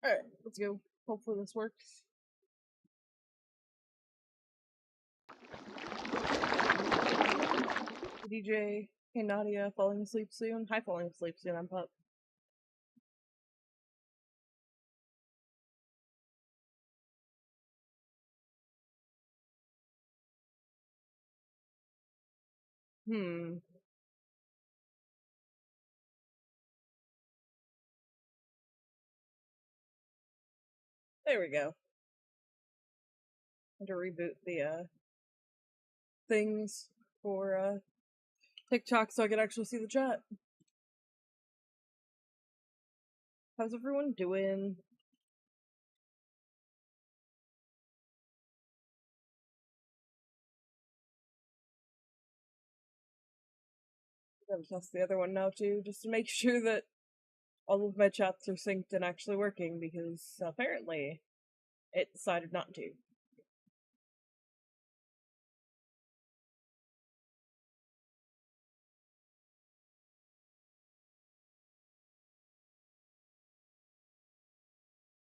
Alright, let's go. Hopefully this works. DJ, hey Nadia, falling asleep soon? Hi, falling asleep soon, I'm Pup. Hmm. There we go. To reboot the things for TikTok so I can actually see the chat. How's everyone doing? I'm gonna test the other one now too, just to make sure that all of my chats are synced and actually working, because apparently it decided not to.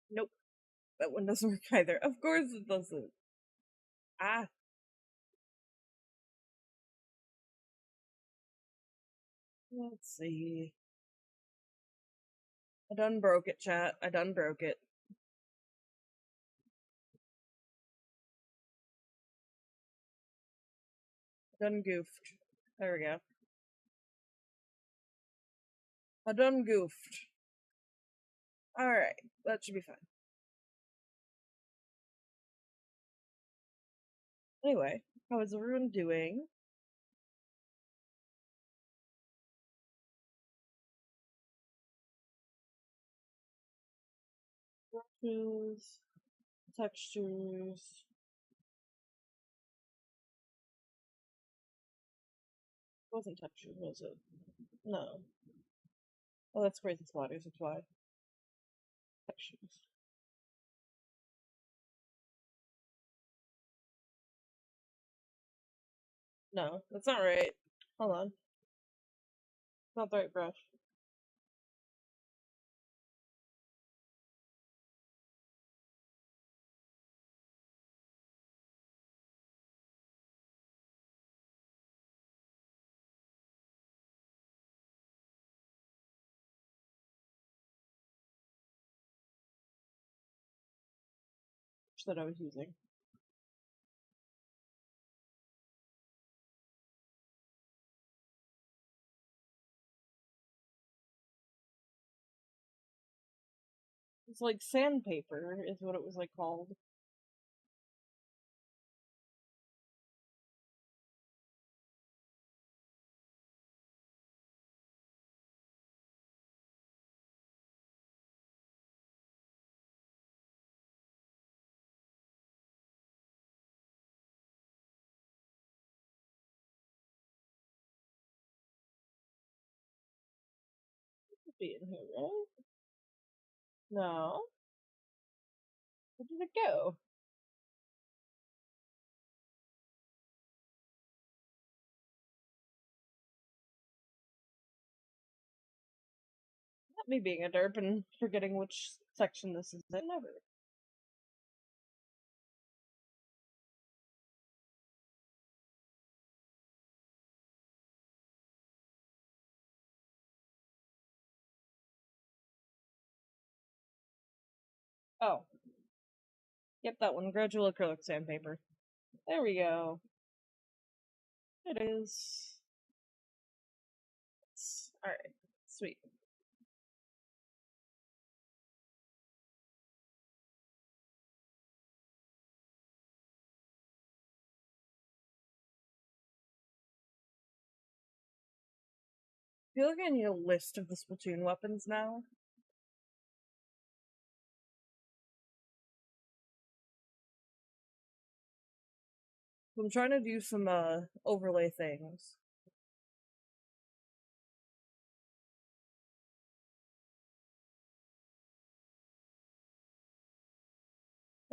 Nope, that one doesn't work either. Of course it doesn't. Ah. Let's see. I done broke it, chat. I done broke it. I done goofed. There we go. I done goofed. Alright, that should be fine. Anyway, how is everyone doing? Brushes, textures. It wasn't textures, was it? No. Oh, that's crazy splatters, that's why. Textures. No, that's not right. Hold on. It's not the right brush. That I was using. It's like sandpaper, is what it was like called. Be in here, right? No. Where did it go? Not me being a derp and forgetting which section this is in. Never. Oh. Yep, that one. Gradual acrylic sandpaper. There we go. It is. Alright. Sweet. I feel like I need a list of the Splatoon weapons now. I'm trying to do some overlay things.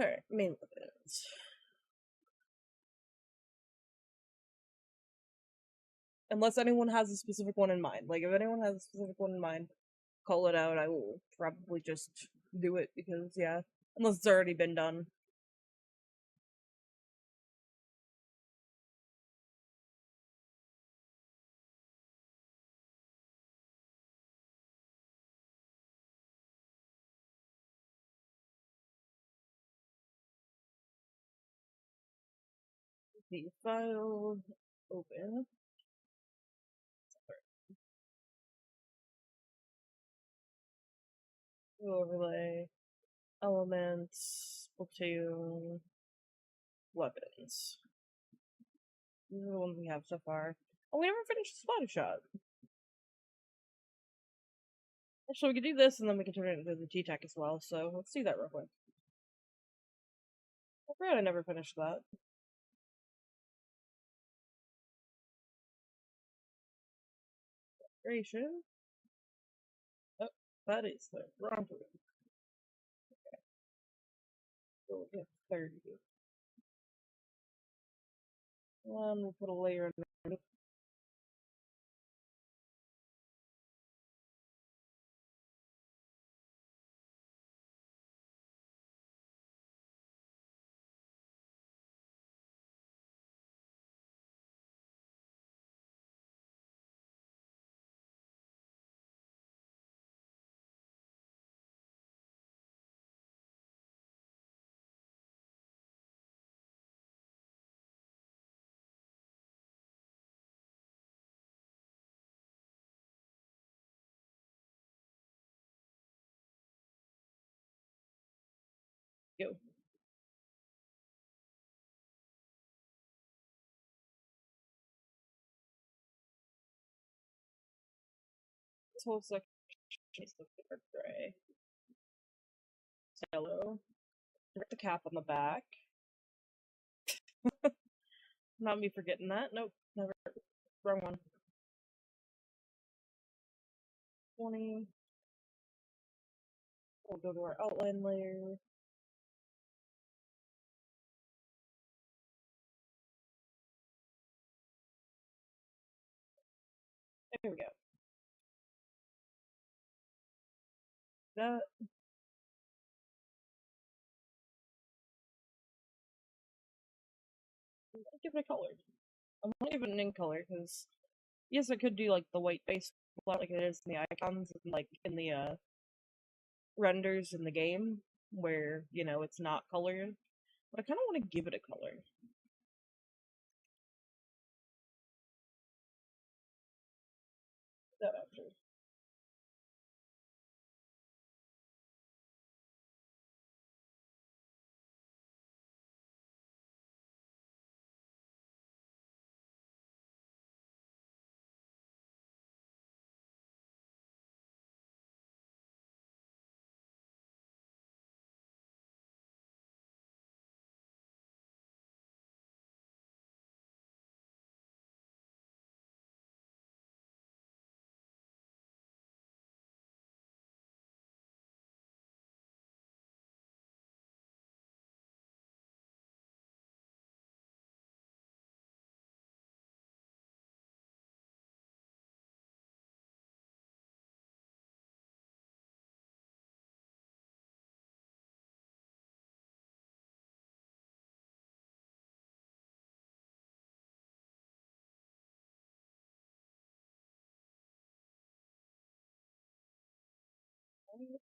Alright, main weapons. Unless anyone has a specific one in mind. Like, if anyone has a specific one in mind, call it out. I will probably just do it because, yeah, unless it's already been done. The file open. Overlay, elements, platoon, weapons. These are the ones we have so far. Oh, we never finished the Spider Shot. Actually, we could do this and then we can turn it into the G-Tech as well, so let's do that real quick. I forgot I never finished that. Creation. Oh, that is the wrong room. Okay. So we'll get 30. And we'll put a layer in there. Go. This whole section is the dark gray. It's yellow. Put the cap on the back. Not me forgetting that. Nope, never. Wrong one. 20. We'll go to our outline layer. There we go. That. Give it a color. I'm not even in color because yes, I could do like the white base like it is in the icons and like in the renders in the game where it's not colored, but I kind of want to give it a color. That after.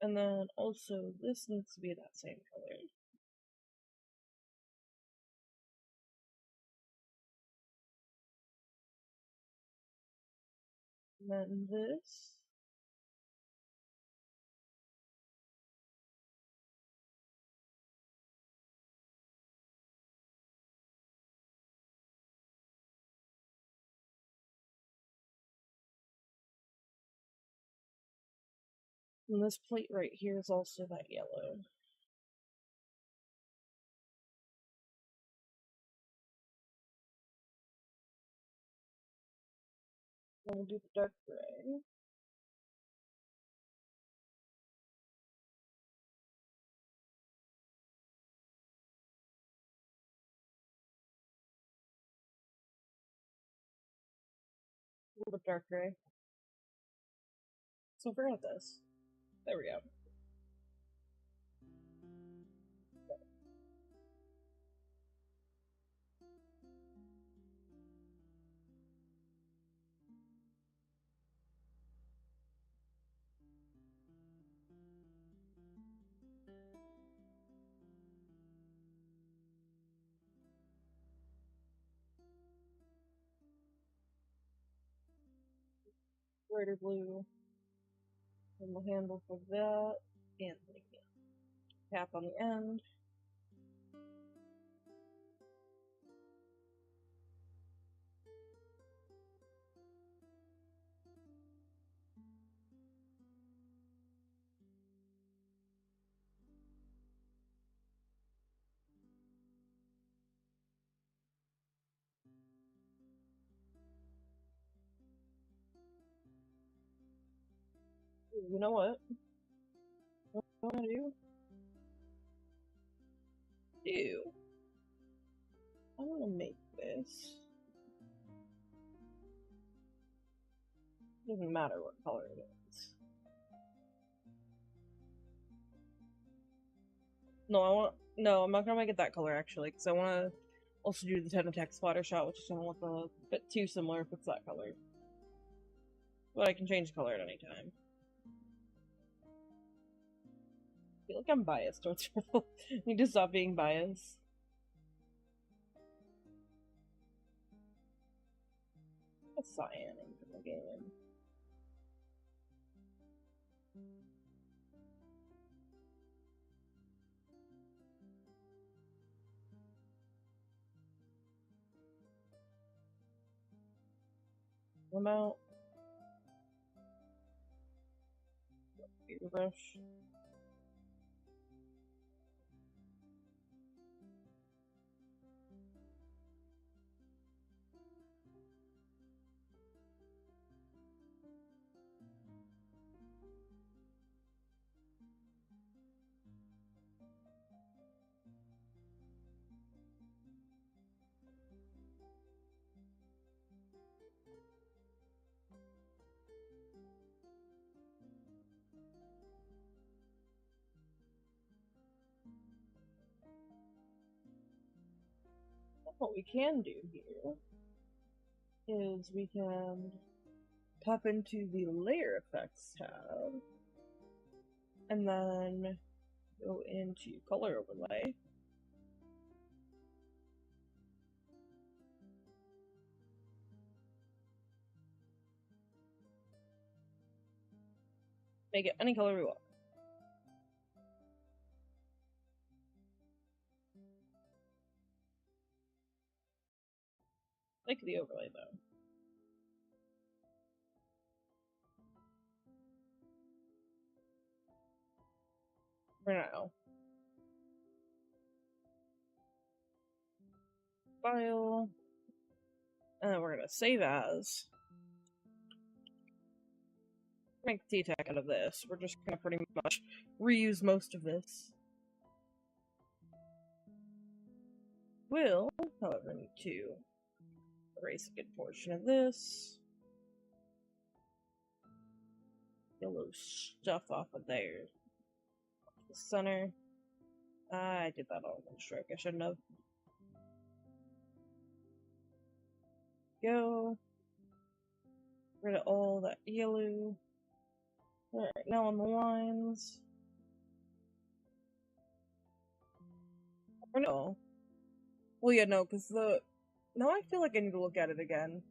And then also this needs to be that same color. And then this. And this plate right here is also that yellow. Then we'll do the dark gray. A little bit dark gray. So I forgot this. There we go. Brighter blue. And the handle for that. And the cap on the end. You know what? What I'm gonna do? I'm gonna make this. Doesn't matter what color it is. No, I'm not gonna make it that color actually, because I want to also do the 10 attack splatter shot, which is gonna look a bit too similar if it's that color. But I can change color at any time. I feel like I'm biased towards purple. I need to stop being biased. A cyan in the game. Amount. Brush. What we can do here is we can pop into the layer effects tab and then go into color overlay. Make it any color we want. Like the overlay though. For now. File. And then we're gonna save as. Make the attack out of this. We're just gonna pretty much reuse most of this. Will, however, need to erase a good portion of this. Yellow stuff off of there. The center. I did that all in one stroke. I shouldn't have. Go. Rid of all that yellow. Alright, now on the lines. Or no. Well, yeah, no, because the. Now I feel like I need to look at it again.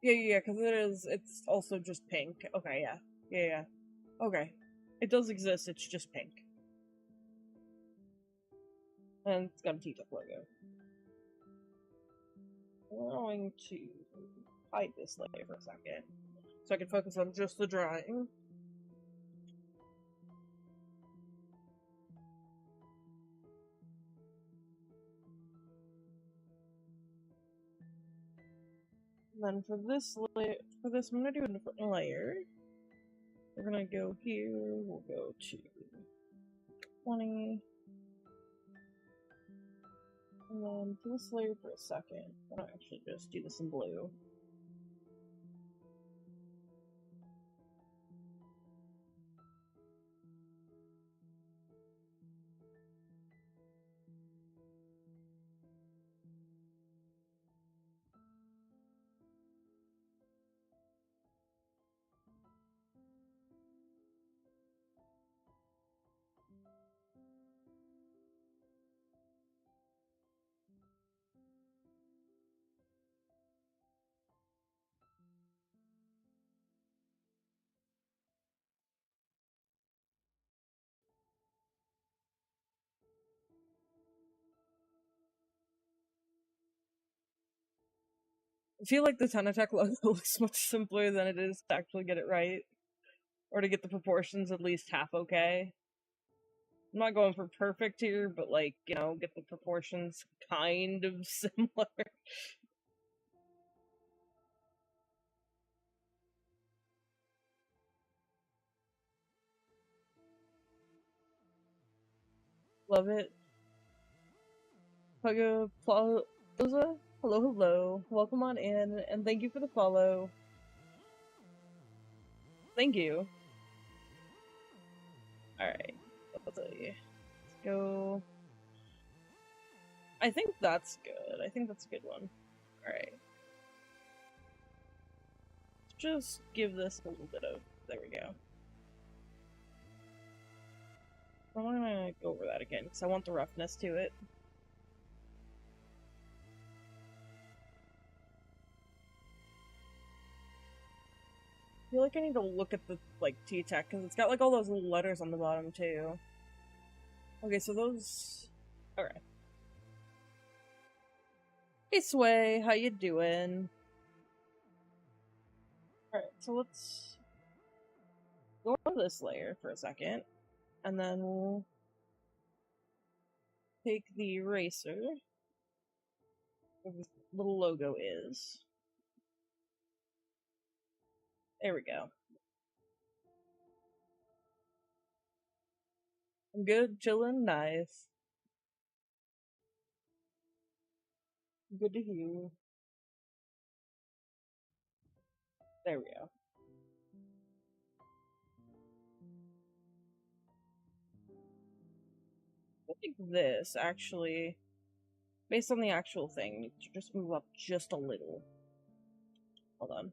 Yeah, because it's also just pink. Okay, yeah. Yeah. Okay. It does exist, it's just pink. And it's got a T-Tuck logo. We're going to hide this layer for a second, so I can focus on just the drawing. And then for this I'm gonna do a different layer. We're gonna go here. We'll go to 20. And then for this layer for a second, I'm gonna actually just do this in blue. I feel like the Tenatech logo looks much simpler than it is to actually get it right. Or to get the proportions at least half okay. I'm not going for perfect here, but like, you know, get the proportions kind of similar. Love it. Plaza, hello, hello. Welcome on in, and thank you for the follow. Thank you. Alright, let's see. Let's go. I think that's good. I think that's a good one. Alright. Just give this a little bit of... There we go. I'm gonna go over that again, because I want the roughness to it. I feel like I need to look at the, like, T-Tech, because it's got, like, all those little letters on the bottom, too. Okay, so those... Alright. Hey, Sway, how you doing? Alright, so let's go on this layer for a second, and then we'll take the eraser, where this little logo is. There we go. I'm good, chillin', nice. Good to hear. There we go. I think this, actually, based on the actual thing, needs to just move up just a little. Hold on.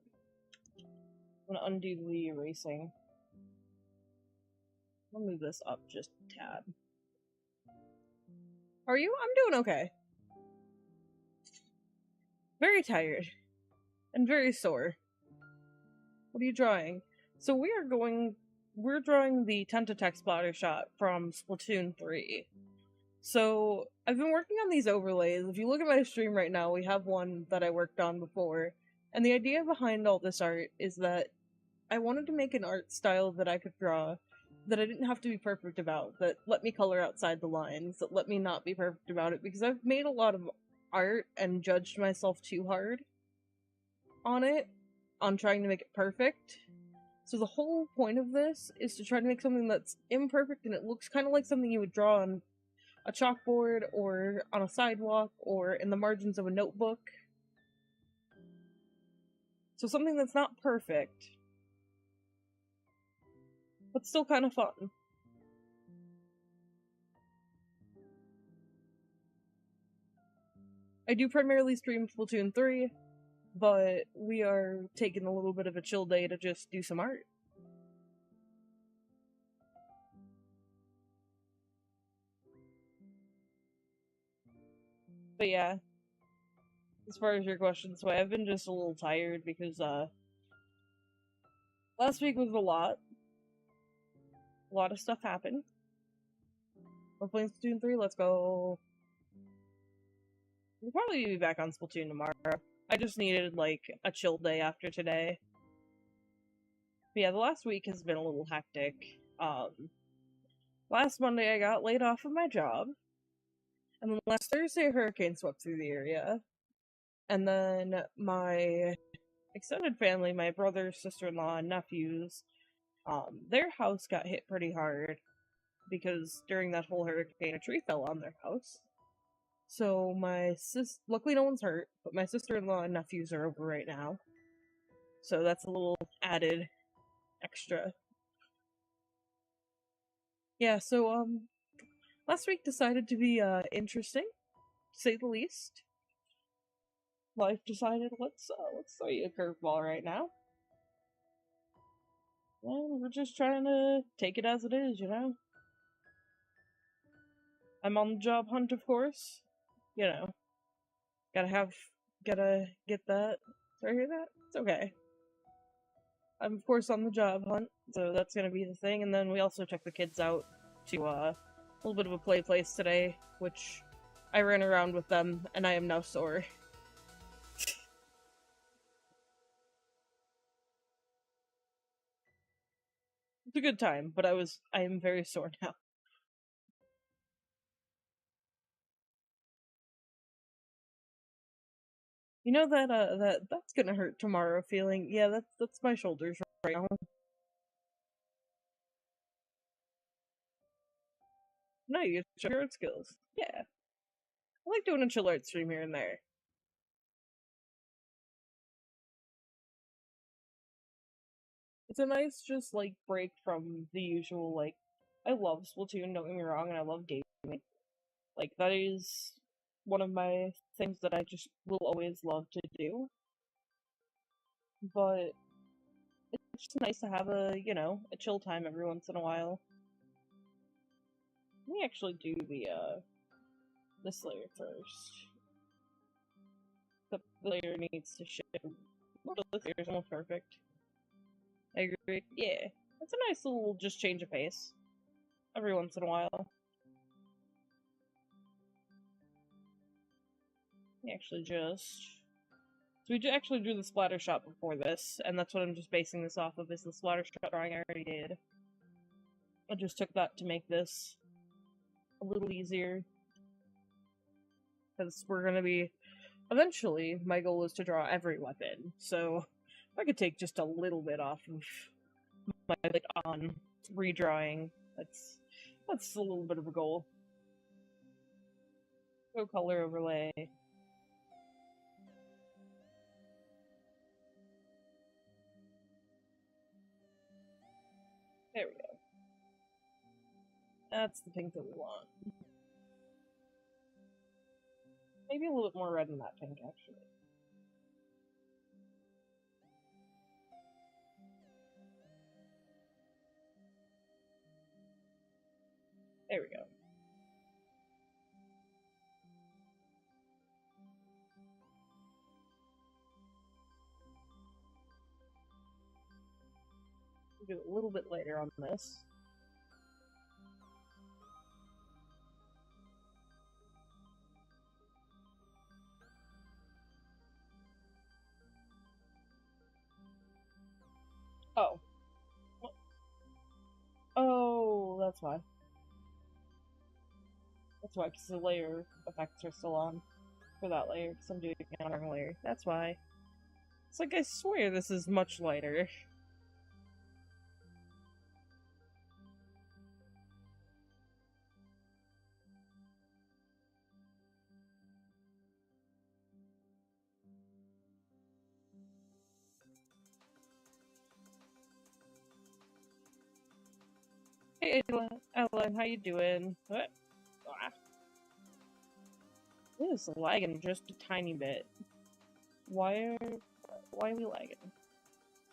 I'm gonna undo the erasing. I'll move this up just a tad. How are you? I'm doing okay. Very tired. And very sore. What are you drawing? So we're drawing the Tentatech splatter shot from Splatoon 3. So I've been working on these overlays. If you look at my stream right now, we have one that I worked on before. And the idea behind all this art is that I wanted to make an art style that I could draw that I didn't have to be perfect about, that let me color outside the lines, that let me not be perfect about it, because I've made a lot of art and judged myself too hard on it, on trying to make it perfect. So the whole point of this is to try to make something that's imperfect and it looks kind of like something you would draw on a chalkboard or on a sidewalk or in the margins of a notebook. So something that's not perfect, but still kind of fun. I do primarily stream Splatoon 3, but we are taking a little bit of a chill day to just do some art. But yeah, as far as your question, so I've been just a little tired because last week was a lot. A lot of stuff happened. We're playing Splatoon 3, let's go. We'll probably be back on Splatoon tomorrow. I just needed, like, a chill day after today. But yeah, the last week has been a little hectic. Last Monday I got laid off of my job. And then last Thursday a hurricane swept through the area. And then my extended family, my brother, sister-in-law, and nephews, their house got hit pretty hard. Because during that whole hurricane, a tree fell on their house. So luckily no one's hurt, but my sister-in-law and nephews are over right now. So that's a little added extra. Yeah, so, last week decided to be, interesting, to say the least. Life decided, let's throw you a curveball right now. And we're just trying to take it as it is, you know? I'm on the job hunt, of course. You know. Gotta get that. Did I hear that? It's okay. I'm, of course, on the job hunt, so that's gonna be the thing. And then we also took the kids out to, a little bit of a play place today, which I ran around with them, and I am now sore. It's a good time, but I am very sore now. You know that that's gonna hurt tomorrow feeling. Yeah, that's my shoulders right now. No, you get to show your art skills. Yeah. I like doing a chill art stream here and there. It's a nice just like break from the usual like I love Splatoon, don't get me wrong, and I love gaming. Like that is one of my things that I just will always love to do. But it's just nice to have a chill time every once in a while. Let me actually do this layer first. The layer needs to shift. Most of this layer is almost perfect. I agree. Yeah. It's a nice little just change of pace. Every once in a while. We actually just... So we actually drew the splatter shot before this, and that's what I'm just basing this off of, is the splatter shot drawing I already did. I just took that to make this a little easier. Because we're gonna be... Eventually, my goal is to draw every weapon, so if I could take just a little bit off of my on redrawing, that's a little bit of a goal. Go color overlay. There we go. That's the pink that we want. Maybe a little bit more red in that pink, actually. There we go. We'll do it a little bit later on this. Oh. Oh, that's why. That's why, because the layer effects are still on for that layer, because I'm doing it on the wrong layer. That's why. It's like, I swear this is much lighter. Hey, Ellen, how you doing? What? Ah. It is lagging just a tiny bit. Why are we lagging?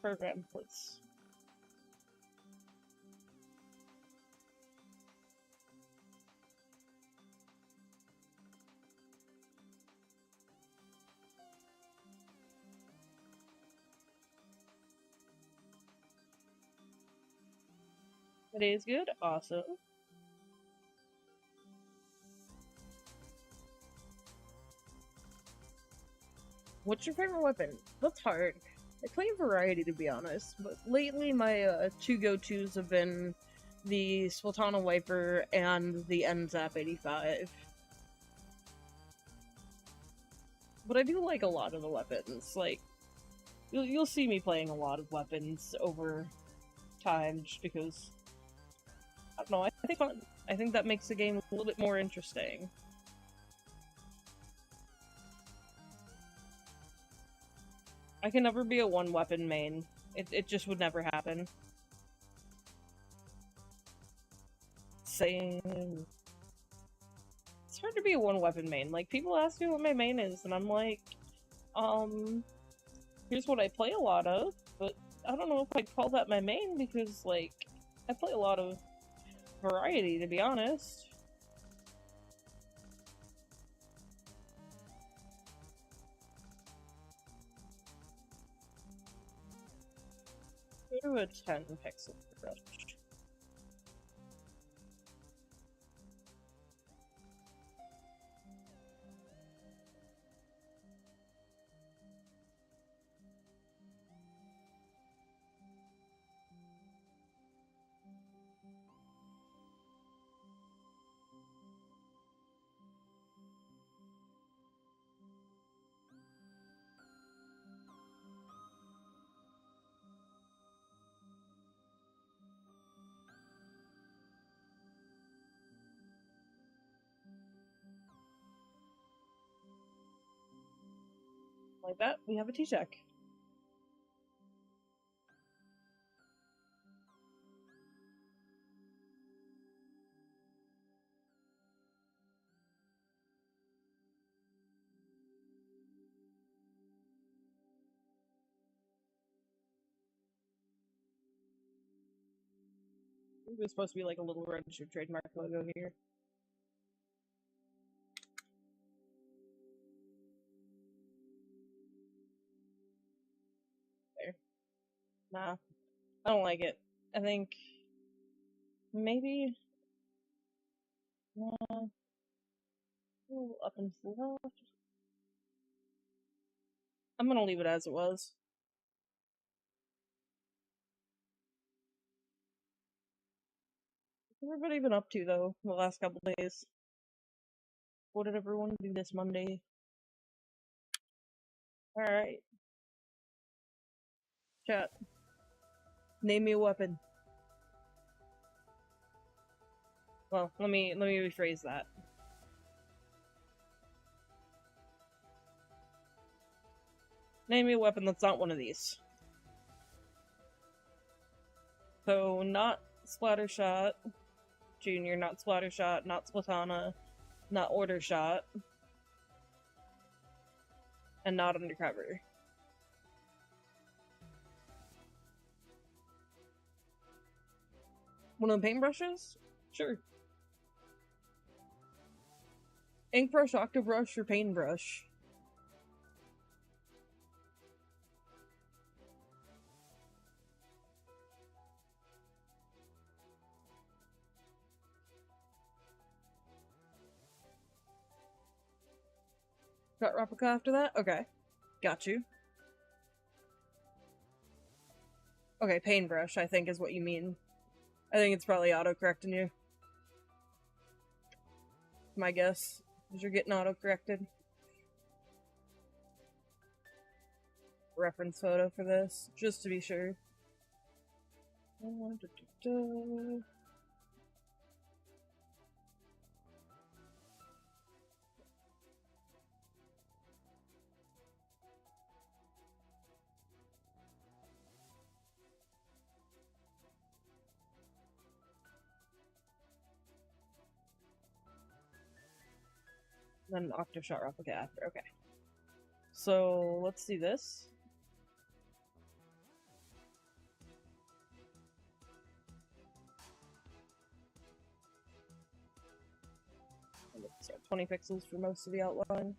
Program, please. It is good? Awesome. What's your favorite weapon? That's hard. I claim variety, to be honest, but lately my two go-tos have been the Sultana Wiper and the NZAP 85. But I do like a lot of the weapons. Like, you'll see me playing a lot of weapons over time, just because I don't know. I think that makes the game a little bit more interesting. I can never be a one-weapon main. It just would never happen. Same. It's hard to be a one-weapon main. Like, people ask me what my main is, and I'm like, here's what I play a lot of, but I don't know if I'd call that my main, because, like, I play a lot of variety, to be honest. Go to a 10 pixel brush. Like that, we have a T-Shack. There's supposed to be like a little registered trademark logo here. There. Nah, I don't like it. I think maybe a little up and left. I'm gonna leave it as it was. What's everybody been up to though the last couple days? What did everyone do this Monday? Alright. Chat. Name me a weapon. Well, let me rephrase that. Name me a weapon that's not one of these. So, not Splattershot Junior, not Splattershot, not Splatana, not Order Shot, and not Undercover. One of the paintbrushes? Sure. Ink brush, Octobrush, or paintbrush? Got replica after that? Okay. Got you. Okay, paintbrush, I think is what you mean. I think it's probably auto-correcting you. My guess is you're getting auto-corrected. Reference photo for this, just to be sure. Then Octoshot replica after, okay. So, let's do this. So 20 pixels for most of the outline.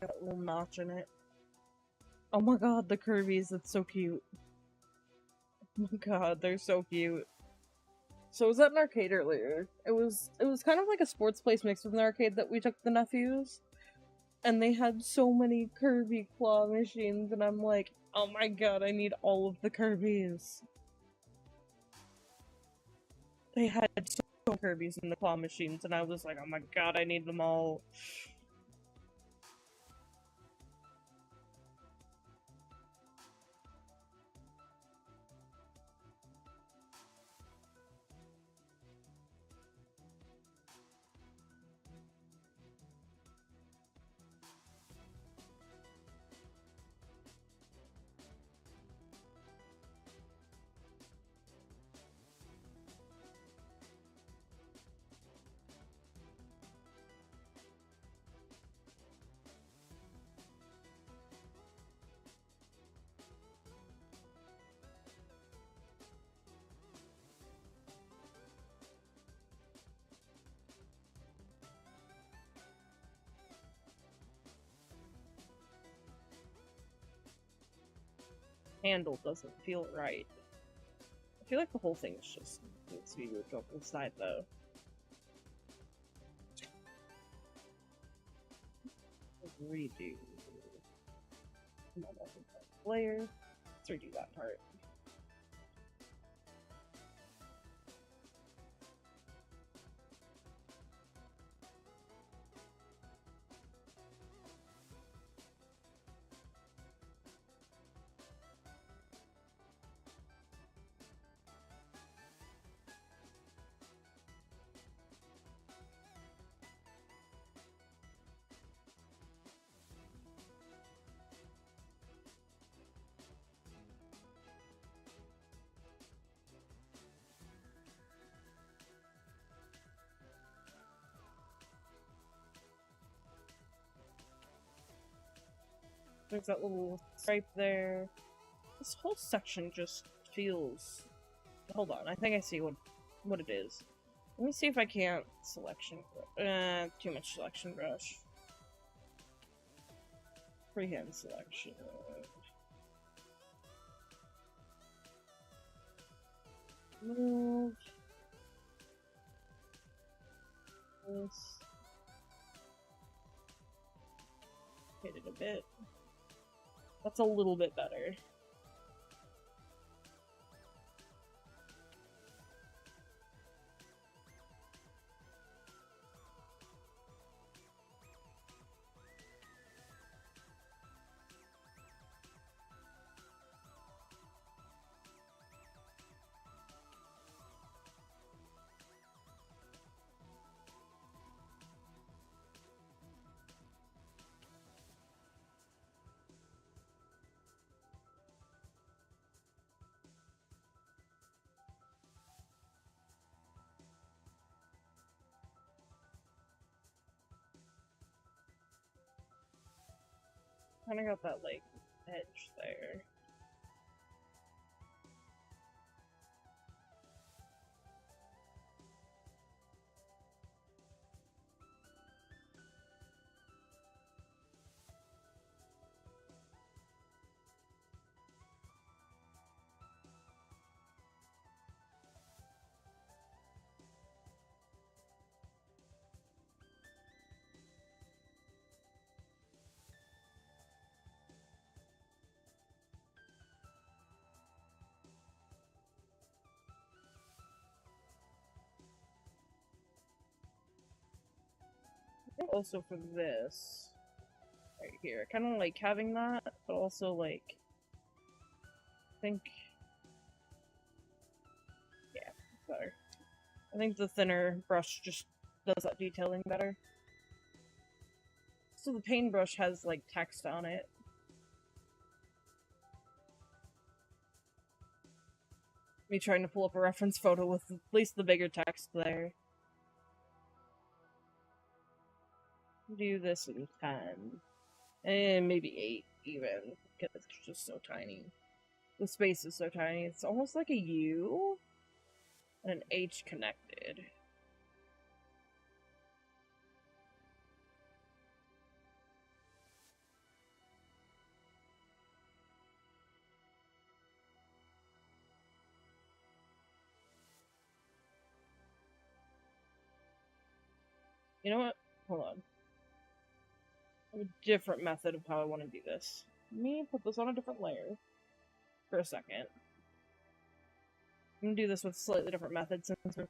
Got a little notch in it. Oh my god, the Kirby's, that's so cute. Oh my god, they're so cute. So I was at an arcade earlier. It was kind of like a sports place mixed with an arcade that we took the nephews. And they had so many Kirby claw machines, and I'm like, oh my god, I need all of the Kirby's. They had so many Kirby's in the claw machines, and I was like, oh my god, I need them all. Handle doesn't feel right. I feel like the whole thing is just needs to be moved over to the side though. Redo. Layer. Let's redo that part. There's that little stripe there. This whole section just feels... Hold on, I think I see what it is. Let me see if I can't selection... too much selection brush. Freehand selection. Move. This. Hit it a bit. That's a little bit better. Kinda got that, like, edge there. Also for this right here, I kind of like having that, but also like I think it's better. I think the thinner brush just does that detailing better. So the paintbrush has like text on it. Me trying to pull up a reference photo with at least the bigger text there. Do this in 10. And maybe 8 even, because it's just so tiny. The space is so tiny, it's almost like a U and an H connected. You know what? Hold on. I have a different method of how I want to do this. Let me put this on a different layer for a second. I'm gonna do this with a slightly different method since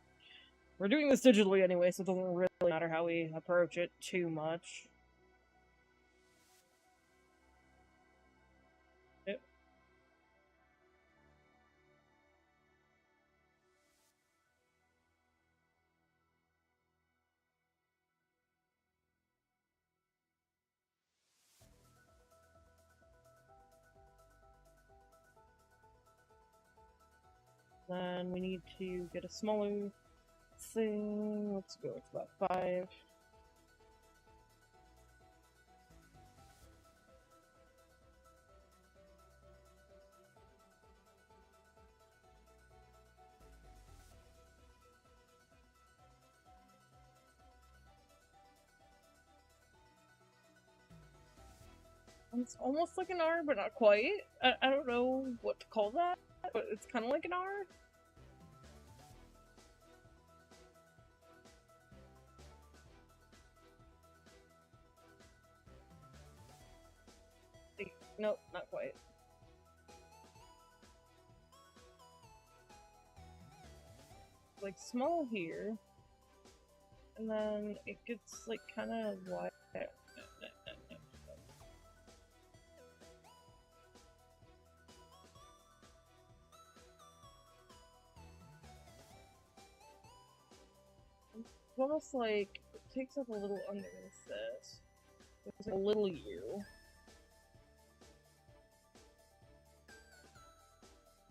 we're doing this digitally anyway, so it doesn't really matter how we approach it too much. Yep. Then we need to get a smaller thing. Let's go with about 5. It's almost like an R, but not quite. I don't know what to call that, but it's kind of like an R. Nope, not quite. Like small here, and then it gets like kind of wide. It's almost like it takes up a little underneath this. There's like a little U.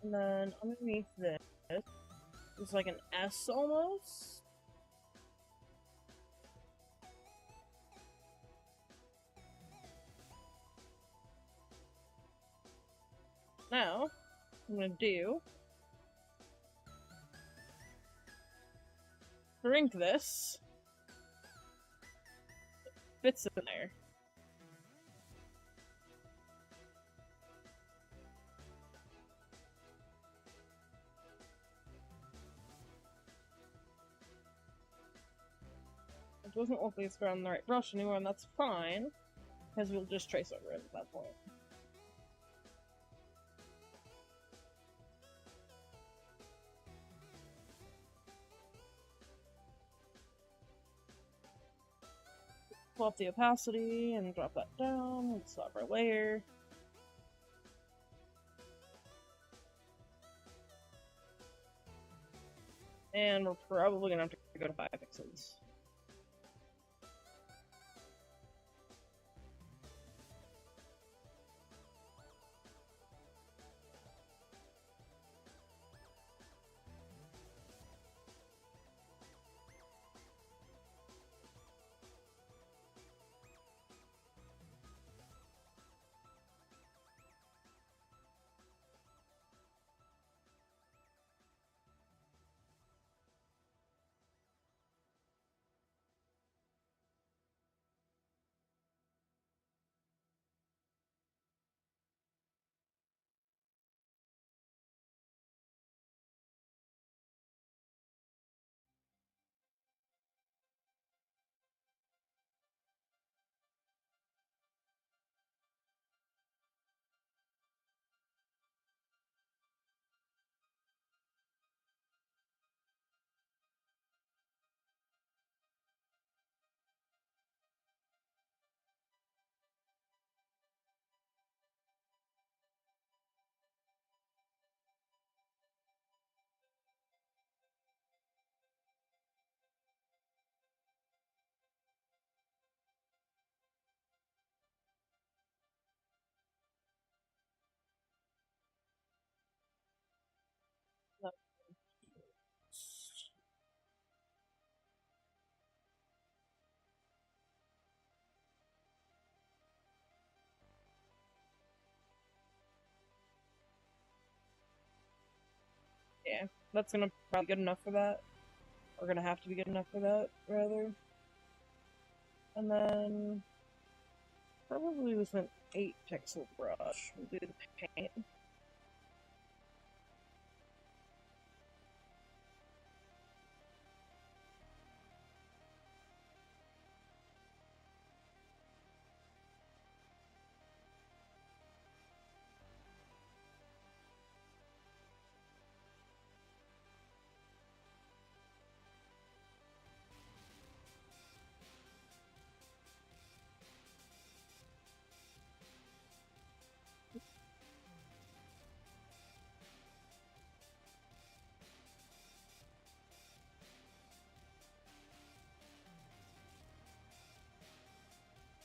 And then underneath this, there's like an S almost. Now, I'm gonna do drink this. Fits in there. It doesn't look like it's on the right brush anymore, and that's fine, because we'll just trace over it at that point. Pull up the opacity and drop that down. We'll stop our layer. And we're probably gonna have to go to 5 pixels. Yeah, that's gonna probably be good enough for that. Or gonna have to be good enough for that, rather. And then probably with an 8 pixel brush, we'll do the paint.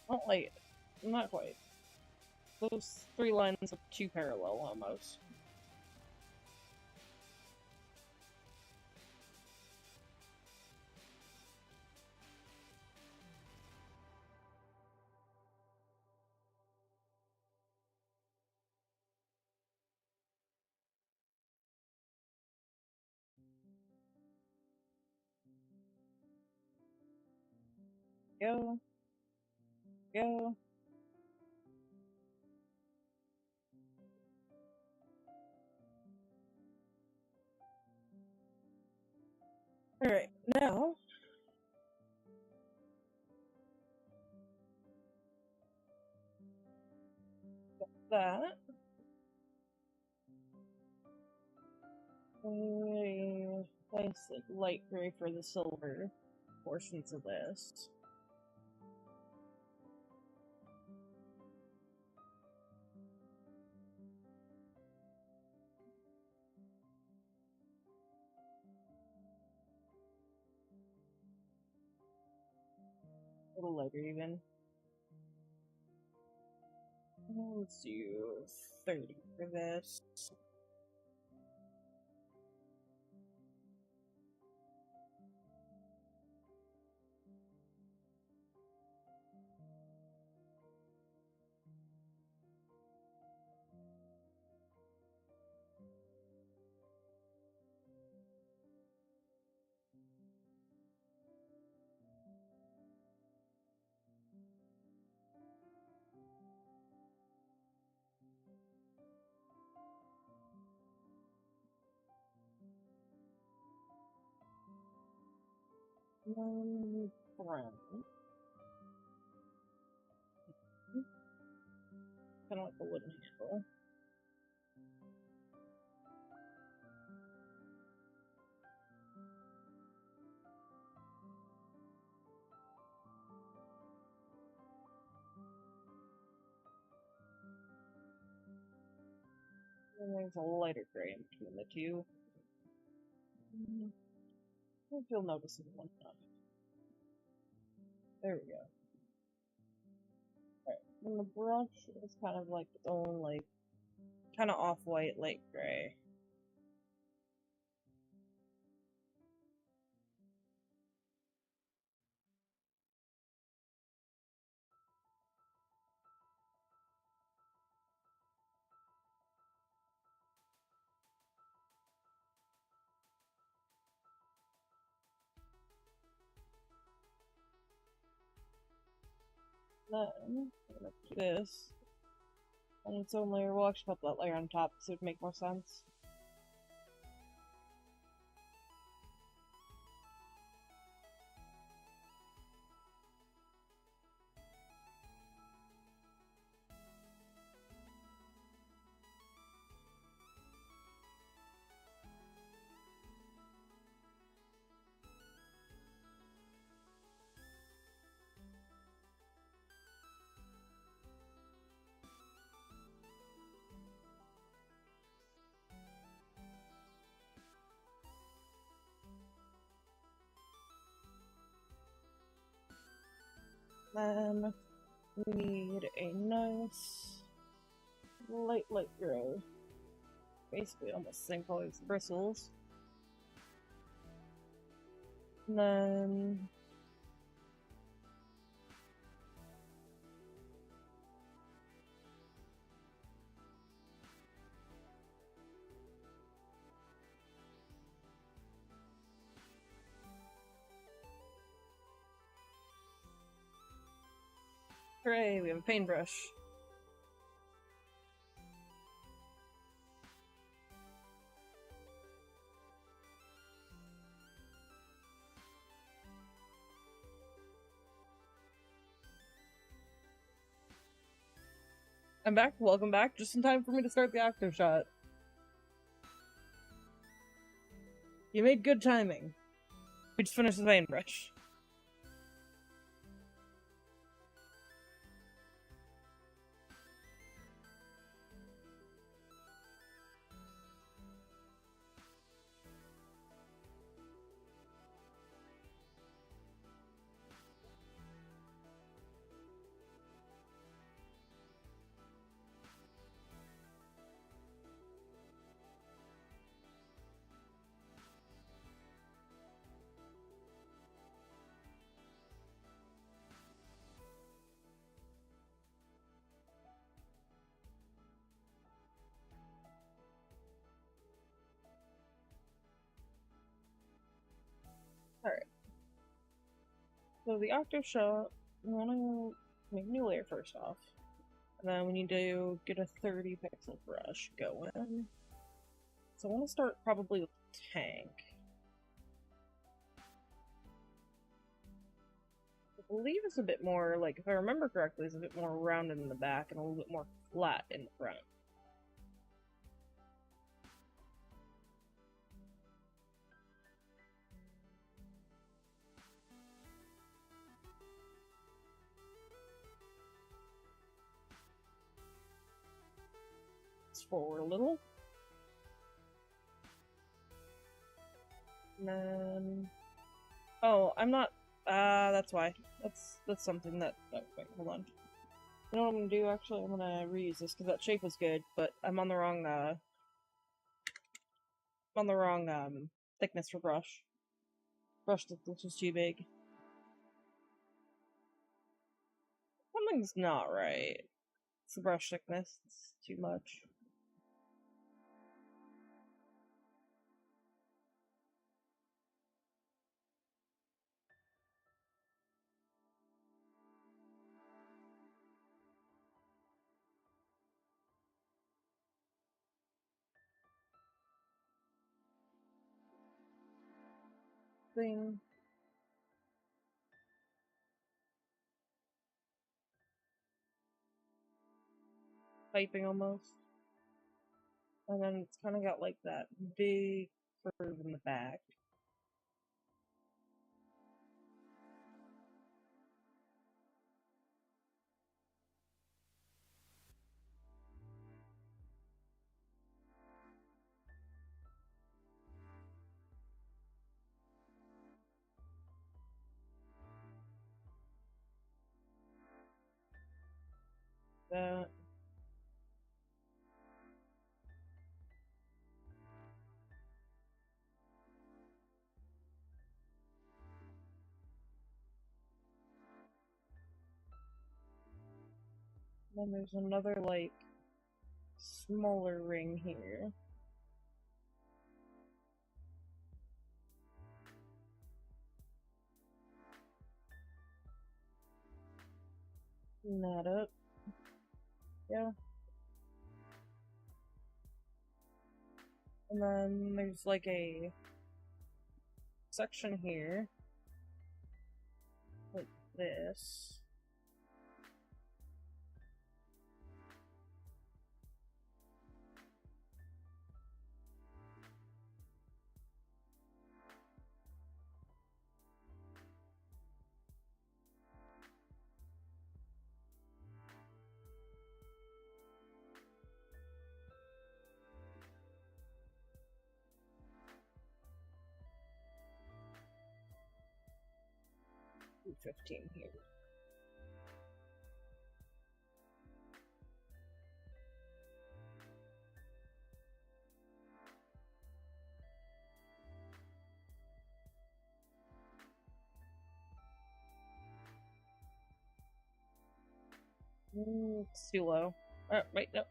Oh, wait. Not quite. Those 3 lines are too parallel, almost. Go. Go. Alright, now that we place like light gray for the silver portions of this. A little lighter even. Let's do 30 for this. Brown. Kind of like the wooden handle. And there's a lighter gray in between the two. I don't feel noticeable enough. There we go. Alright, and the brush is kind of like its own, like, kind of off-white, light gray. Then, I'm gonna do this. And its own layer. We'll actually put that layer on top so it'd make more sense. Then we need a nice light gray. Basically almost the same color as the bristles. And then hooray, we have a paintbrush. I'm back, welcome back, just in time for me to start the active shot. You made good timing. We just finished the paintbrush. Alright. So the active shot, we want to make a new layer first off. And then we need to get a 30 pixel brush going. So I want to start probably with tank. I believe it's a bit more, like, if I remember correctly, it's a bit more rounded in the back and a little bit more flat in the front. Let's forward a little. And then... Oh, I'm not... that's why. That's something that... Oh, wait, hold on. You know what I'm gonna do, actually? I'm gonna reuse this, because that shape was good, but I'm on the wrong, thickness for brush. Brush thickness is too big. Something's not right. It's the brush thickness. It's too much. Thing. piping almost. And then it's kind of got like that big curve in the back. That. Then there's another, like, smaller ring here. Clean that up. Yeah. And then there's like a section here. Like this. Ooh, 15 here. It's too low. Wait, no.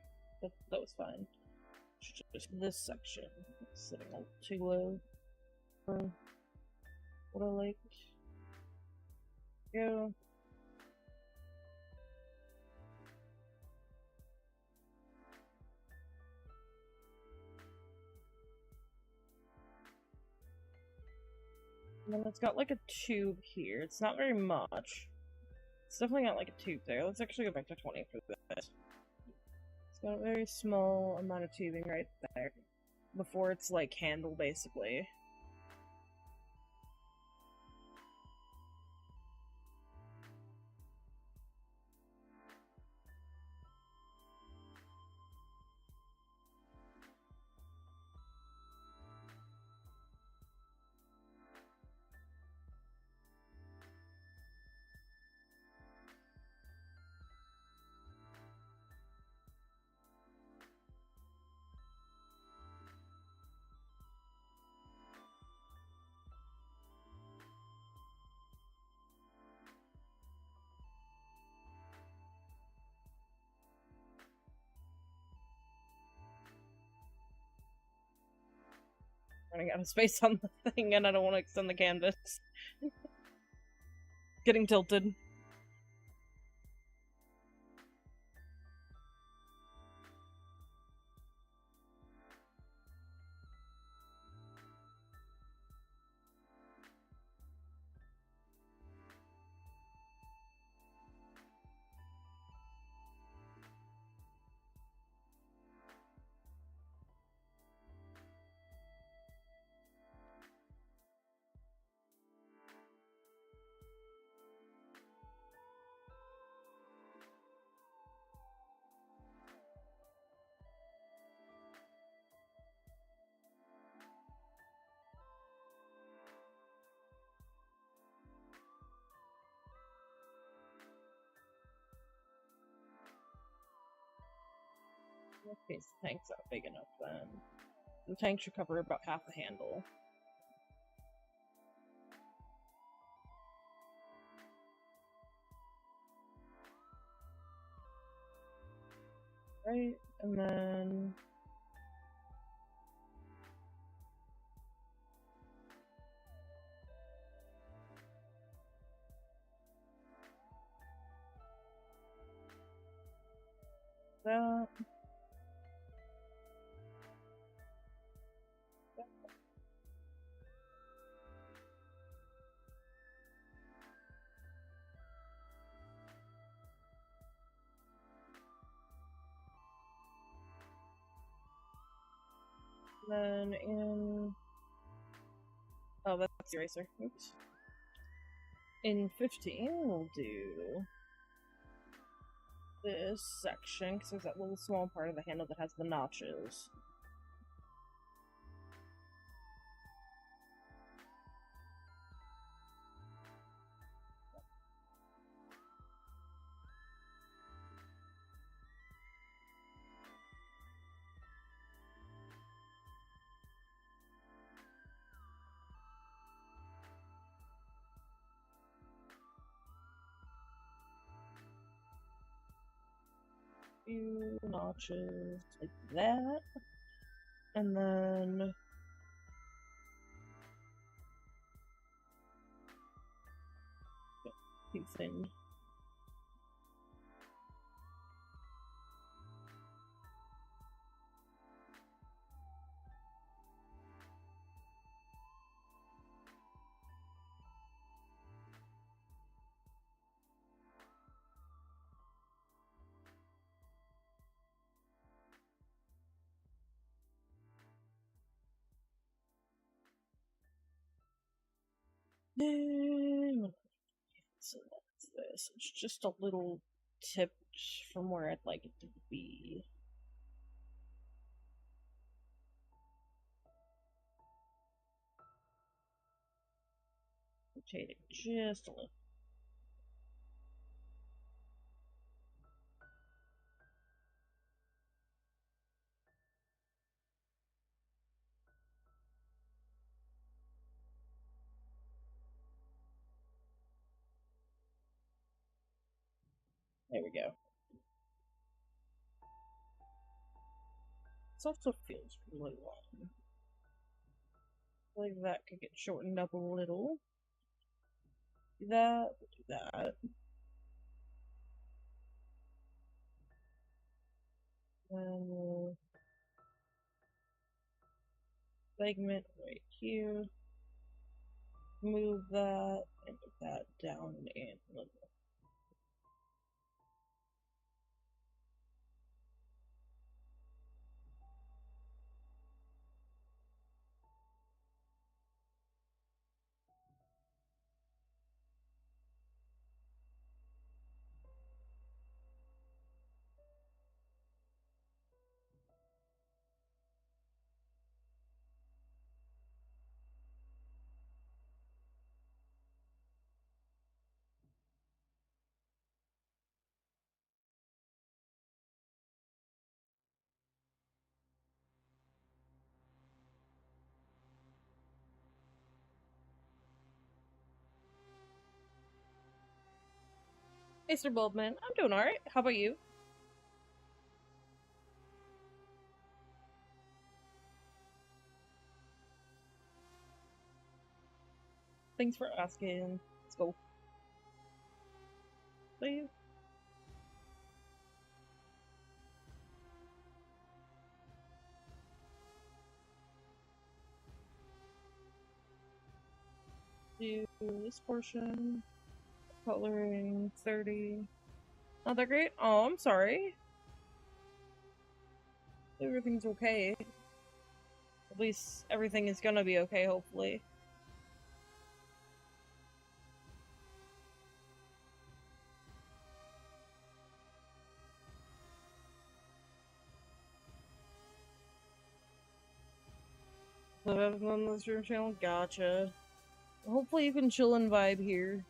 That was fine. Just this section. It's sitting a little too low for what I like. Yeah. And then it's got like a tube here. It's not very much. It's definitely got like a tube there. Let's actually go back to 20 for this. It's got a very small amount of tubing right there. Before it's like handle, basically. Running out of space on the thing, and I don't want to extend the canvas. Getting tilted. Okay, so the tank's not big enough then. The tank should cover about half the handle. Right, and then... that... Then in... Oh, that's the eraser. Oops. In 15, we'll do this section, because there's that little small part of the handle that has the notches. Few notches like that, and then too thin. So that's this. It's just a little tipped from where I'd like it to be. Rotate it just a little. There we go. This also feels really long. Like that could get shortened up a little. Do that, do that. And we'll segment right here. Move that and put that down and a little. Hey, Sir Bulbman, I'm doing alright. How about you? Thanks for asking. Let's go. Please. Do this portion. Coloring 30. Not that great? Oh, I'm sorry. Everything's okay. At least everything is gonna be okay, hopefully. Live on the stream channel? Gotcha. Hopefully you can chill and vibe here.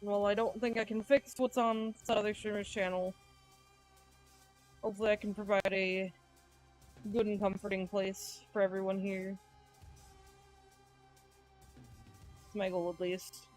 Well, I don't think I can fix what's on the other streamer's channel. Hopefully I can provide a good and comforting place for everyone here. It's my goal, at least.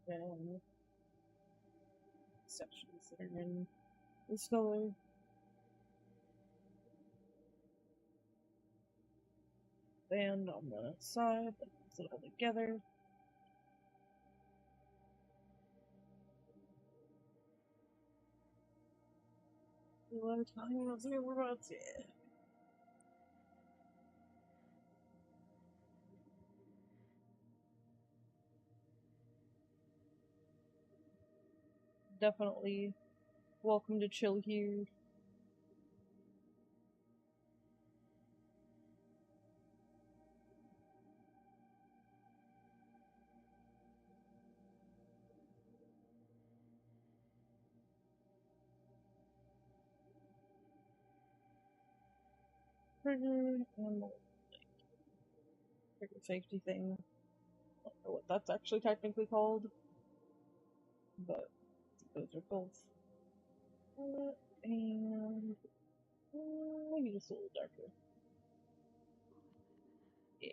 and sections that are in this color. Band on the side, that puts it all together. Definitely welcome to chill here. Trigger and the trigger safety thing. I don't know what that's actually technically called, but those are both. And maybe just a little darker. Yeah.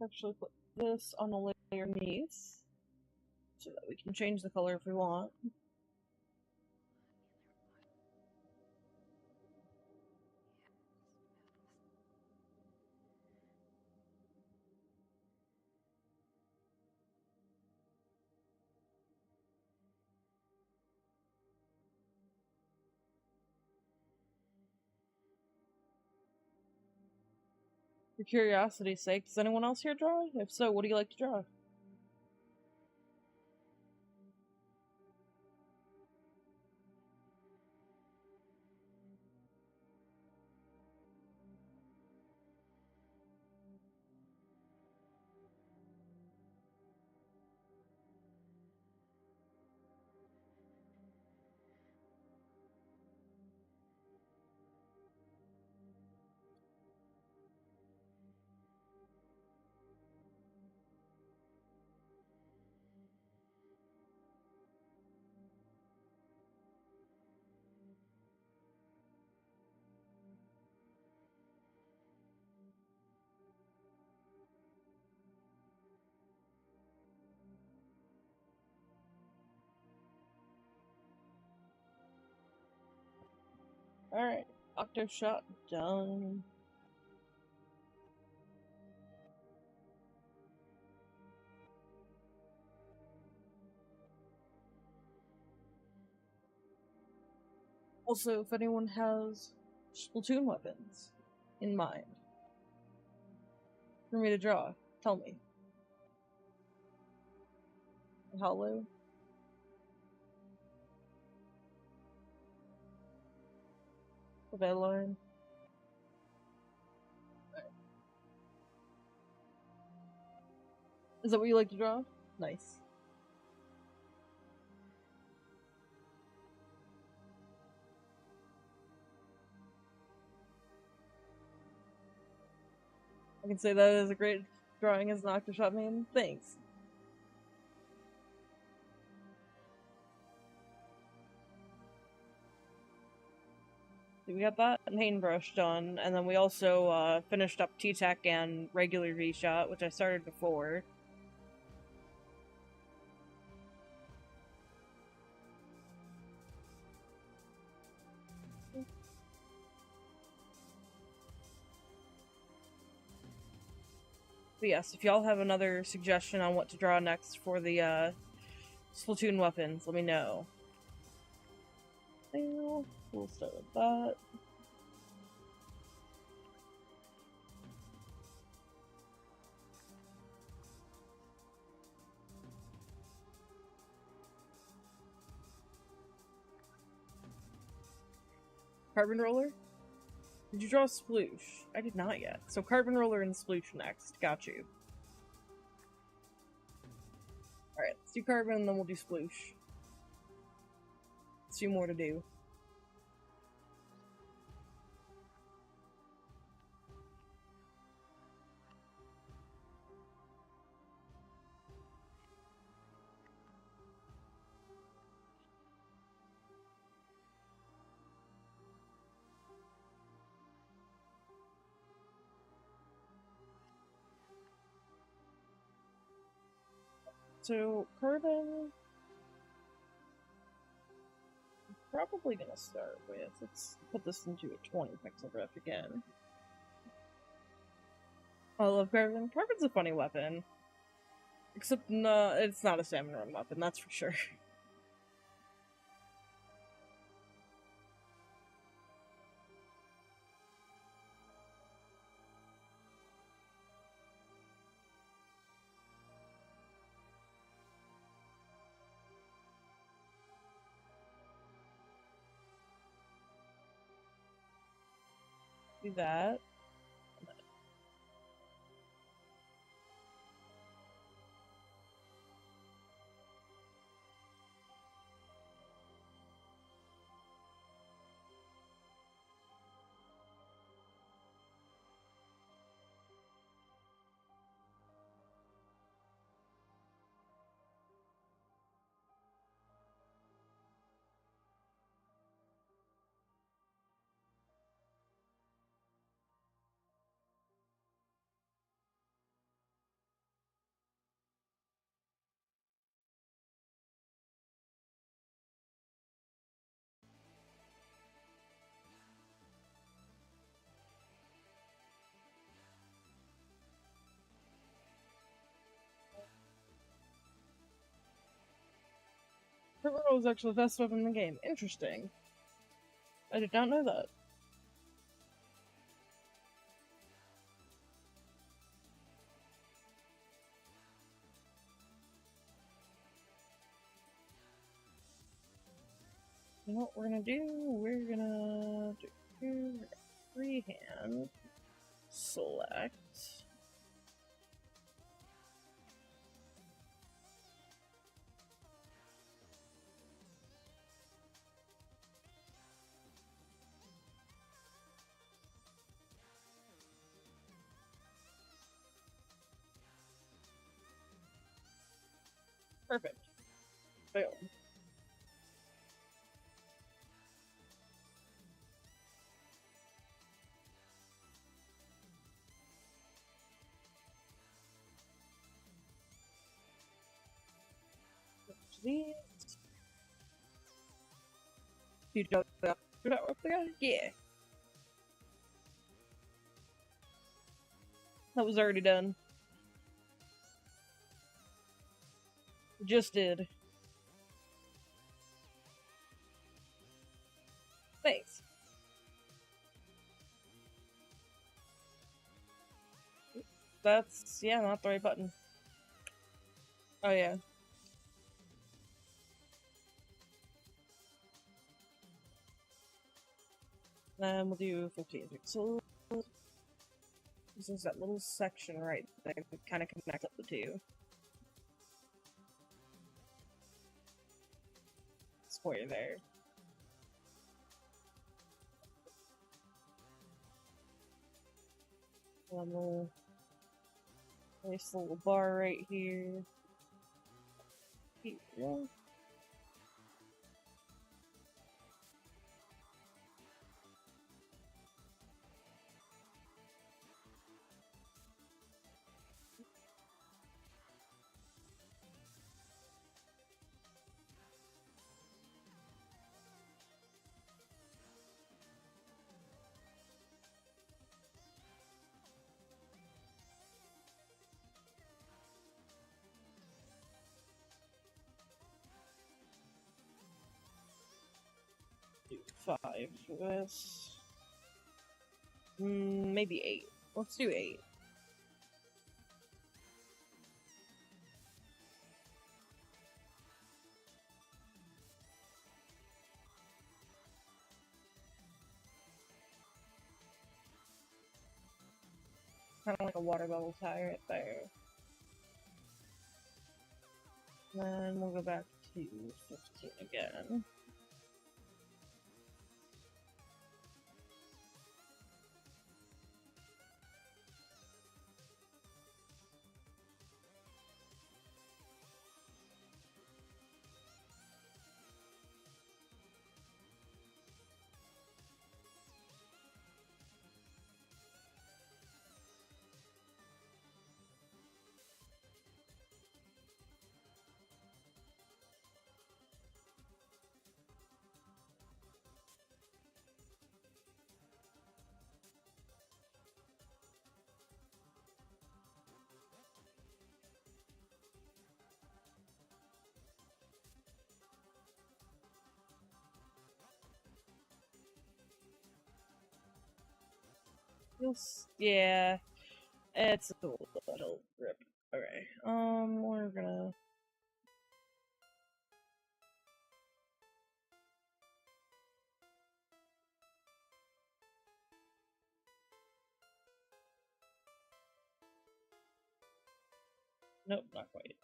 Actually put this on a layer beneath so that we can change the color if we want. For curiosity's sake, does anyone else here draw? If so, what do you like to draw? Alright, Octo Shot done. Also, if anyone has Splatoon weapons in mind for me to draw, tell me. Hollow? The Vedline? Is that what you like to draw? Nice. I can say that is a great drawing as an Octoshot main. Thanks. We got that paintbrush done, and then we also finished up T-Tech and regular V-Shot, which I started before. But yes, if y'all have another suggestion on what to draw next for the Splatoon weapons, let me know. now. We'll start with that. Carbon Roller? Did you draw Sploosh? I did not yet. So Carbon Roller and Sploosh next. Got you. Alright, let's do Carbon and then we'll do Sploosh. Let's do more to do. So, Carbon... I'm probably gonna start with... Let's put this into a 20 pixel graph again. I love Carbon. Carbon's a funny weapon. Except, no, it's not a stamina run weapon, that's for sure. Do that. Carbon Roller is actually the best weapon in the game. Interesting. I did not know that. You know what we're gonna do? We're gonna do freehand select. Perfect. Boom. These. You do that up there? Yeah. That was already done. Just did. Thanks. That's, yeah, not the right button. Oh, yeah. Then we'll do 15 pixels. This is that little section right there that kind of connects up the two. Square there. One little nice little bar right here. Yeah. 5 for this. Maybe 8. Let's do 8. Kind of like a water bubble tie right there. Then we'll go back to 15 again. Yeah, it's a little rip. Okay, we're gonna. Nope, not quite.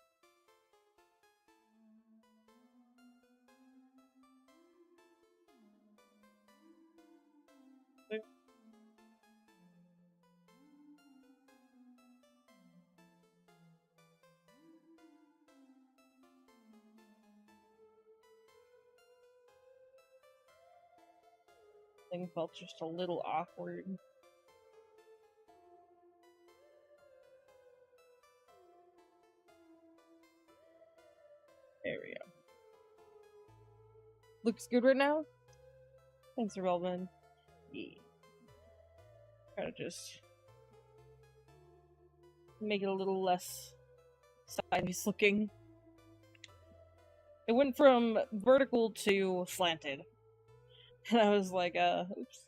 Thing felt just a little awkward. There we go. Looks good right now? Thanks, Relvin. Yeah. Kind of just make it a little less sideways looking. It went from vertical to slanted. And I was like, oops.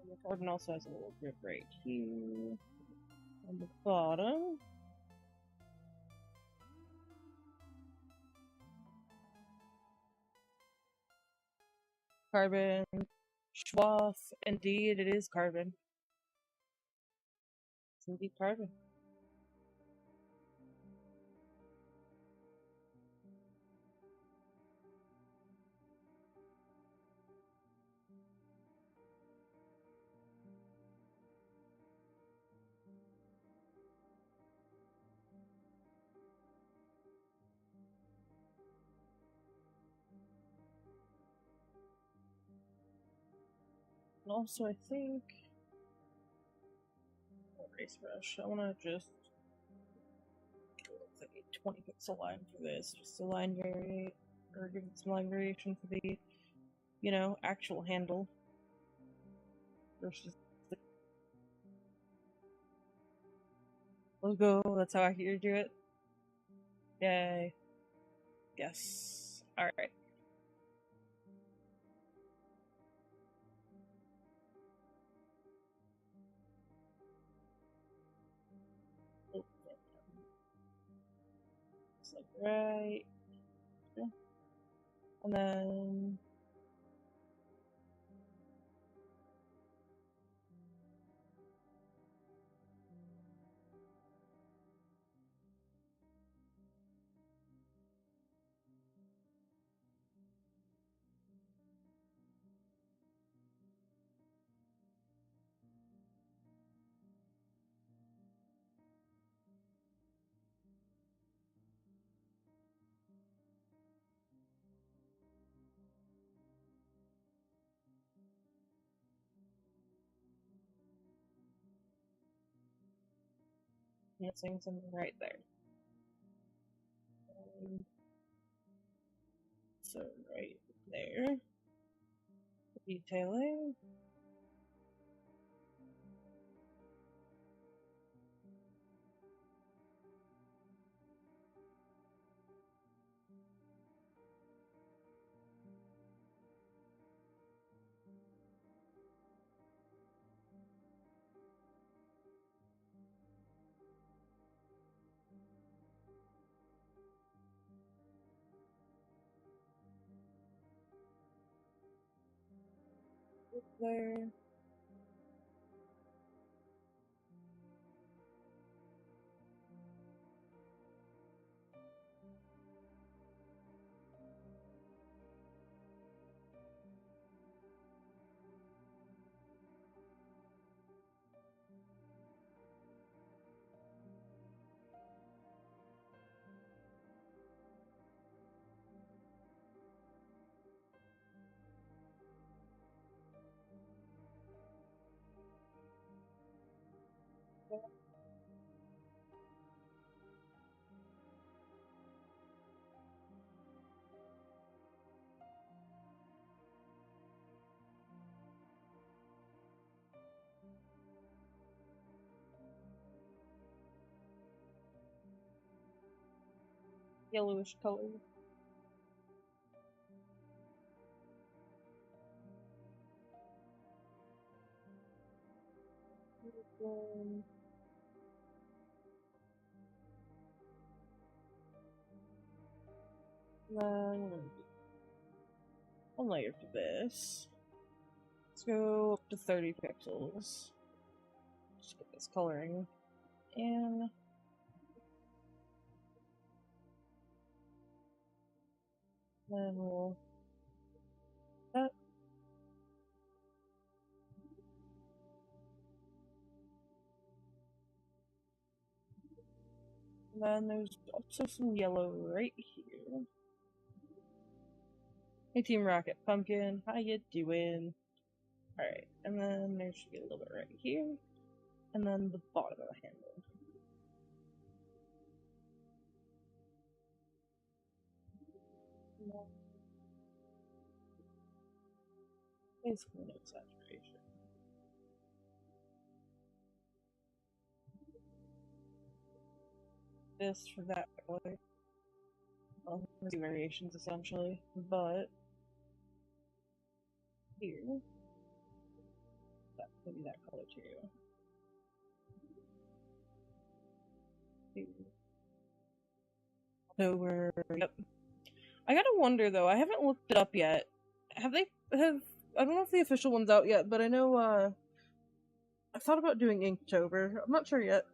The carbon also has a little grip right here on the bottom. Carbon. Schwaff. Indeed, it is carbon. It's indeed carbon. And also, I think erase brush. I want to just like a 20 pixel line for this, just to line variate or give it some line variation for the, you know, actual handle versus the logo. That's how I hear you do it. Yay. Yes. All right. Just like right. Yeah. And then missing something right there. So right there. Detailing. There. Yellowish color. Then one layer for this. Let's go up to 30 pixels. Just get this coloring in. Then we'll that. And then there's also some yellow right here. Hey Team Rocket Pumpkin, how you doing? Alright, and then there should be a little bit right here. And then the bottom of the handle. Basically no saturation. This for that color. Well, there's variations essentially, but here, that maybe that color too. October. Yep. I gotta wonder though. I haven't looked it up yet. Have they? Have I don't know if the official one's out yet, but I know. I thought about doing Inktober. I'm not sure yet.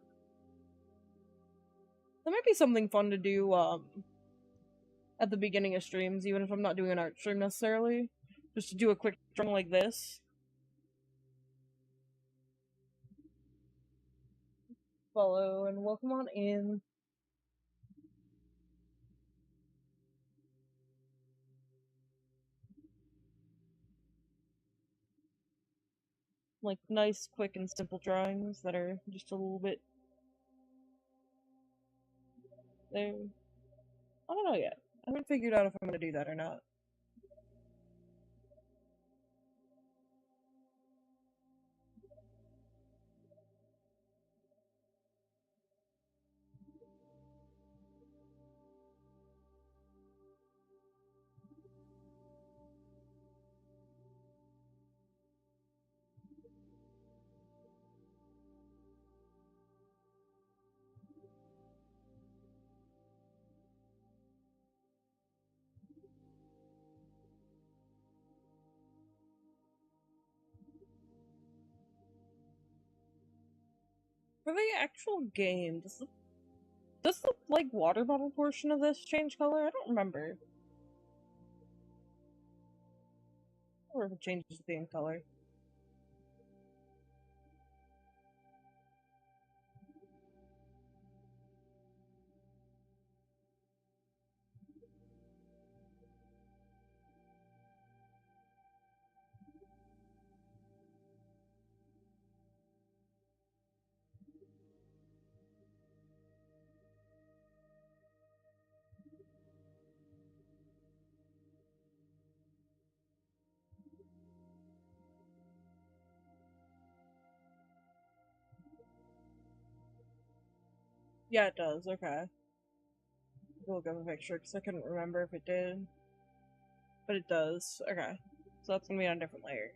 That might be something fun to do. At the beginning of streams, even if I'm not doing an art stream necessarily, just to do a quick drawing like this. Follow and welcome on in. Like nice, quick, and simple drawings that are just a little bit there. I don't know yet. I haven't figured out if I'm gonna do that or not. For the actual game, does the like water bottle portion of this change color? I don't remember. Or if it changes the theme color. Yeah, it does. Okay. We'll look up a picture because I couldn't remember if it did. But it does. Okay. So that's gonna be on a different layer.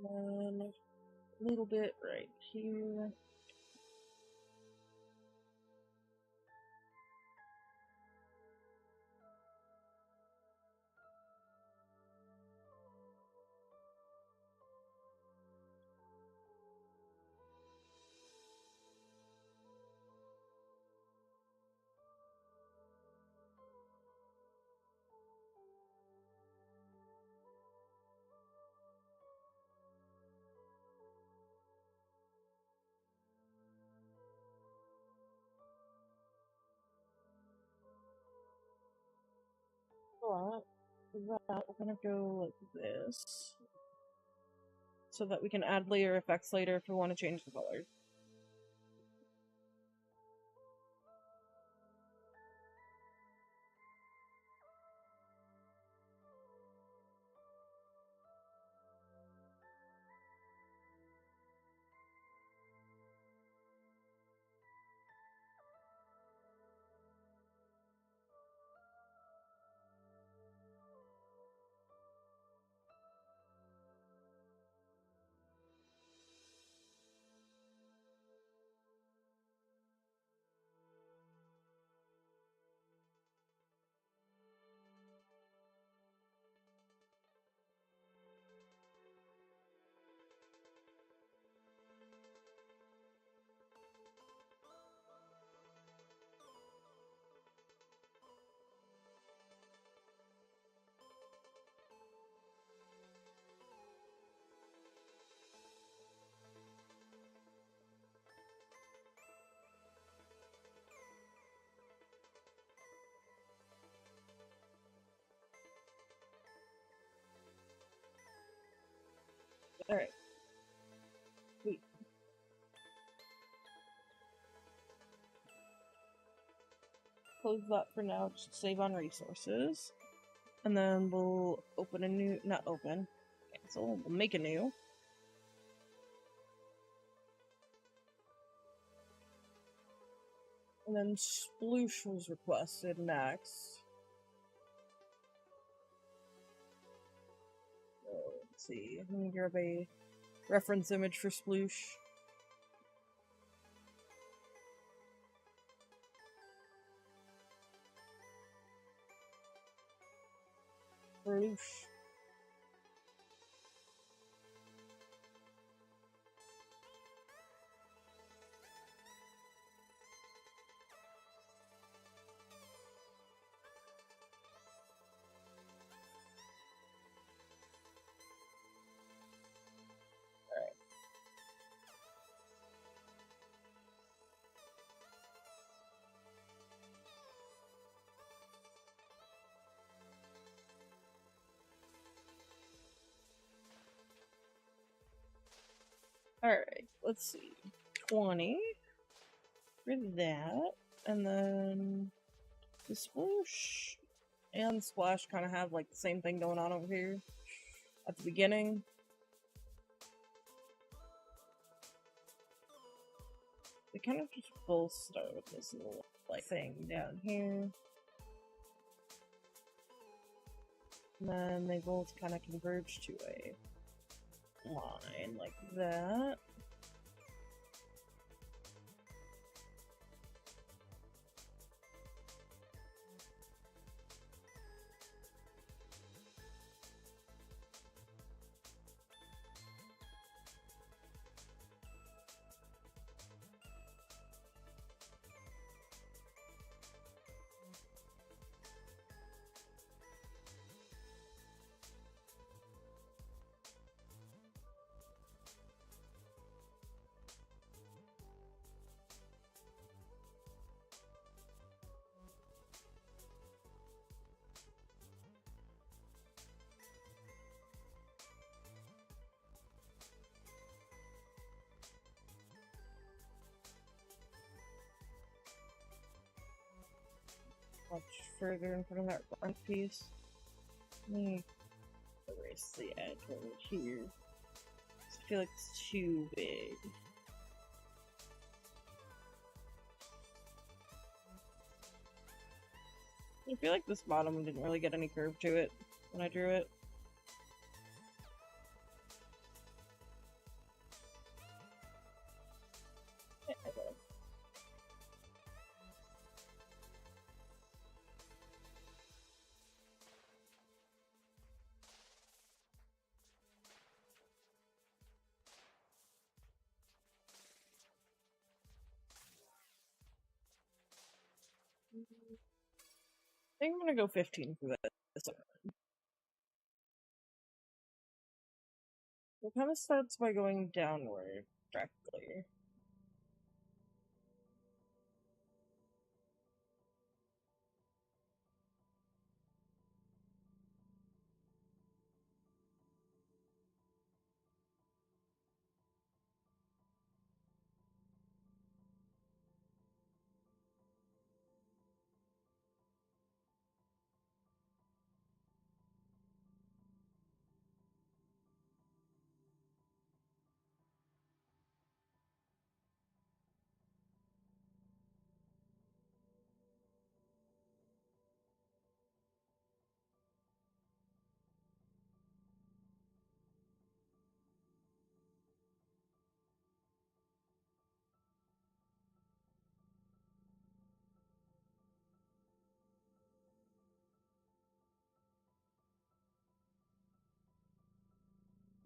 And a little bit right here. But that we're gonna go like this, so that we can add layer effects later if we want to change the colors. Alright. Sweet. Close that for now, just save on resources. And then we'll open a new, not open, cancel, we'll make a new. And then Sploosh was requested next. So, let's see, let me grab a reference image for Sploosh. Sploosh. Alright, let's see. 20 for that. And then the Sploosh and Splash kind of have like the same thing going on over here at the beginning. They kind of just both start with this little like thing down here. And then they both kind of converge to a line like that. much further in front of that front piece. Let me erase the edge over here. I feel like it's too big. I feel like this bottom didn't really get any curve to it when I drew it. I think I'm gonna go 15 for this. It kind of starts by going downward directly.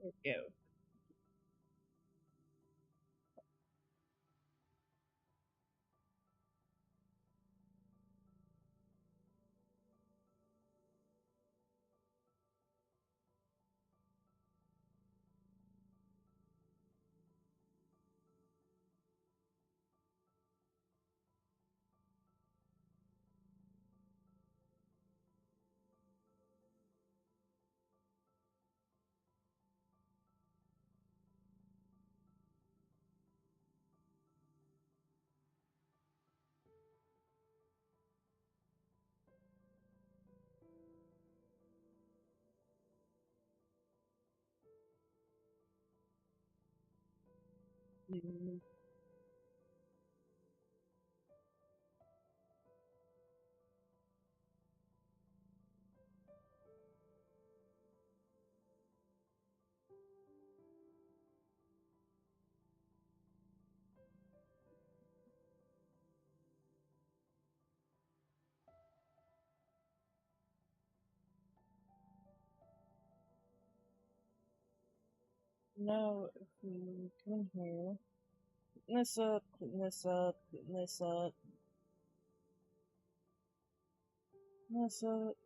There we go. Now, if we come in here, clean this up, clean this up, clean this up, clean this up.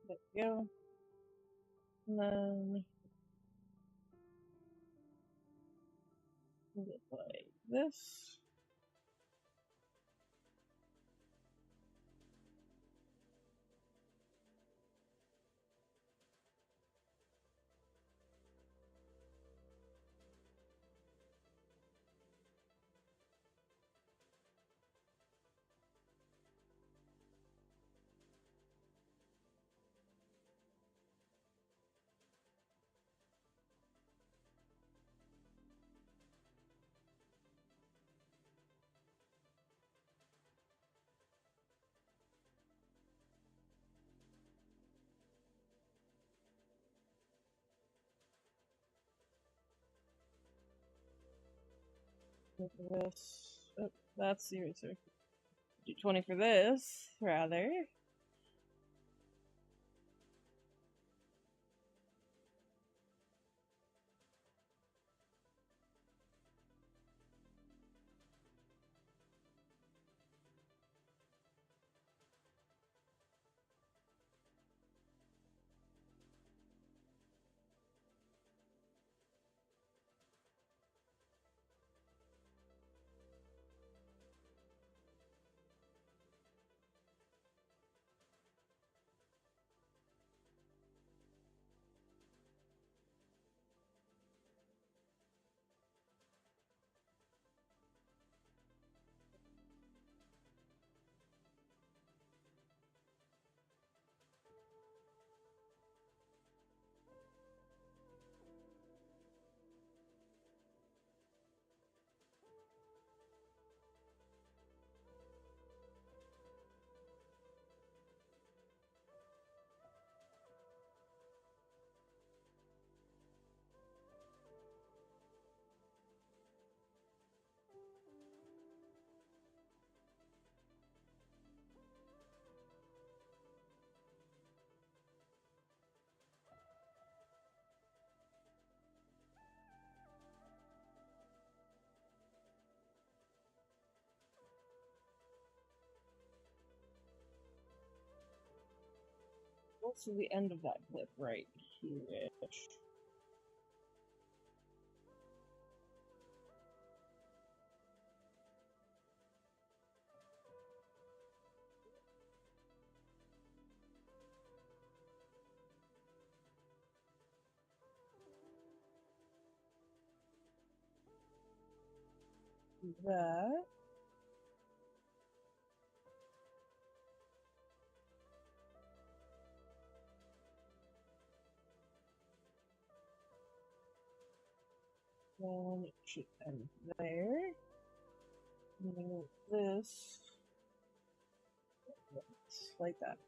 There we go. And then move it like this. This. Oh, that's the eraser. Do 20 for this, rather. Also, the end of that clip right here. That. Then it should end there. And then this. Like that.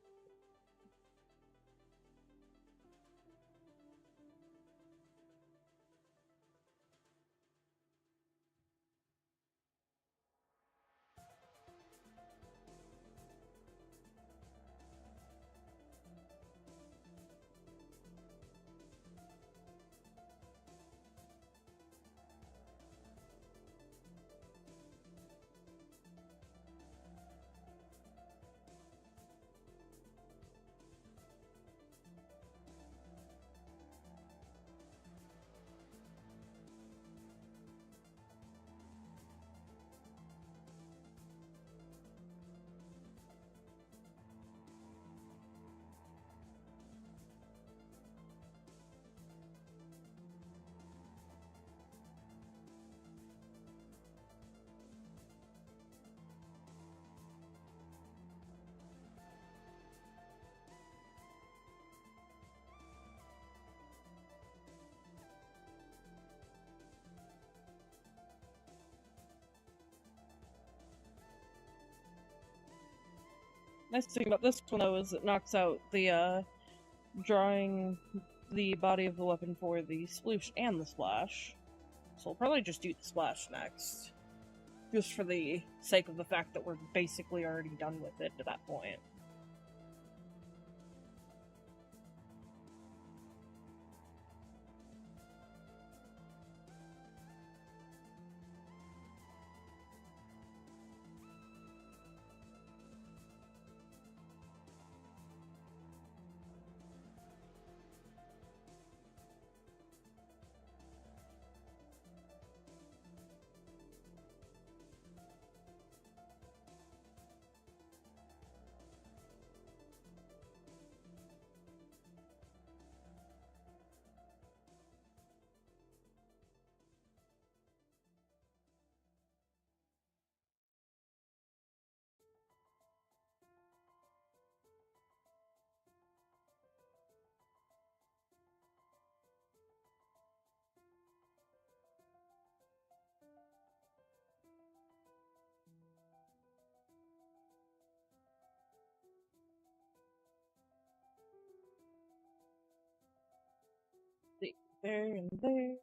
Nice thing about this one though is it knocks out the drawing the body of the weapon for the sploosh and the splash. So we'll probably just do the splash next. Just for the sake of the fact that we're basically already done with it at that point. There and there.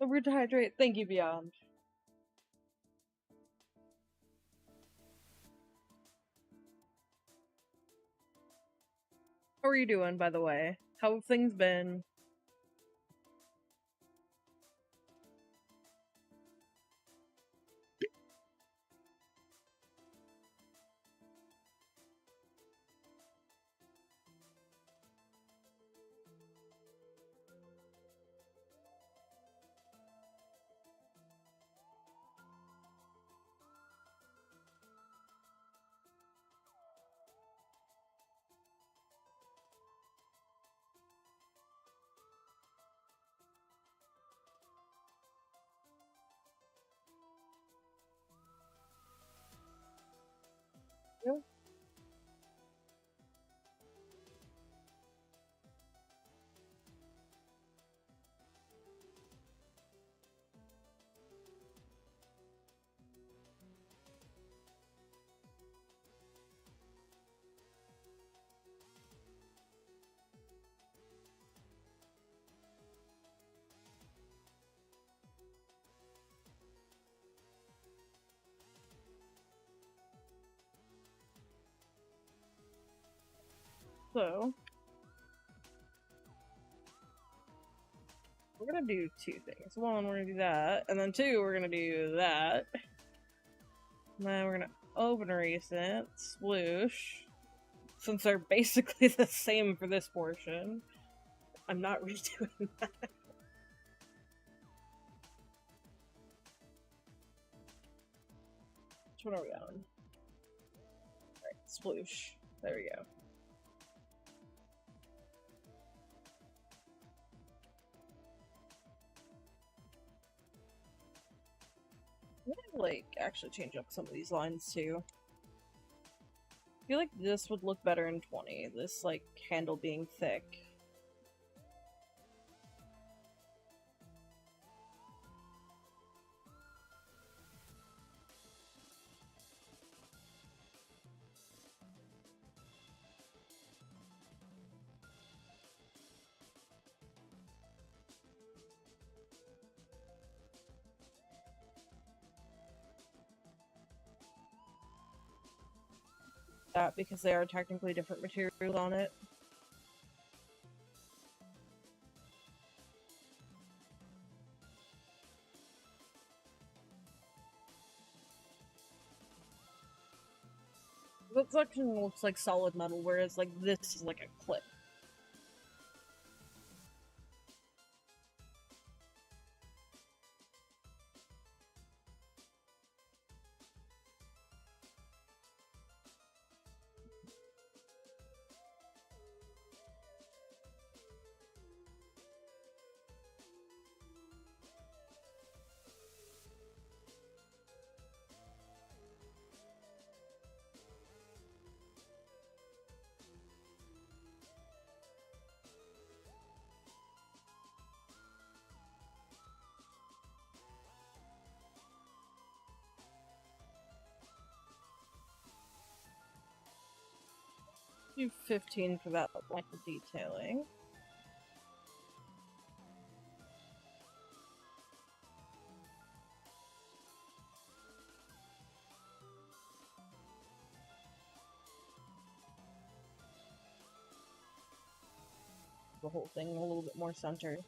The root to hydrate. Thank you, Beyond. How are you doing, by the way? How have things been? So, we're gonna do two things. One, we're gonna do that, and then two, we're gonna do that. And then we're gonna open a recent, sploosh. Since they're basically the same for this portion, I'm not redoing that. Which one are we on? Alright, sploosh. There we go. I'm gonna, like, actually change up some of these lines, too. I feel like this would look better in 20, this, like, handle being thick. That because they are technically different materials on it. That section looks like solid metal, whereas like this is like a clip. Do 15 for that like the detailing. The whole thing a little bit more center.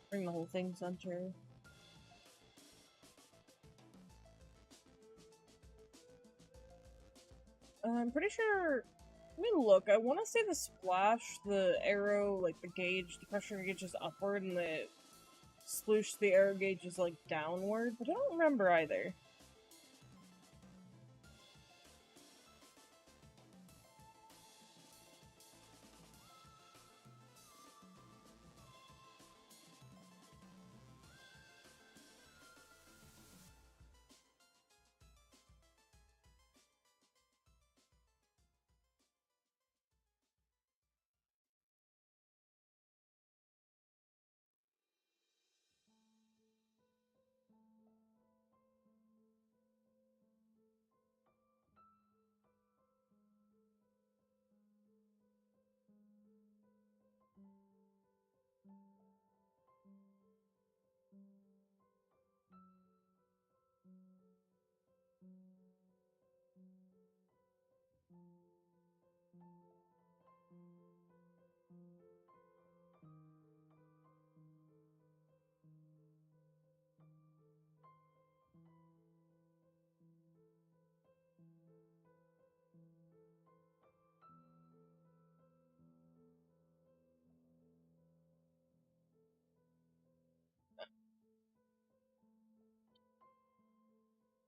Bring the whole thing center. I'm pretty sure. Let me look. I want to say the splash, the arrow, like the gauge, the pressure gauge is upward, and the sploosh, the arrow gauge is like downward. But I don't remember either.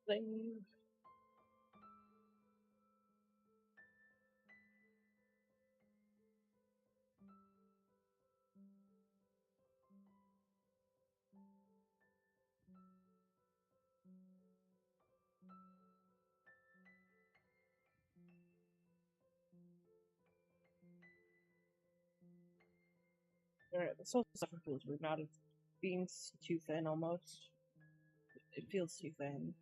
Thing. Alright, this whole stuff feels weird now. It's being too thin almost. It feels too thin.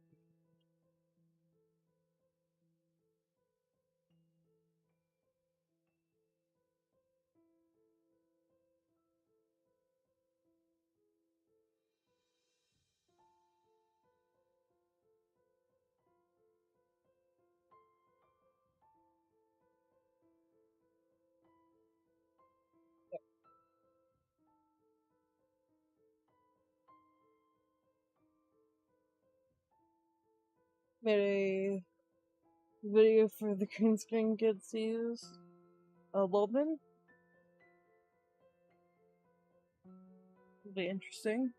made a video for the green screen kids to use. Loban. It'll be interesting.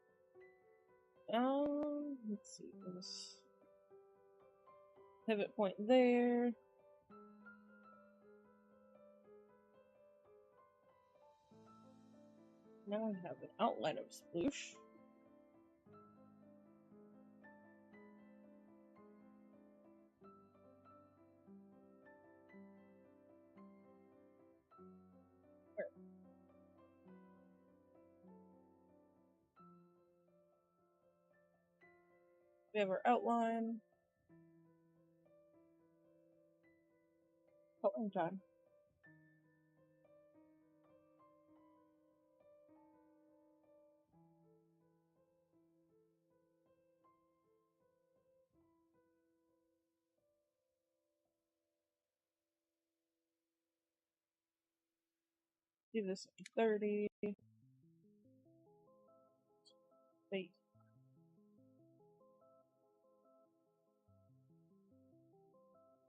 Let's see this pivot point there. Now I have an outline of Sploosh. We have our outline. Coloring time. Do this at 30. Wait.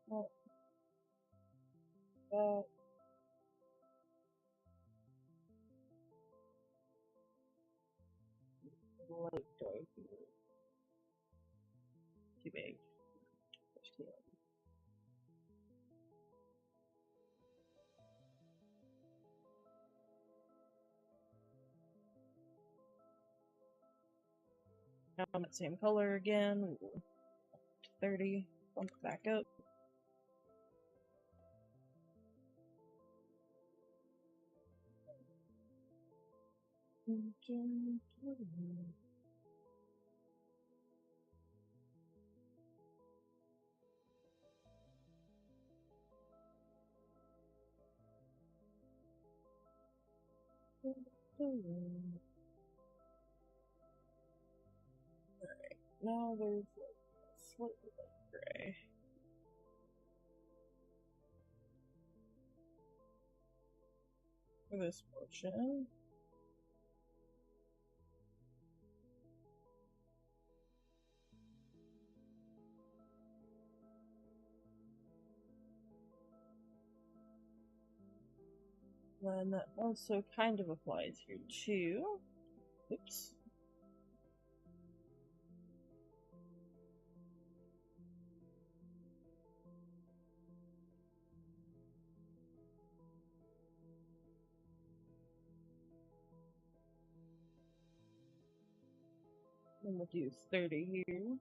Well, that. Light dark. Too big. Now I'm at same color again. 30. Bump it back up. Alright, now there's like slightly light gray. For this portion. Then that also kind of applies here too. Oops. And we'll do 30 here.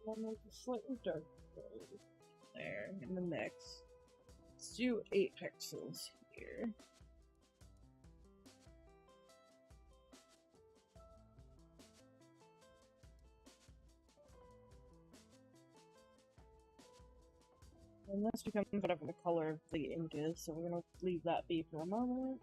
One with a slightly dark gray there in the mix. Let's do 8 pixels here. And this becomes whatever the color of the ink is, so we're gonna leave that be for a moment.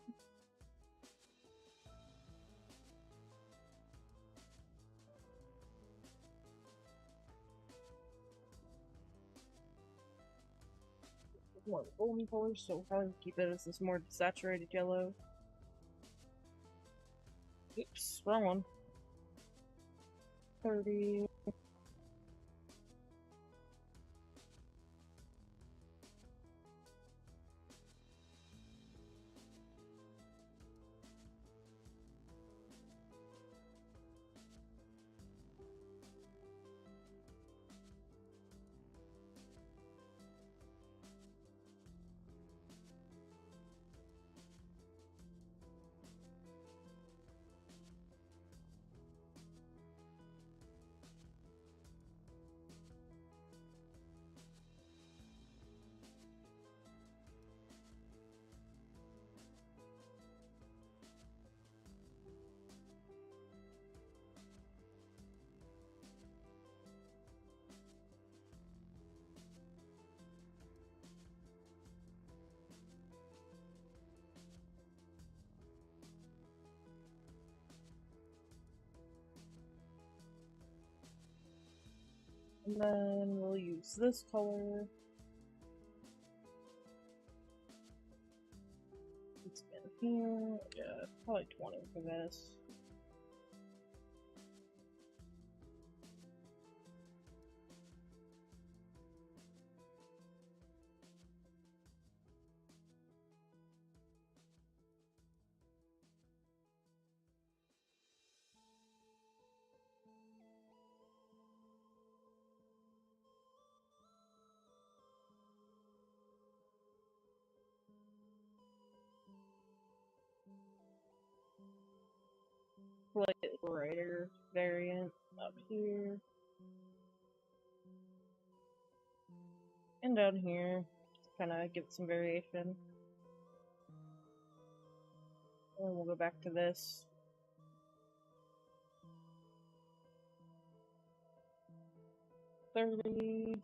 More golden color, so we'll probably keep it as this more saturated yellow. Oops, wrong one. 30. And then we'll use this color. It's in here. Yeah, probably 20 for this. Like brighter variant up here. And down here, kind of give it some variation. And we'll go back to this. $30.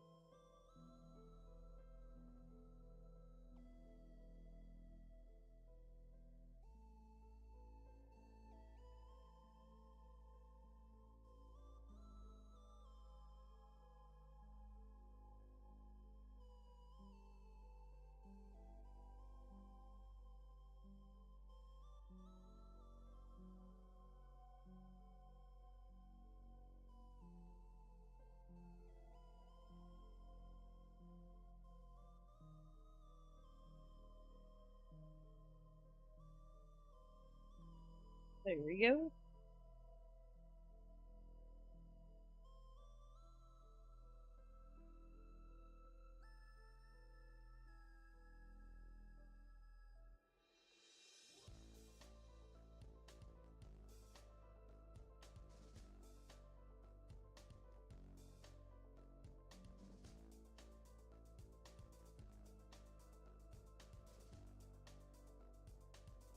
There we go.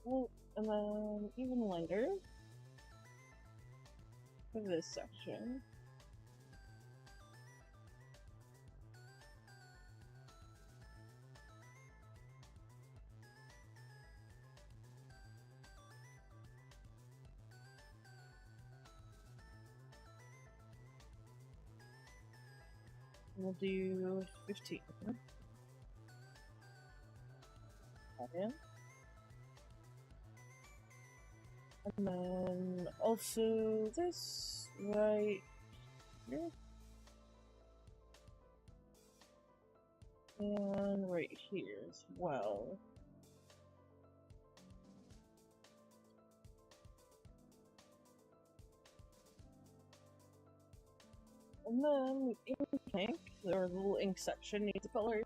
Well, and then even lighter for this section. We'll do 15. Okay. And then also this right here. And right here as well. And then in pink, their little ink section needs a color.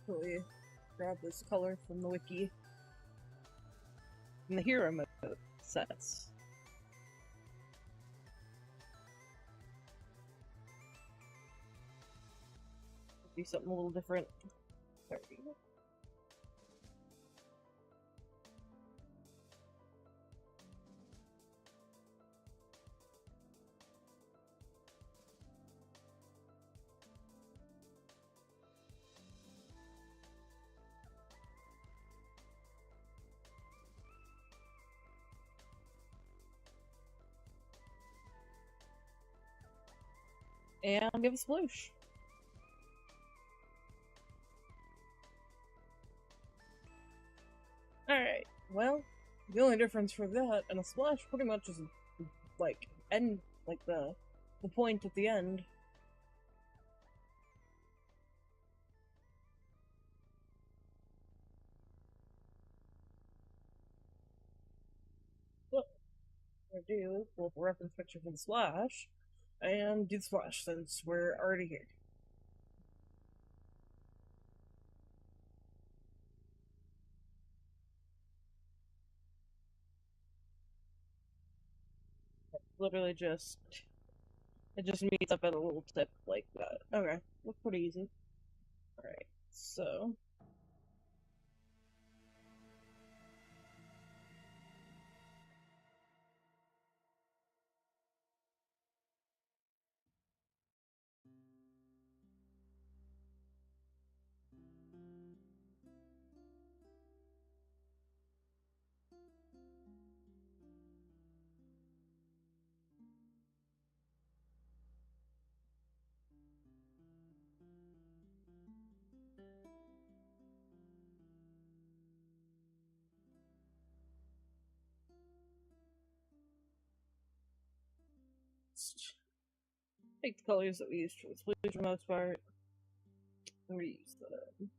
Really grab this color from the wiki. From the hero mode sets. Do something a little different. There we go. And give a sploosh. Alright, well, the only difference for that and a splash pretty much is like end, like the point at the end. We're gonna do pull up a reference picture for the splash, and do the splash since we're already here. Literally just it just meets up at a little tip like that. Okay, looks pretty easy. Alright, so take the colors that we used for the splash for the most part and reuse them.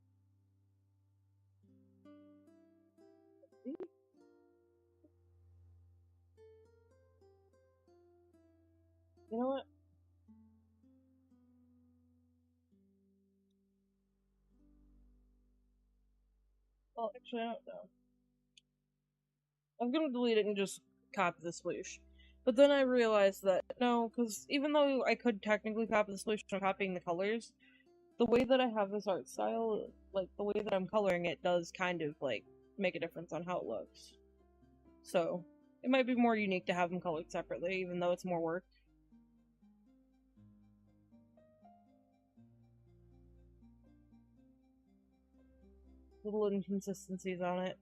You know what? Well, actually, I don't know. I'm gonna delete it and just copy the sploosh. But then I realized that no, because even though I could technically copy the sploosh from copying the colors, the way that I have this art style, like the way that I'm coloring it, does kind of like make a difference on how it looks. So it might be more unique to have them colored separately, even though it's more work. Little inconsistencies on it.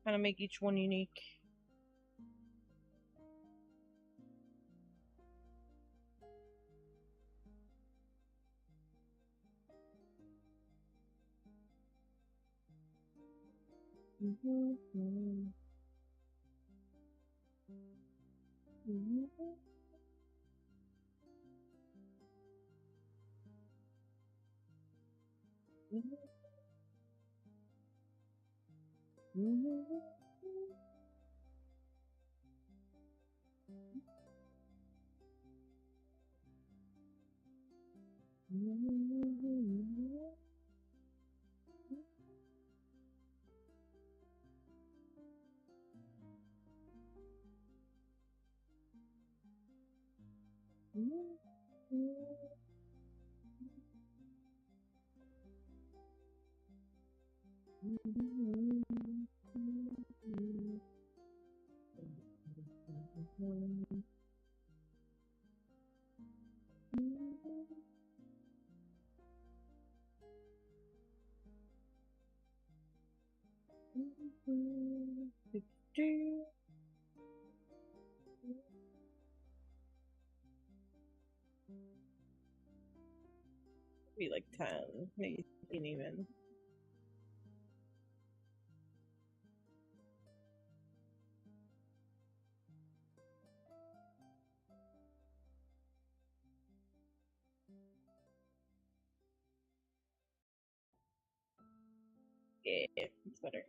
Kind of make each one unique. Be like 10, maybe even. Yeah, it's better.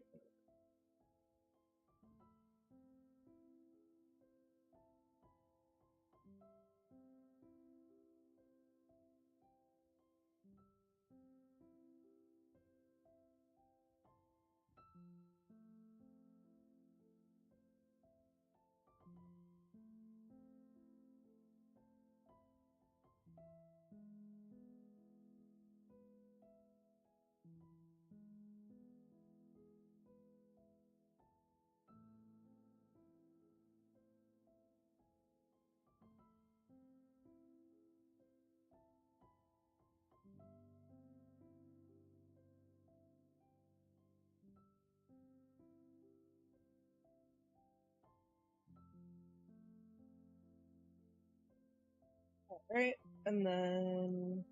Alright, and then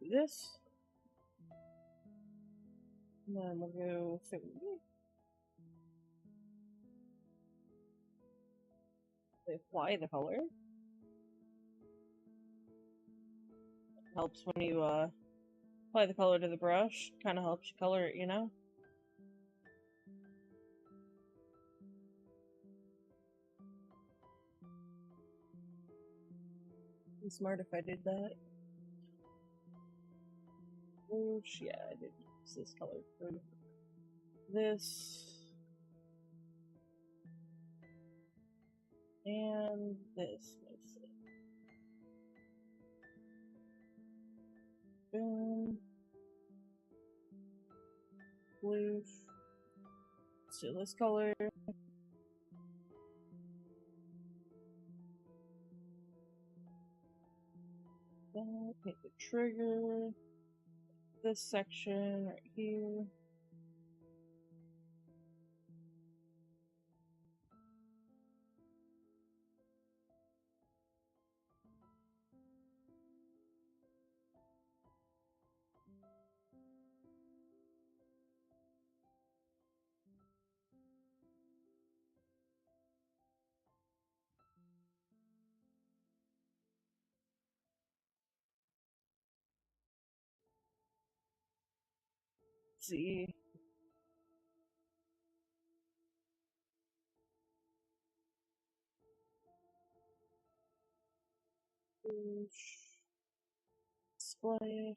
do this. And then we'll go apply the color. Helps when you Apply the color to the brush. Kind of helps you color it, you know? Be smart if I did that. Whoosh, yeah, I did use this color for this. And this. Let's see. Boom. Blue. Let's do this color. Take the trigger. This section right here. Let's see. Display.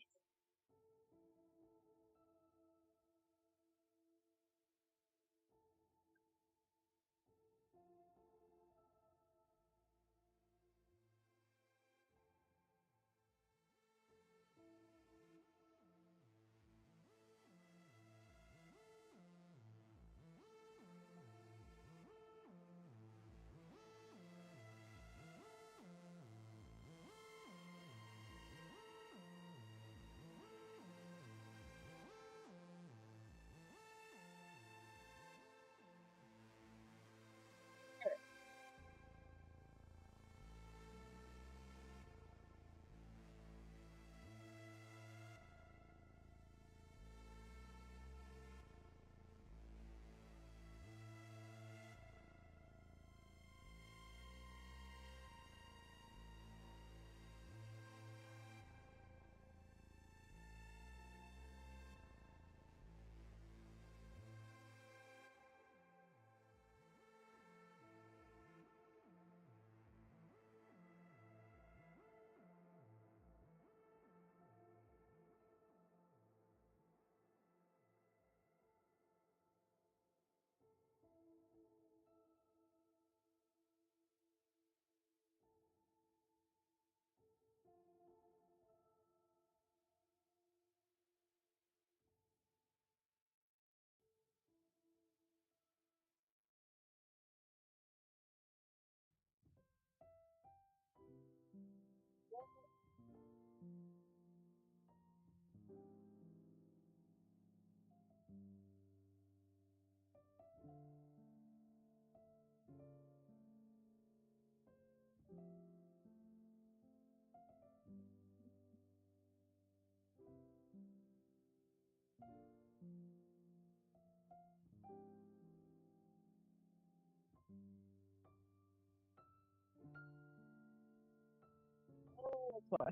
That's why.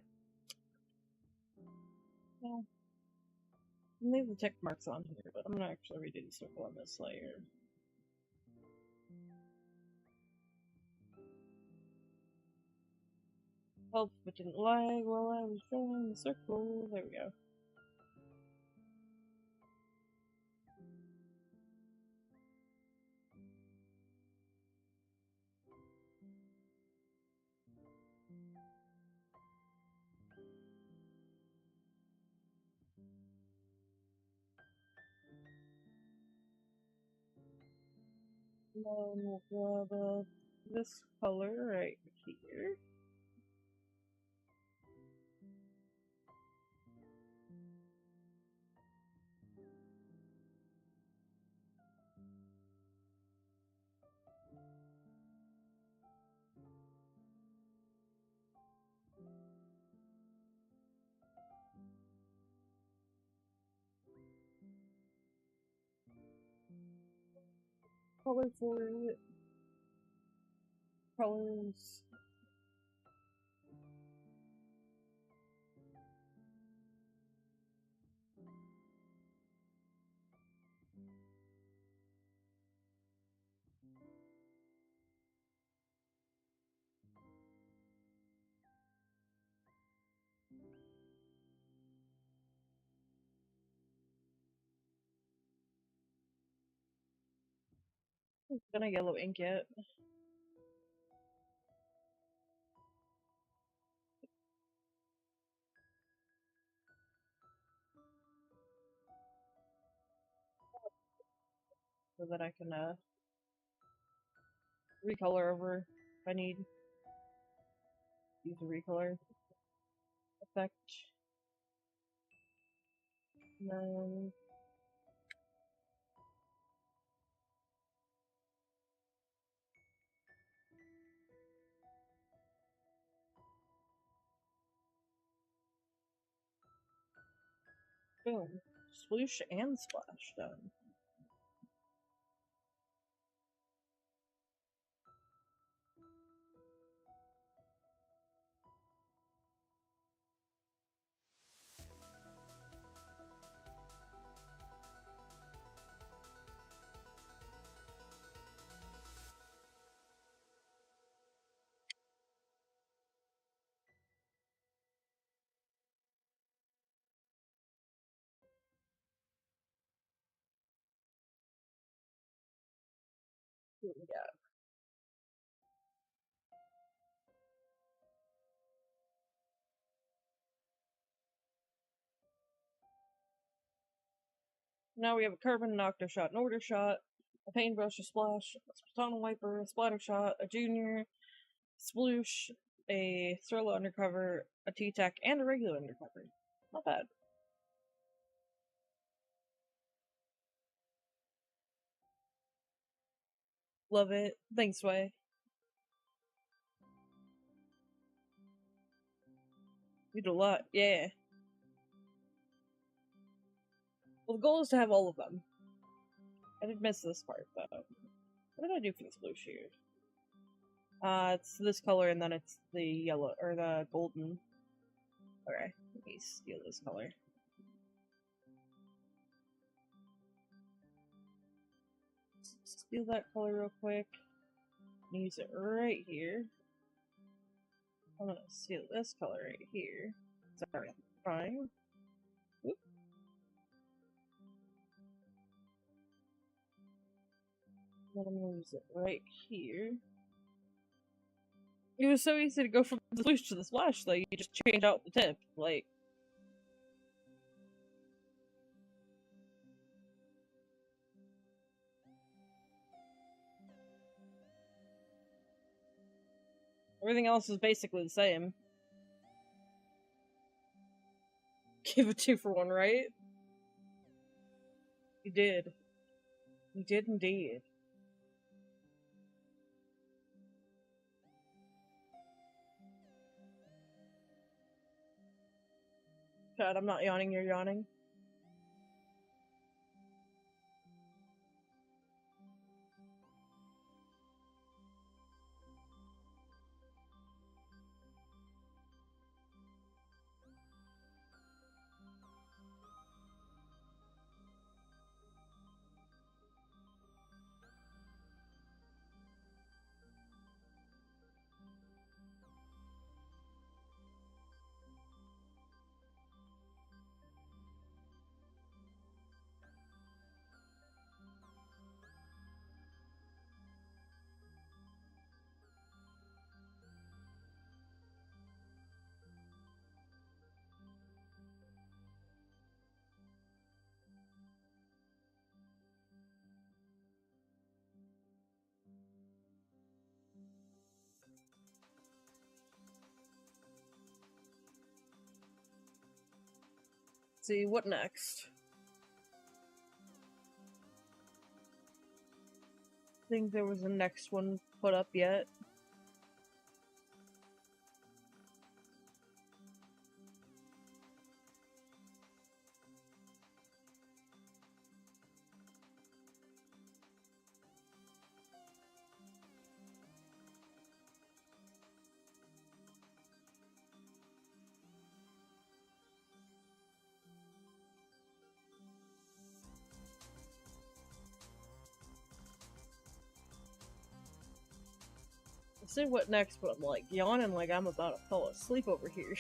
No. Leave the tick marks on here, but I'm gonna actually redo the circle on this layer. Help if it didn't lag while I was drawing the circle. There we go. And then we'll grab this color right here. Color for it. Colors. Gonna yellow ink it. So that I can recolor over if I need. Use the recolor effect. And then boom. Sploosh and splash done. What we got? Now we have a carbon, an octo shot, an order shot, a paintbrush, a splash, a tunnel wiper, a splatter shot, a junior, sploosh, a Thrilla undercover, a T-Tac, and a regular undercover. Not bad. Love it. Thanks, Sway. You did a lot. Yeah. Well, the goal is to have all of them. I did miss this part, though. What did I do for this blue shoot? It's this color and then it's the yellow, or the golden. Okay, let me steal this color. Steal that color real quick. Use it right here. I'm gonna steal this color right here. Sorry, fine. Whoop. Then I'm gonna use it right here. It was so easy to go from the sploosh to the splash, though. You just change out the tip, like. Everything else is basically the same. Give a 2-for-1, right? You did. You did indeed. God, I'm not yawning, you're yawning. See, what next? I think there was a next one put up yet. I say what next, but I'm like yawning like I'm about to fall asleep over here.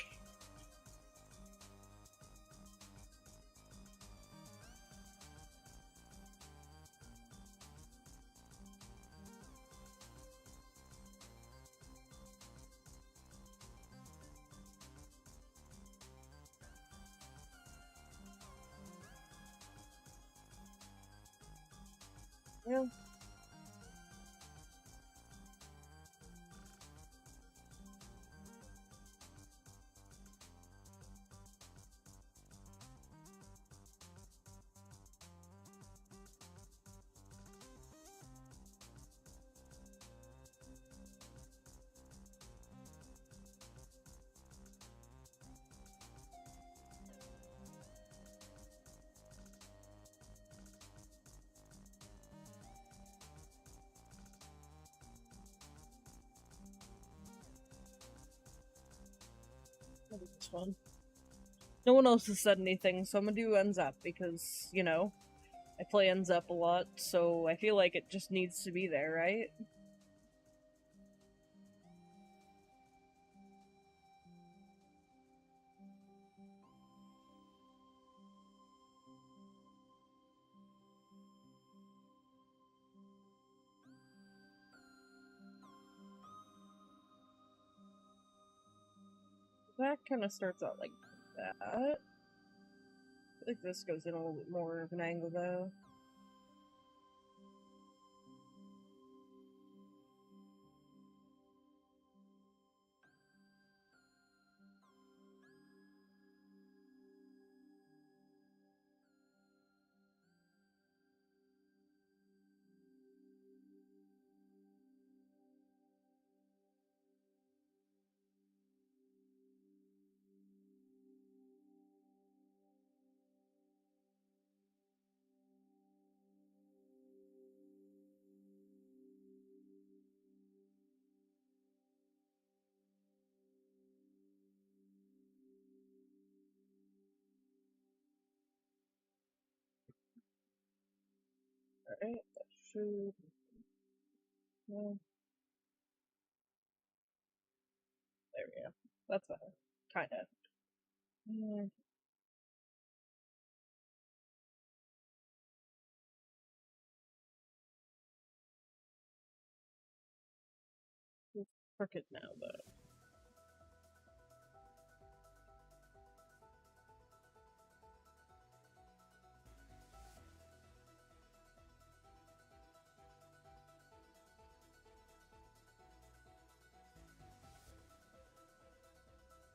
Yeah. It's fun. No one else has said anything, so I'm gonna do ends up because, you know, I play ends up a lot, so I feel like it just needs to be there, right? That kind of starts out like that. I think this goes in a little bit more of an angle though. Alright, that should. Well, there we go. That's better. Kinda. Mm, it's crooked now though.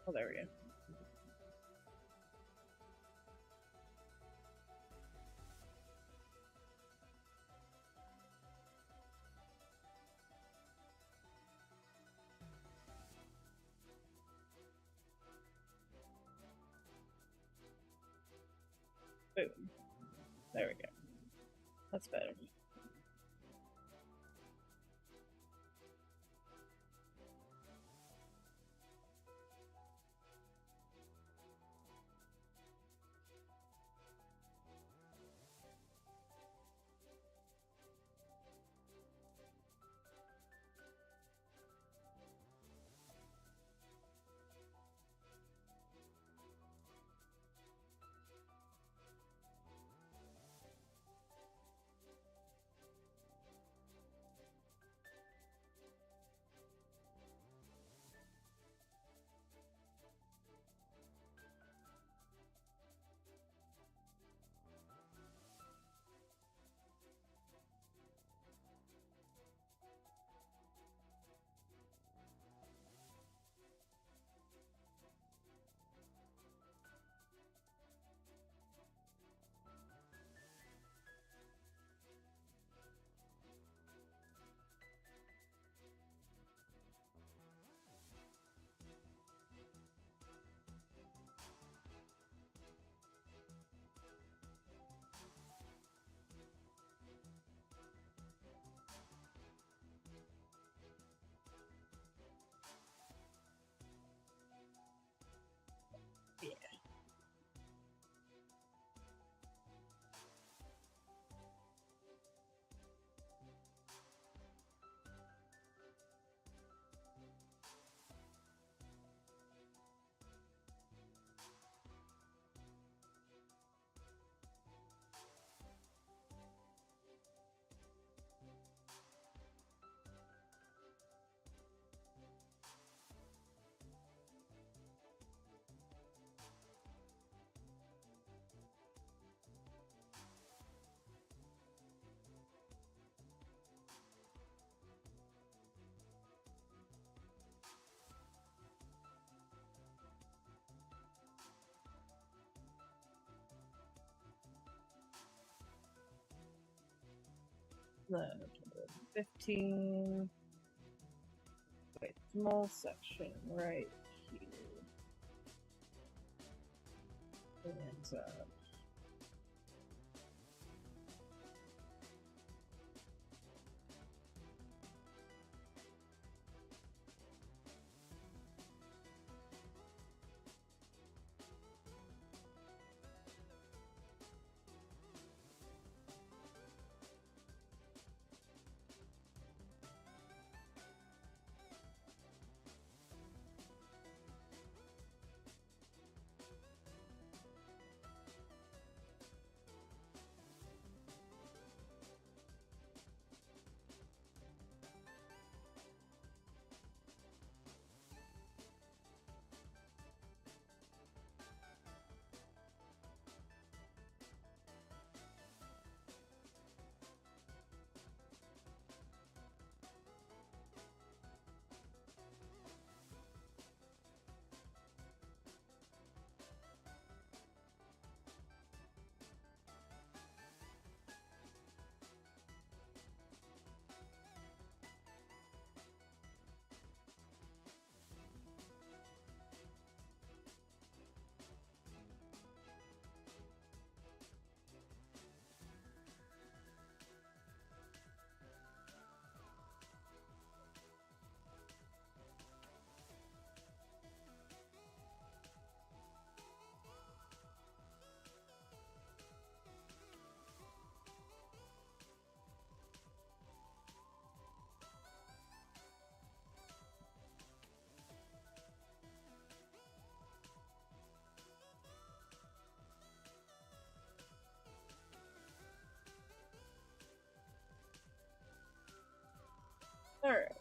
Oh, there we go. Boom. There we go. That's better. Then 15. Wait, small section right here. And alright.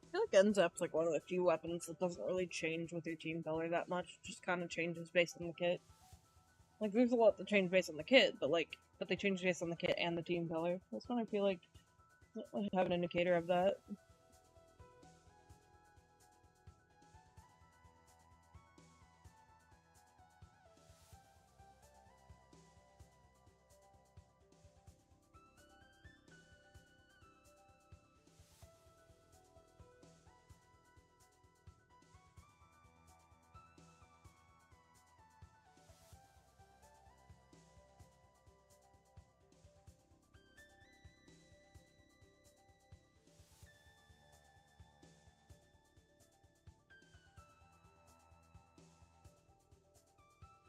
I feel like NZAP's like one of the few weapons that doesn't really change with your team color that much. It just kind of changes based on the kit. Like, there's a lot that change based on the kit, but they change based on the kit and the team color. That's when I feel like I have an indicator of that.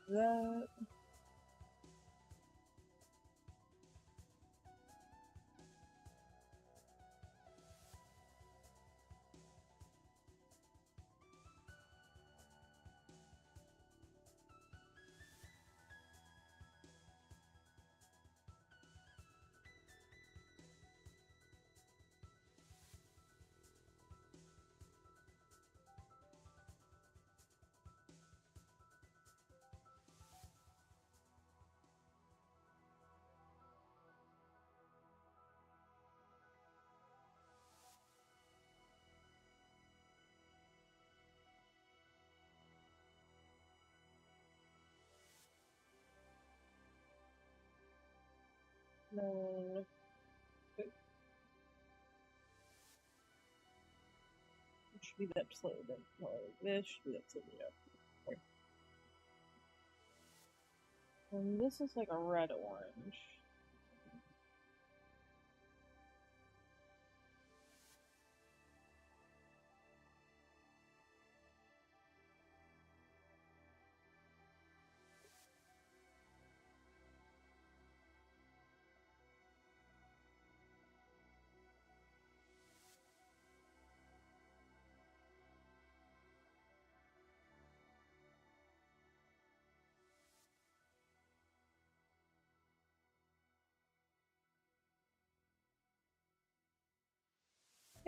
That. No. It should be that slightly bit more. This should be that slightly bit. And this is like a red orange.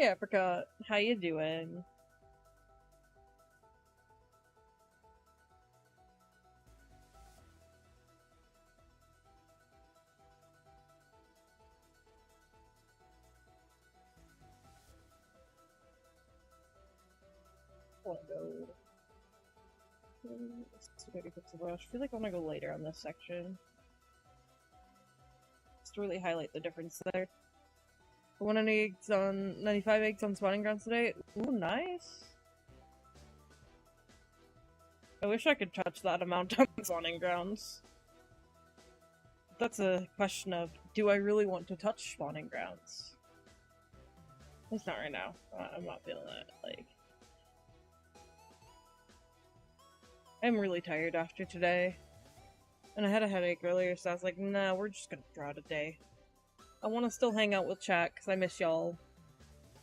Hey Apricot, how you doing? I wanna go. Maybe fix the brush. I feel like I wanna go later on this section. Just to really highlight the difference there. 95 eggs on spawning grounds today. Ooh, nice. I wish I could touch that amount on spawning grounds. That's a question of, do I really want to touch spawning grounds? At least not right now. I'm not feeling it. Like, I'm really tired after today. And I had a headache earlier, so I was like, nah, we're just gonna draw today. I want to still hang out with chat, because I miss y'all.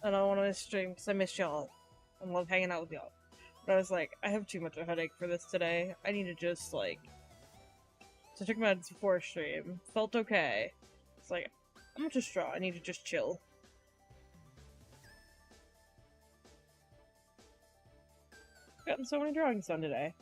And I want to stream, because I miss y'all. I love hanging out with y'all. But I was like, I have too much of a headache for this today. I need to just, like... So I took meds before stream. Felt okay. It's like, I'm gonna just draw. I need to just chill. Gotten so many drawings done today.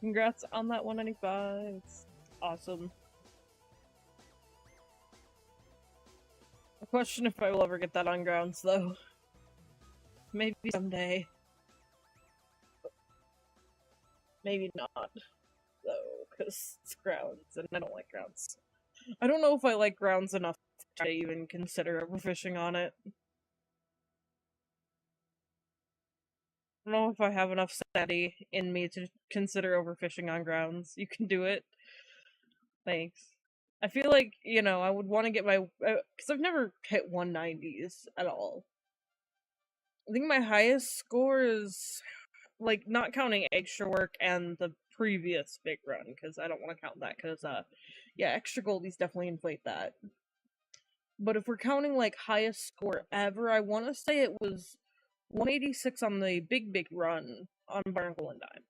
Congrats on that 195. It's awesome. I question if I will ever get that on grounds, though. Maybe someday. Maybe not, though, because it's grounds, and I don't like grounds. I don't know if I like grounds enough to even consider overfishing on it. I don't know if I have enough sanity in me to consider overfishing on grounds. You can do it. Thanks. I feel like, you know, I would want to get my... Because I've never hit 190s at all. I think my highest score is, like, not counting extra work and the previous big run, because I don't want to count that, because, yeah, extra goldies definitely inflate that. But if we're counting, like, highest score ever, I want to say it was 186 on the big run on Barnacle and Dime.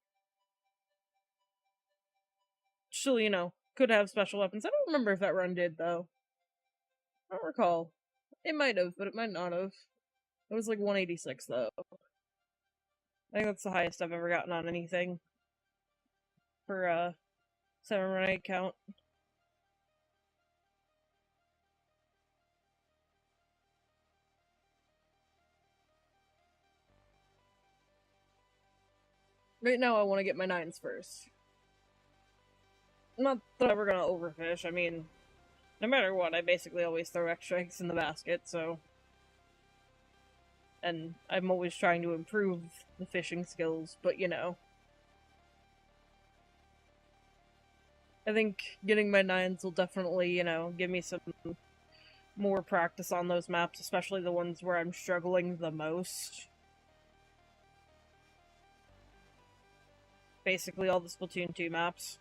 Still, you know, could have special weapons. I don't remember if that run did, though. I don't recall. It might have, but it might not have. It was like 186, though. I think that's the highest I've ever gotten on anything. For, 7 run 8 count. Right now, I want to get my 9s first. Not that I'm ever gonna overfish, I mean, no matter what, I basically always throw extra eggs in the basket, so... And I'm always trying to improve the fishing skills, but you know. I think getting my 9s will definitely, you know, give me some more practice on those maps, especially the ones where I'm struggling the most. Basically all the Splatoon 2 maps.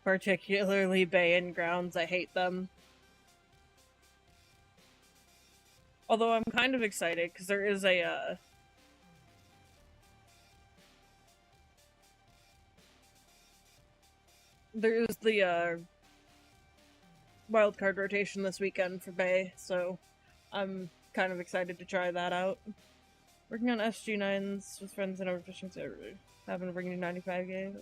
Particularly Bay and Grounds, I hate them. Although I'm kind of excited, because there is a, there is the, wildcard rotation this weekend for Bay, so I'm kind of excited to try that out. Working on SG9s with friends in overfishing server. Having to bring you 95k.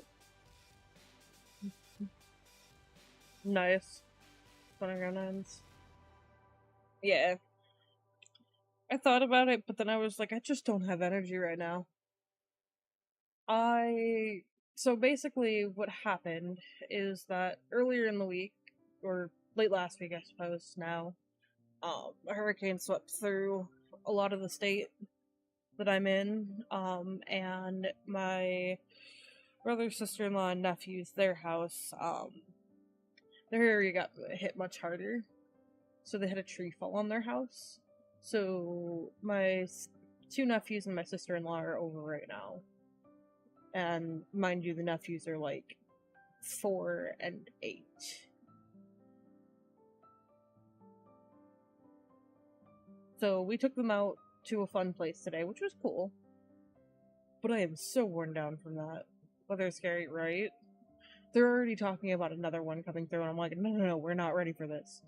Nice. Running around 9s. Yeah. I thought about it, but then I was like, I just don't have energy right now. So basically what happened is that earlier in the week, or late last week I suppose now, a hurricane swept through a lot of the state that I'm in, and my brother, sister-in-law, and nephews, their house, their area got hit much harder, so they had a tree fall on their house. So my two nephews and my sister-in-law are over right now. And mind you, the nephews are like 4 and 8. So we took them out to a fun place today, which was cool. But I am so worn down from that. Weather scary, right? They're already talking about another one coming through, and I'm like, no, we're not ready for this.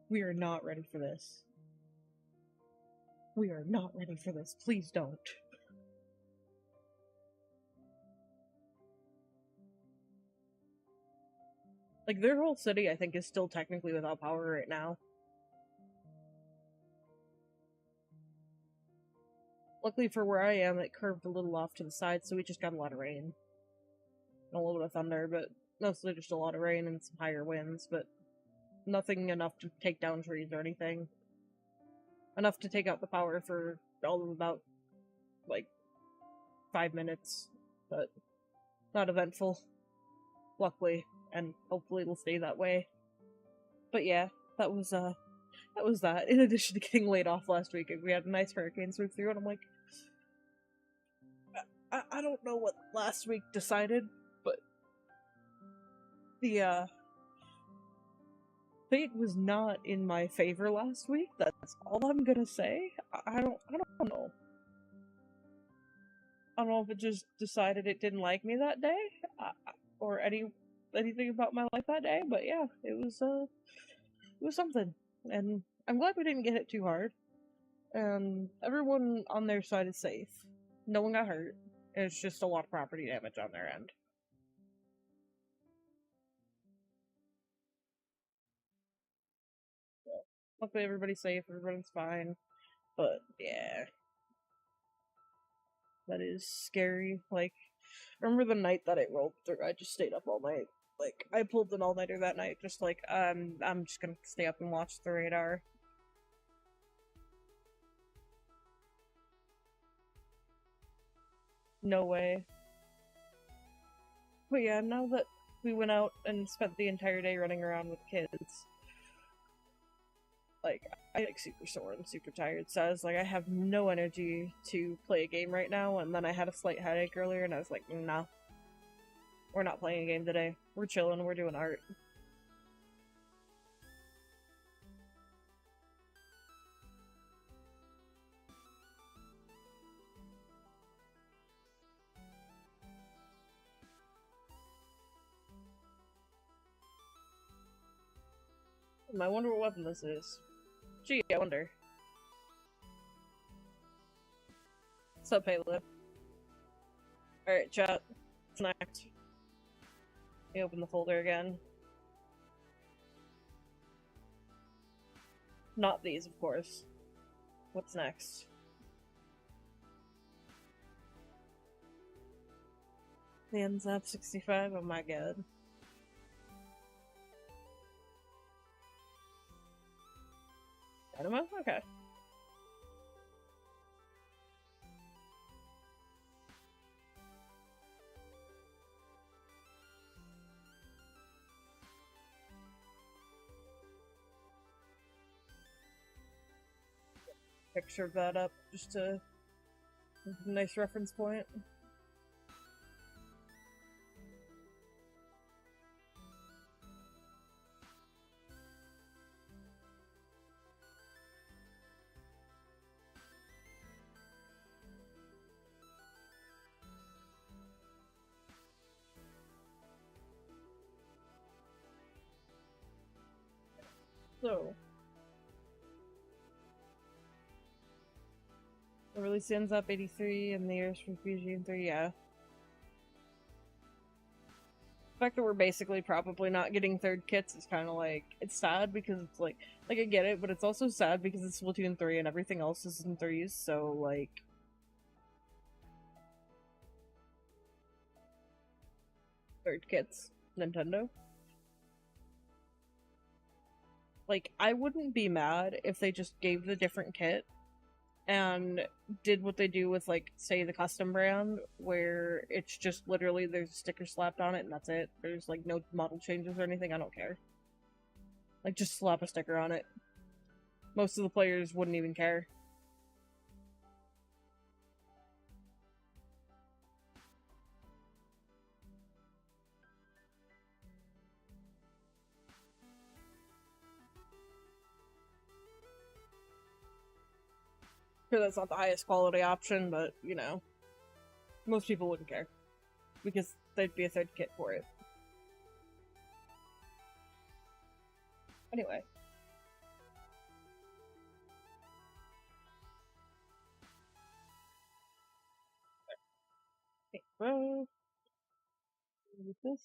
We are not ready for this. We are not ready for this. Please don't. Like, their whole city, I think, is still technically without power right now. Luckily for where I am, it curved a little off to the side, so we just got a lot of rain. And a little bit of thunder, but mostly just a lot of rain and some higher winds, but nothing enough to take down trees or anything. Enough to take out the power for all of about, like, 5 minutes, but not eventful. Luckily, and hopefully it'll stay that way. But yeah, that was that. In addition to getting laid off last week, we had a nice hurricane sweep through, and I'm like, I don't know what last week decided, but the fate was not in my favor last week. That's all I'm gonna say. I don't know. I don't know if it just decided it didn't like me that day, or anything about my life that day. But yeah, it was something, and I'm glad we didn't get hit too hard. And everyone on their side is safe. No one got hurt. It's just a lot of property damage on their end. So, luckily everybody's safe, everyone's fine. But yeah. That is scary. Like, remember the night that it rolled through? I just stayed up all night. Like, I pulled an all-nighter that night, just like, I'm just gonna stay up and watch the radar. No way. But yeah, now that we went out and spent the entire day running around with kids, like, I'm like super sore and super tired, so I was like, I have no energy to play a game right now, and then I had a slight headache earlier, and I was like, nah. We're not playing a game today. We're chilling, we're doing art. I wonder what weapon this is. Gee, I wonder. What's up, Halo? Alright, chat. What's next? Let me open the folder again. Not these, of course. What's next? The NZAP 65? Oh my god. Dynamo? Okay. Picture of that up just to a nice reference point. So, It really stands up 83 and the years for Fusion 3, yeah. The fact that we're basically probably not getting third kits is kind of like, it's sad because it's like I get it, but it's also sad because it's Splatoon 3 and everything else is in threes, so like third kits, Nintendo. Like, I wouldn't be mad if they just gave the different kit and did what they do with, like, say, the custom brand, where it's just literally there's a sticker slapped on it and that's it. There's, like, no model changes or anything. I don't care. Like, just slap a sticker on it. Most of the players wouldn't even care. Sure, that's not the highest quality option, but, you know, most people wouldn't care. Because there'd be a third kit for it. Anyway. Okay, bro. With this,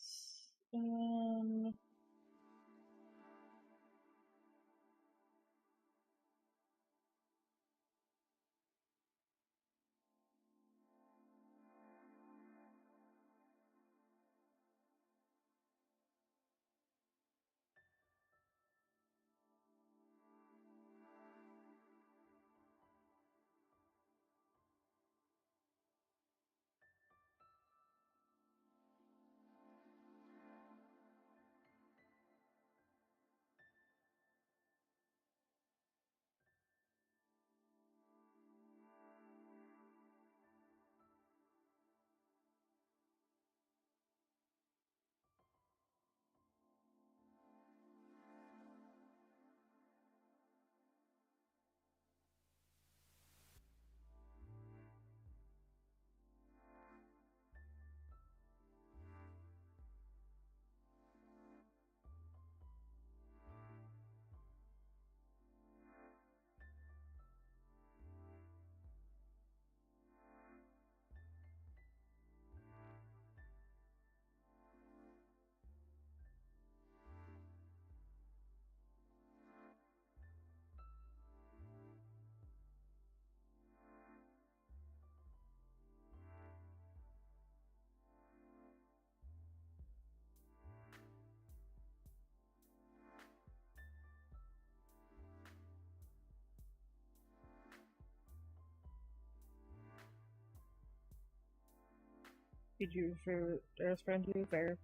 did you for Earth Friend you fair?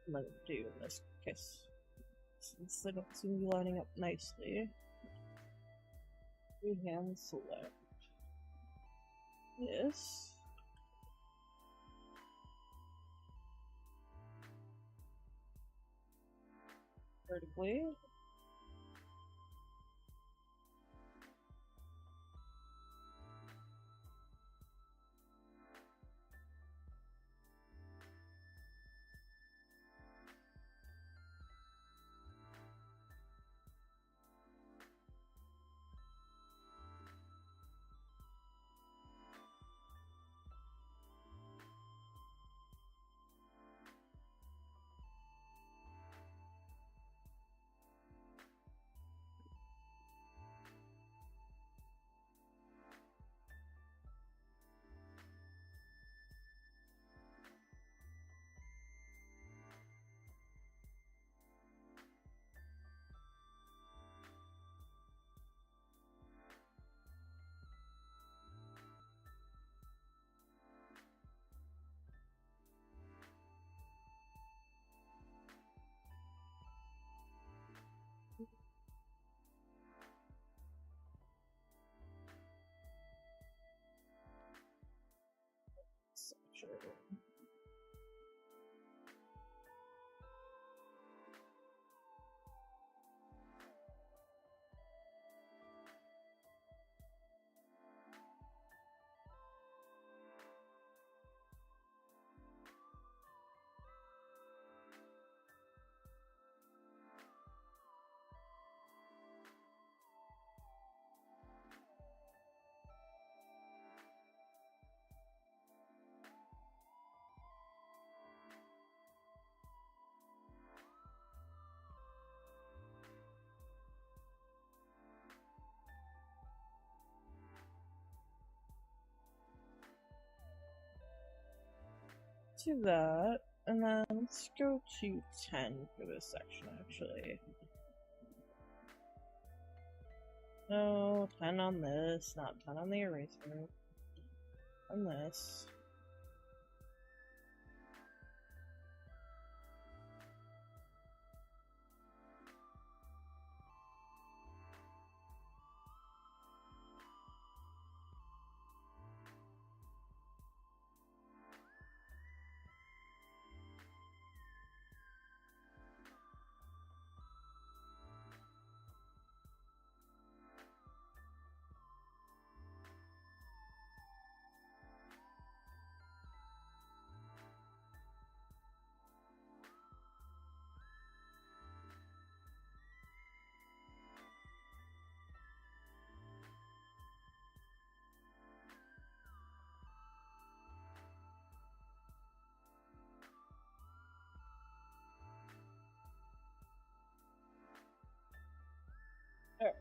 Let it do in this case. Since they don't seem to be lining up nicely. We hand select this. Vertically. to that, and then let's go to 10 for this section, actually. No, 10 on this, not 10 on the eraser. On this. Alright.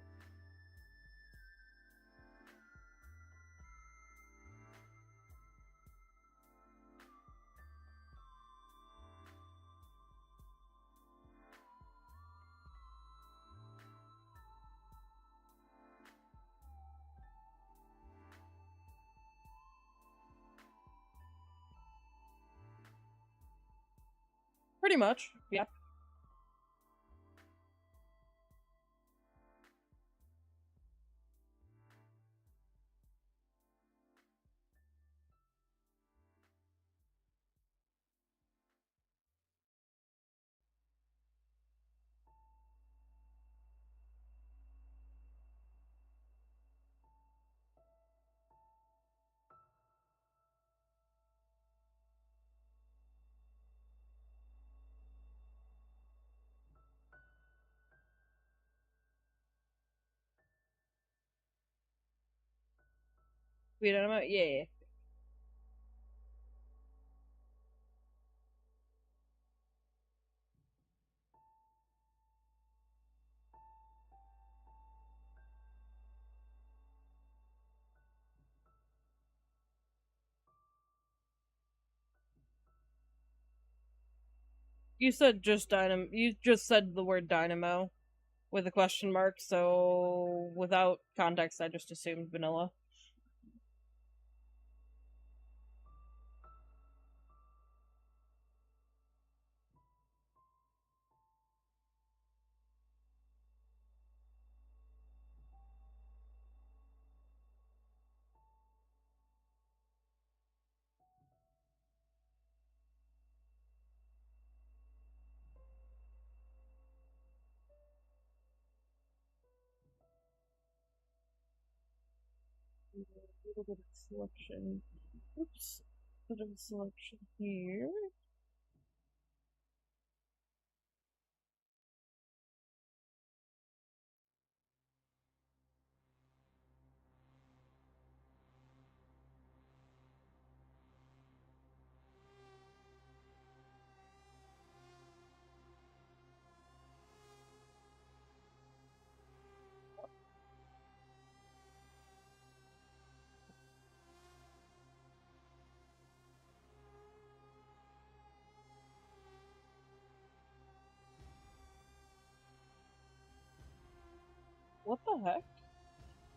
Pretty much, yeah. We don't know, yeah. You said just dynamo. You just said the word dynamo with a question mark, so without context, I just assumed vanilla. A little bit of selection. Oops. Bit of selection here. What the heck?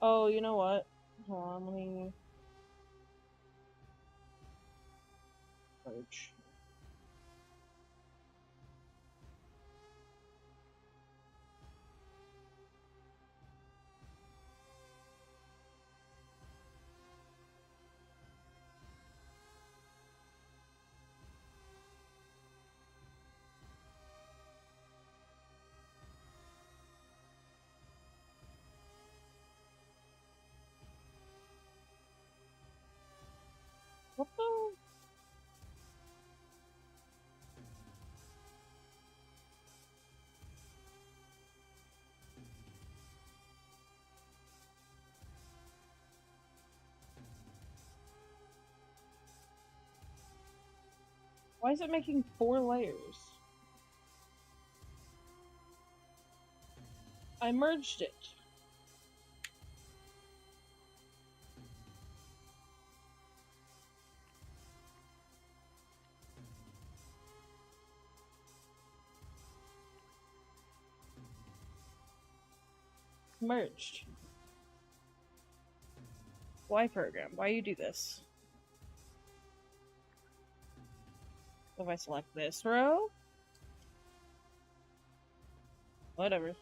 Oh, you know what? Hold on, let me merge. What the? Why is it making 4 layers? I merged it. merged. Why program? Why you do this? If I select this row? Whatever.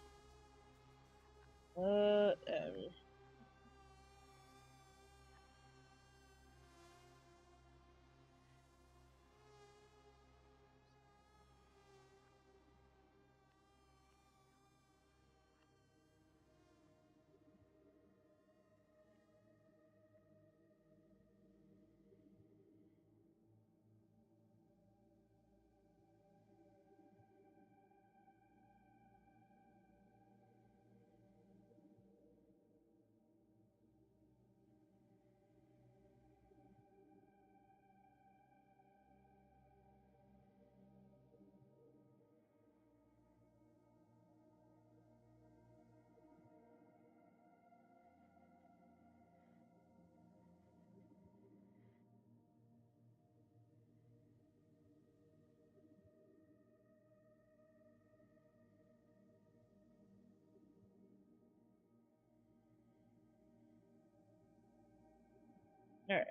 Alright.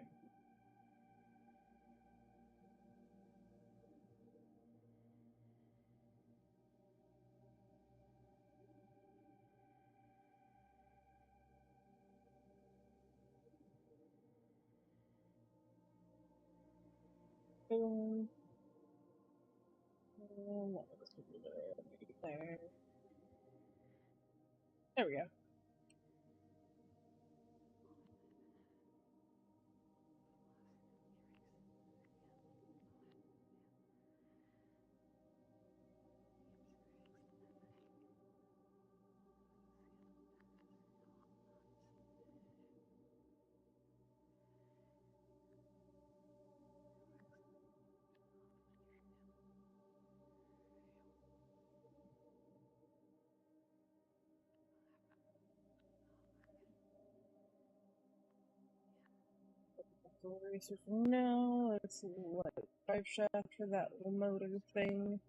Boom. There. There we go. Eraser for now. Let's what drive shaft for that little motor thing.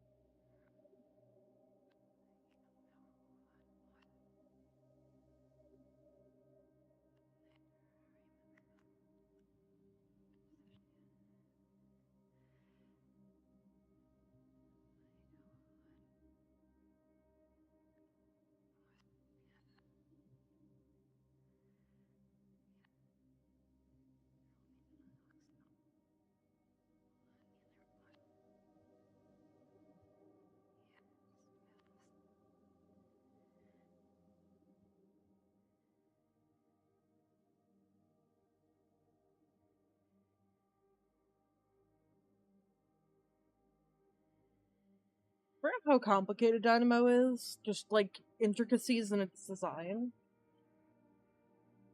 Forgot how complicated Dynamo is, just like intricacies in its design.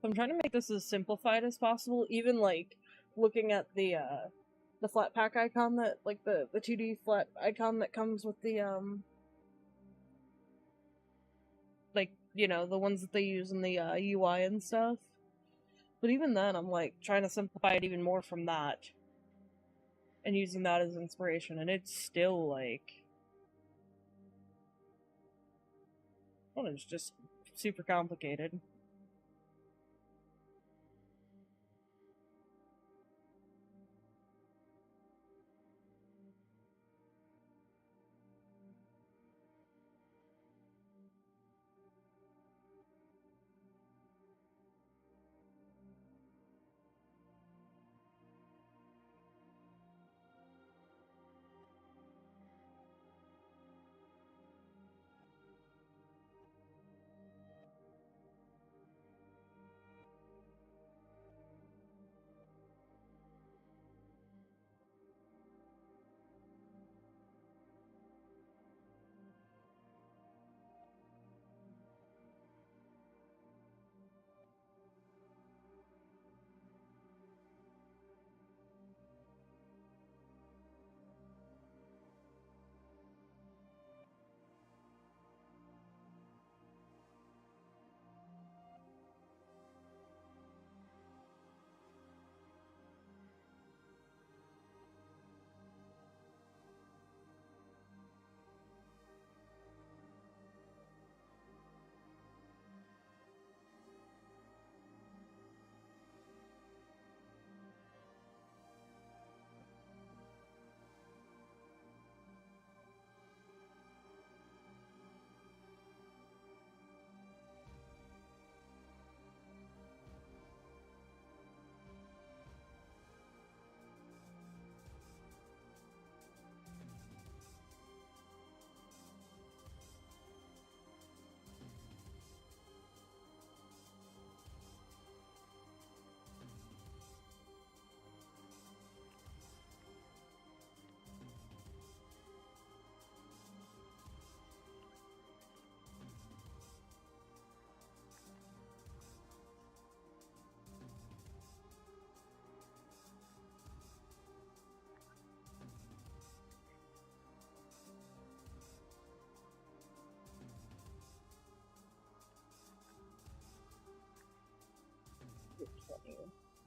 I'm trying to make this as simplified as possible, even like looking at the flat pack icon that like the 2D flat icon that comes with the like, you know, the ones that they use in the UI and stuff. But even then I'm like trying to simplify it even more from that and using that as inspiration, and it's still like, well, it's just super complicated.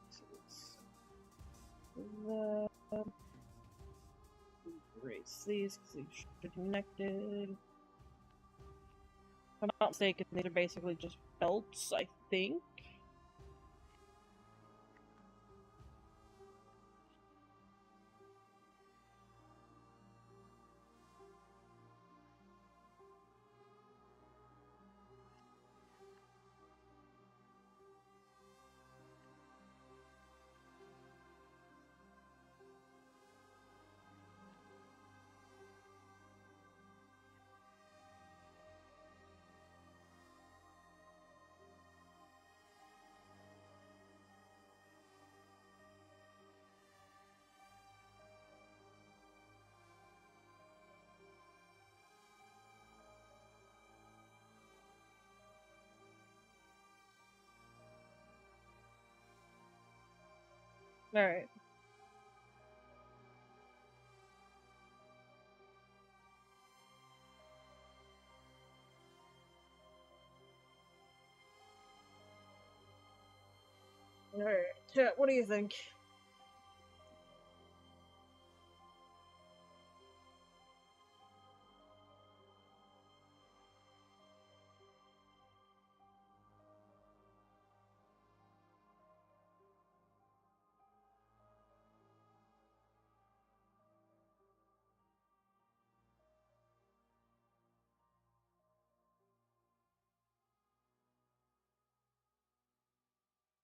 So it's erase these because these should be connected. If I'm not mistaken, these are basically just belts, I think. Alright. Alright. Chat, what do you think?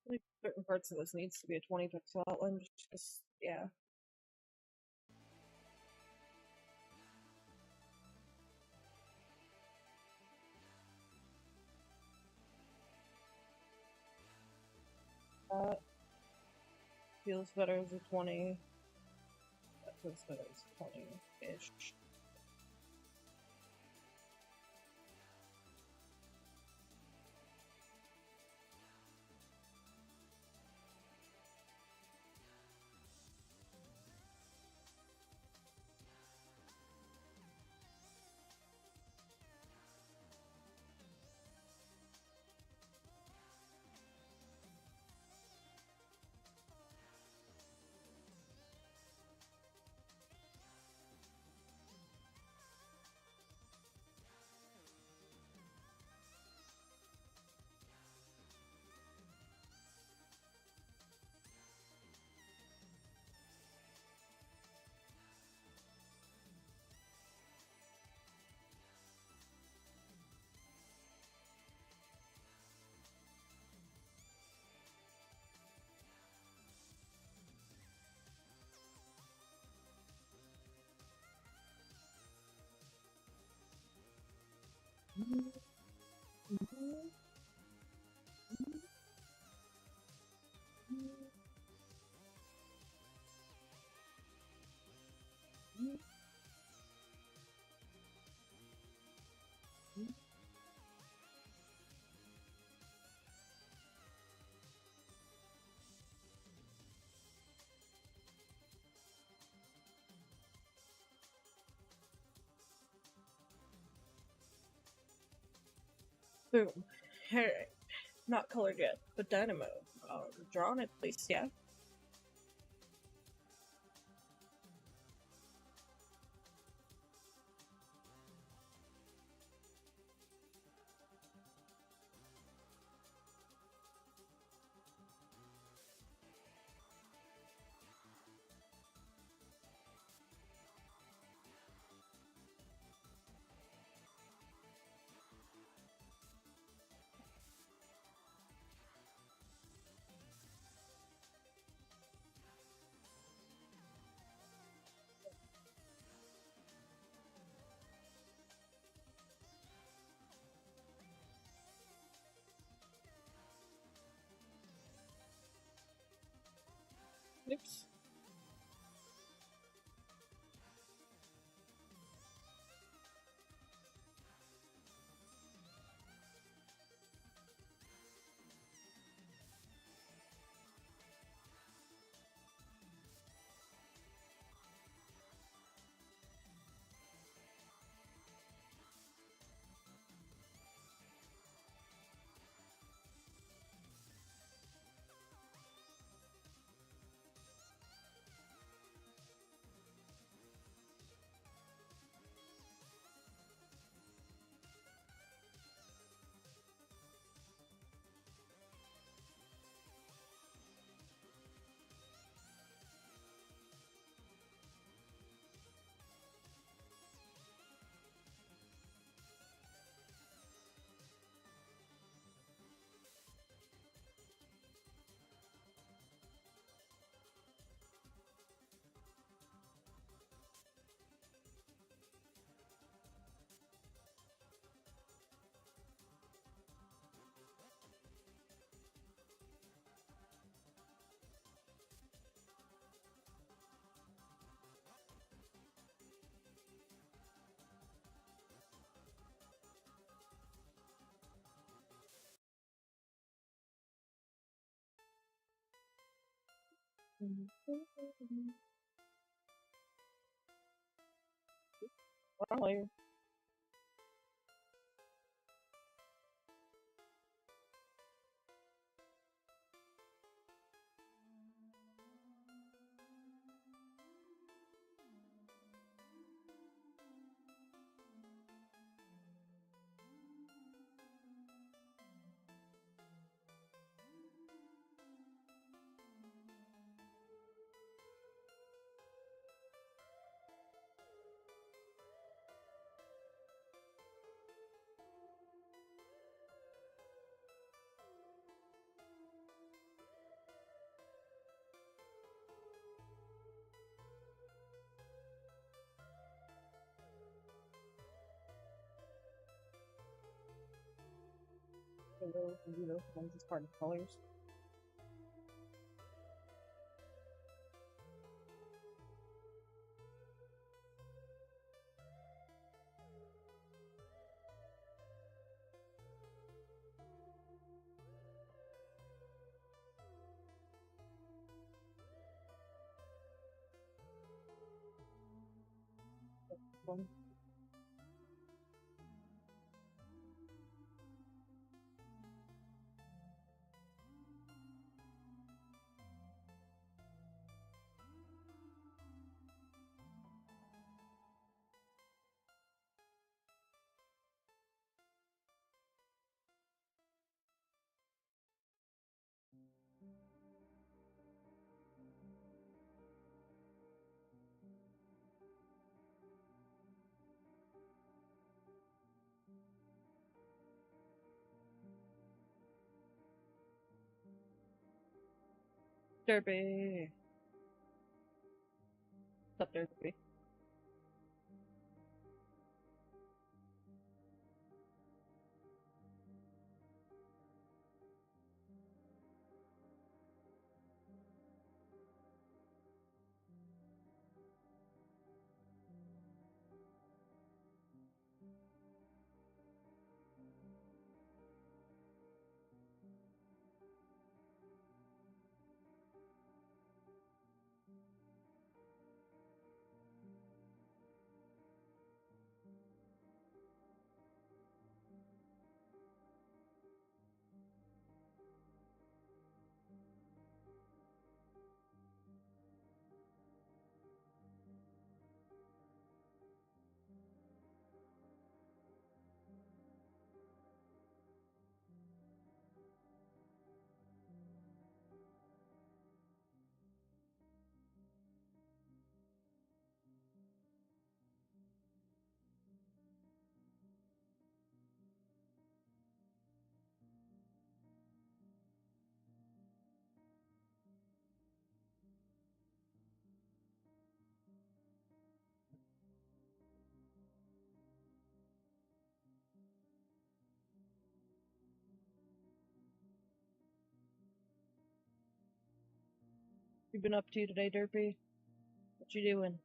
I think certain parts of this needs to be a 20 pixel outline, just 'cause, yeah. That feels better as a 20. That feels better as a 20-ish. Boom. Alright. Not colored yet, but Dynamo. Drawn at least, yeah. Oops. Well, those ones as part of colors. One. Derpy. What's up, Derpy? You been up to today, Derpy? What you doing?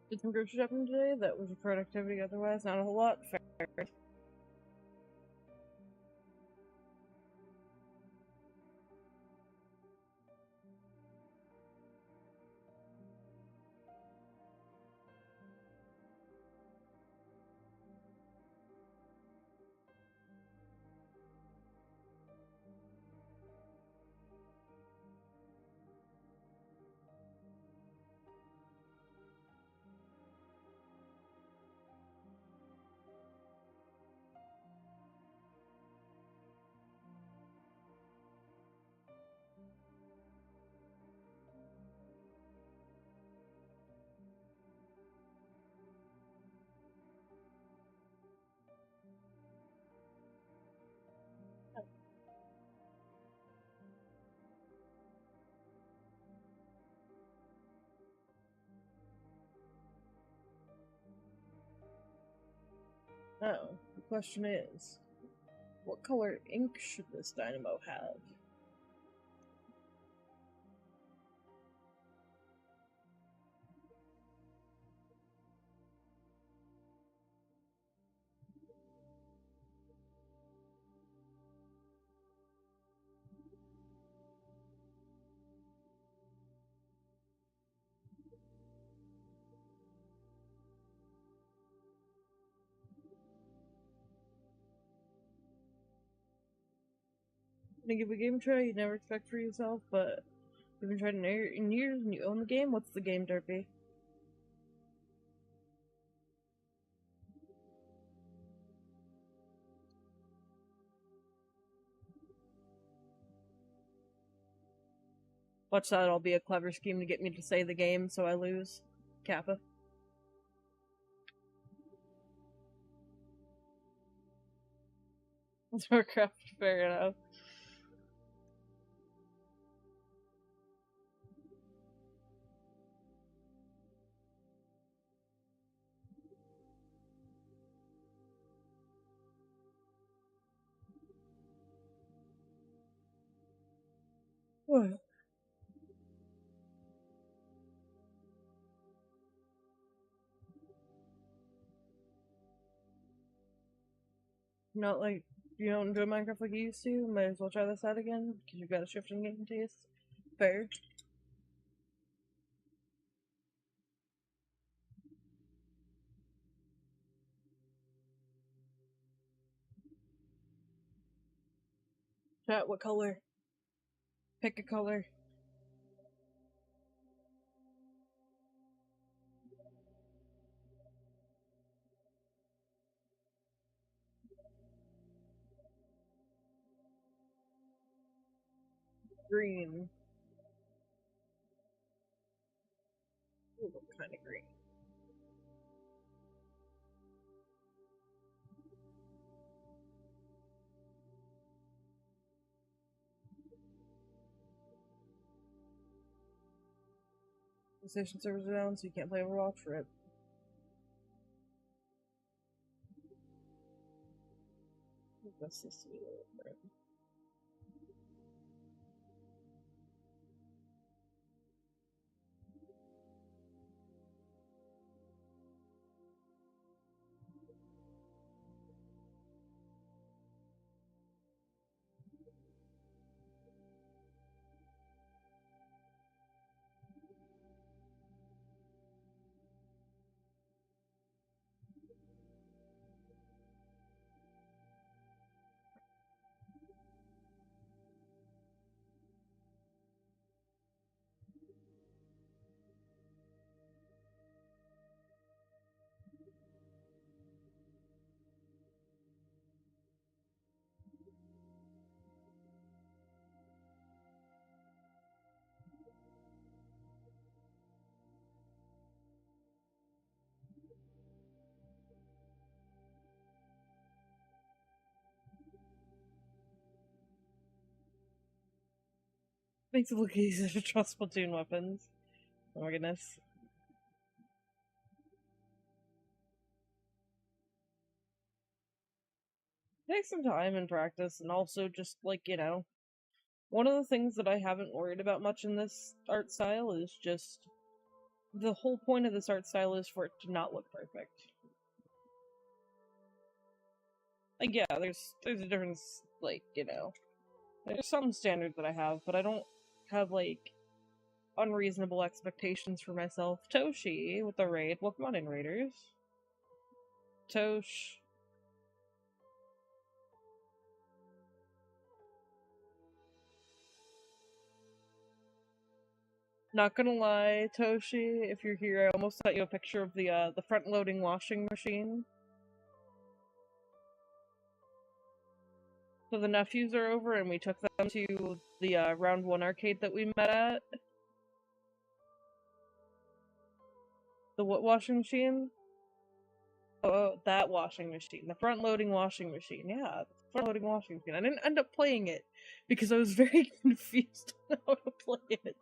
Did some grocery shopping today? That was your productivity otherwise? Not a whole lot? Fair. Now, the question is, what color ink should this dynamo have? Gonna give a game try you never expect for yourself, but you've been trying in years and you own the game? What's the game, Derpy? Watch that, it'll be a clever scheme to get me to say the game so I lose. Kappa. Warcraft, fair enough. What? Not like you don't enjoy Minecraft like you used to? Might as well try this out again because you've got a shift in game taste. Fair. Chat, what color? Pick a color. Green. Ooh, what kind of green? PlayStation servers are down, so you can't play Overwatch. Rip. That's the sweet little rip. Makes it look easier to trust Splatoon weapons. Oh my goodness. Take some time and practice, and also just, like, you know, one of the things that I haven't worried about much in this art style is just the whole point of this art style is for it to not look perfect. Like, yeah, there's a difference, like, you know, there's some standards that I have, but I don't have, like, unreasonable expectations for myself. Toshi with the raid. Welcome on in, Raiders. Tosh. Not gonna lie, Toshi, if you're here, I almost sent you a picture of the front-loading washing machine. So the nephews are over, and we took them to the Round 1 arcade that we met at. The what washing machine? Oh, that washing machine. The front-loading washing machine. Yeah, the front-loading washing machine. I didn't end up playing it because I was very confused on how to play it.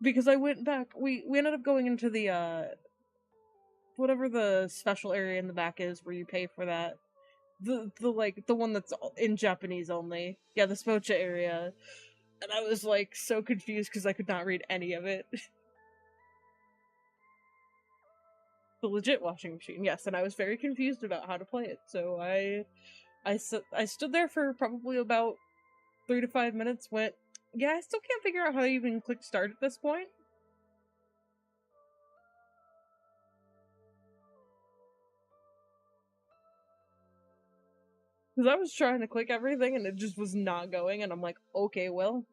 Because I went back. We ended up going into the whatever the special area in the back is where you pay for that. The one that's in Japanese only. Yeah, the Spocha area. And I was like so confused because I could not read any of it. The legit washing machine, yes, and I was very confused about how to play it. So I stood there for probably about 3 to 5 minutes. Went, yeah, I still can't figure out how to even click start at this point. Because I was trying to click everything and it just was not going, and I'm like, okay, well,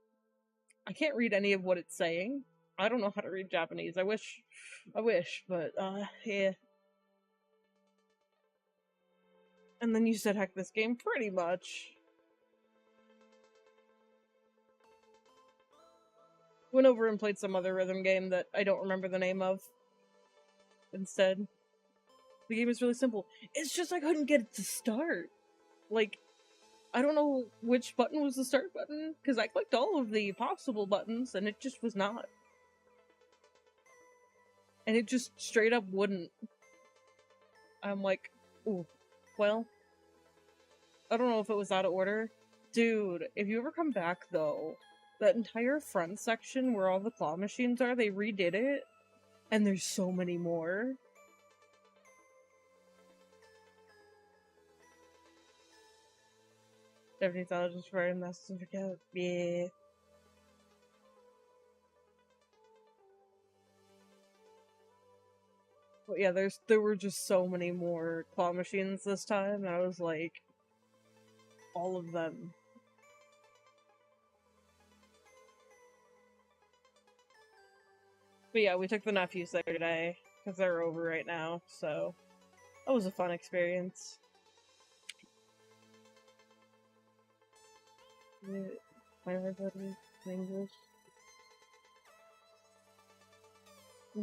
I can't read any of what it's saying. I don't know how to read Japanese. I wish, but yeah. And then you said, heck, this game, pretty much. Went over and played some other rhythm game that I don't remember the name of. Instead, the game is really simple. It's just I couldn't get it to start. Like, I don't know which button was the start button, because I clicked all of the possible buttons, and it just was not. And it just straight up wouldn't. I'm like, ooh, well, I don't know if it was out of order. Dude, if you ever come back, though, that entire front section where all the claw machines are, they redid it, and there's so many more. 70,000 for a massive account. Yeah. But yeah, there were just so many more claw machines this time, and I was like, all of them. But yeah, we took the nephews there today, because they're over right now, so that was a fun experience. My everybody English.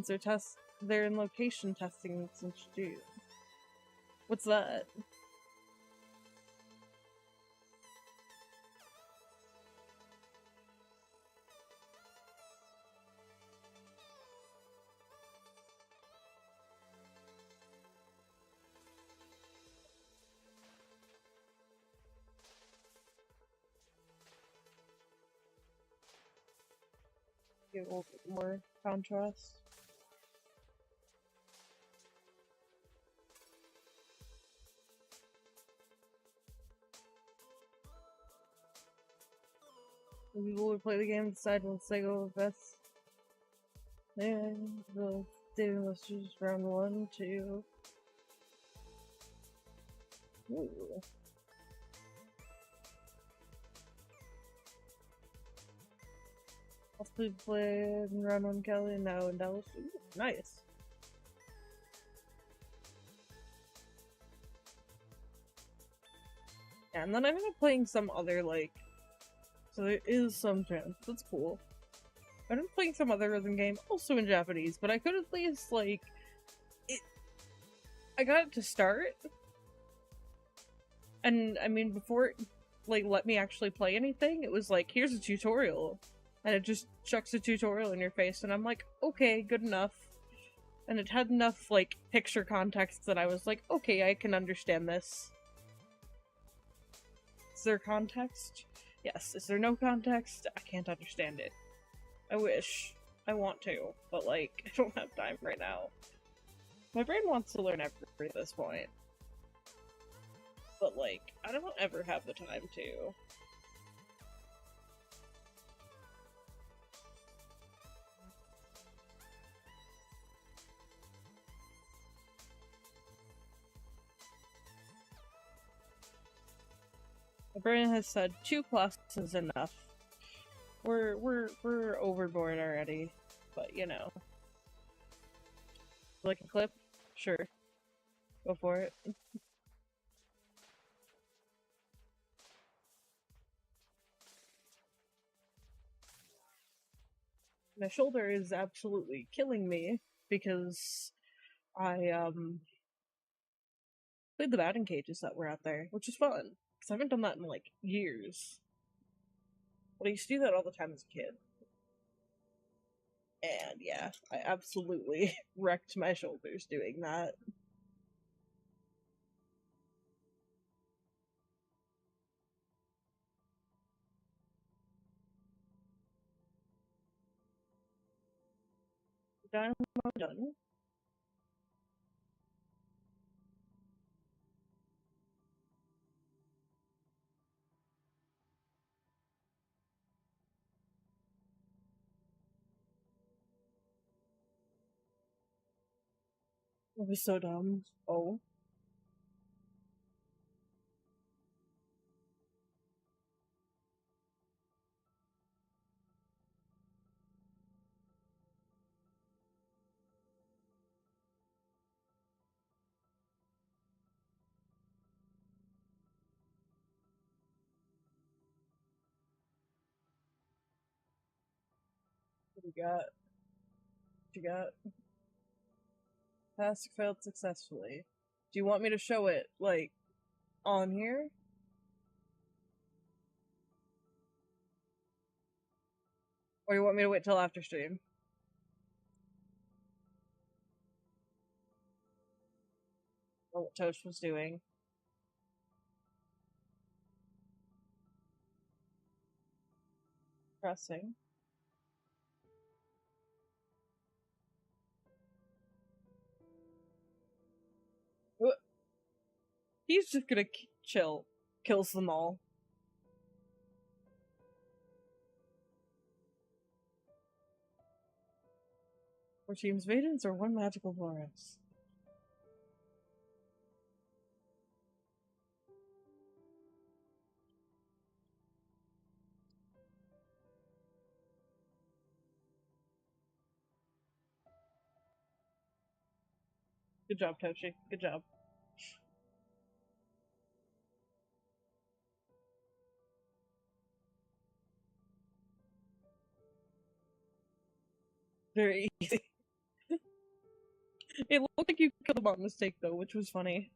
Since they're in location testing since June. What's that? Get a little bit more contrast. People would play the game decide once they go with best. And the David Masters round 1, 2. Ooh. Also played in round 1 Kelly and now in Dallas. Ooh, nice. Yeah, and then I ended up playing some other, like, so there is some chance. That's cool. I ended up playing some other rhythm game, also in Japanese, but I could at least, like, I got it to start. And, I mean, before it, like, let me actually play anything, it was like, here's a tutorial. And it just chucks a tutorial in your face, and I'm like, okay, good enough. And it had enough, like, picture context that I was like, okay, I can understand this. Is there context? Yes. Is there no context? I can't understand it. I wish. I want to, but, like, I don't have time right now. My brain wants to learn everything at this point. But, like, I don't ever have the time to. My brain has said 2 classes is enough. We're overboard already, but you know. Like a clip? Sure. Go for it. My shoulder is absolutely killing me because I played the batting cages that were out there, which is fun because I haven't done that in like years. But I used to do that all the time as a kid. And yeah, I absolutely wrecked my shoulders doing that. Done, done. It was so dumb. Oh, what you got? What you got? Task failed successfully. Do you want me to show it, like, on here? Or do you want me to wait till after stream? Or what Toast was doing? Pressing. He's just gonna chill. Kills them all. Four teams maidens or one magical Florence? Good job, Toshi. Good job. Very easy. It looked like you killed him on mistake though, which was funny.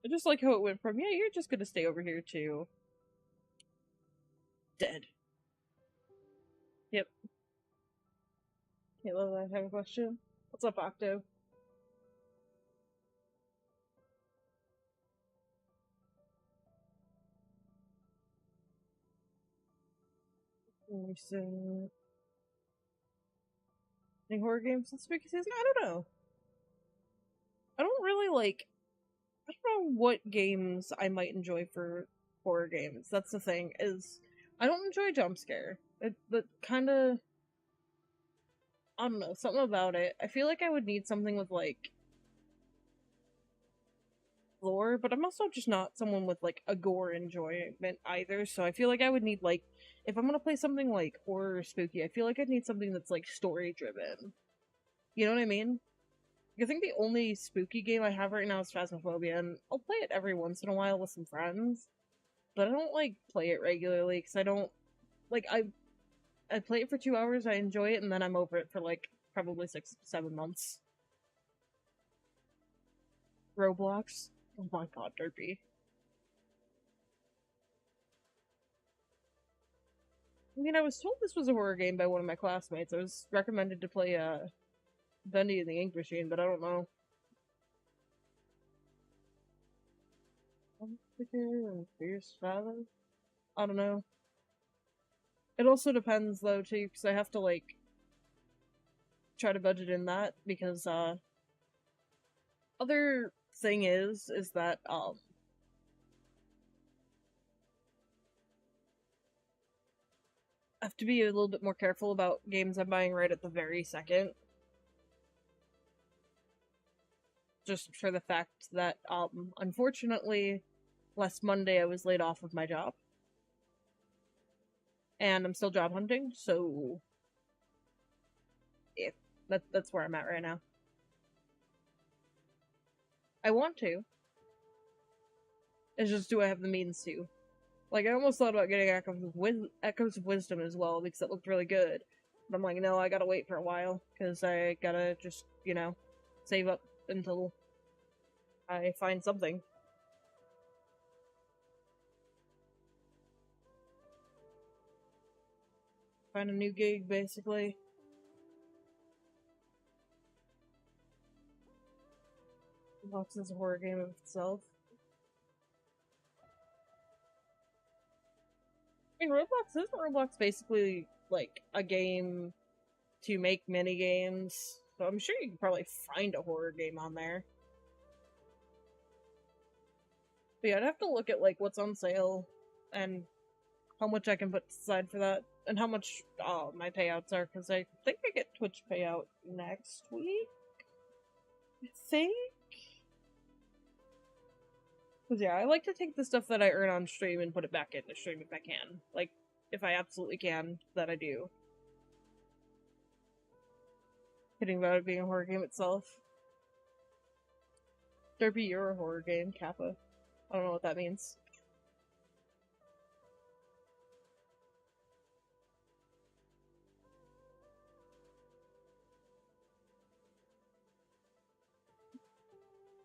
I just like how it went from, yeah, you're just gonna stay over here to dead. Yep. Hey, Lola, I have a question. What's up, Octo? Recent... Any horror games this spooky season? I don't know. I don't really like... I don't know what games I might enjoy for horror games. That's the thing, is... I don't enjoy jump scare. That kinda... I don't know, something about it. I feel like I would need something with, like, lore, but I'm also just not someone with, like, a gore enjoyment either, so I feel like I would need, like, if I'm gonna play something, like, horror or spooky, I feel like I'd need something that's, like, story-driven. You know what I mean? I think the only spooky game I have right now is Phasmophobia, and I'll play it every once in a while with some friends, but I don't, like, play it regularly, because I don't, like, I play it for 2 hours, I enjoy it, and then I'm over it for, like, probably 6-7 months. Roblox? Oh my god, Derpy. I mean, I was told this was a horror game by one of my classmates. I was recommended to play Bendy and the Ink Machine, but I don't know. Fierce Father? I don't know. It also depends though too, because I have to like try to budget in that because other thing is that I have to be a little bit more careful about games I'm buying right at the very second. Just for the fact that unfortunately last Monday I was laid off of my job. And I'm still job hunting, so yeah, that's where I'm at right now. I want to. It's just, do I have the means to? Like, I almost thought about getting Echoes of Wisdom as well, because it looked really good. But I'm like, no, I gotta wait for a while, because I gotta just, you know, save up until I find something. Find a new gig, basically. Roblox is a horror game of itself. I mean, isn't Roblox basically like a game to make mini games? So I'm sure you can probably find a horror game on there. But yeah, I'd have to look at like what's on sale and how much I can put aside for that and how much my payouts are, because I think I get Twitch payout next week. I think. Because yeah, I like to take the stuff that I earn on stream and put it back into stream if I can. Like, if I absolutely can, that I do. Kidding about it being a horror game itself. Derpy, you're a horror game, Kappa. I don't know what that means.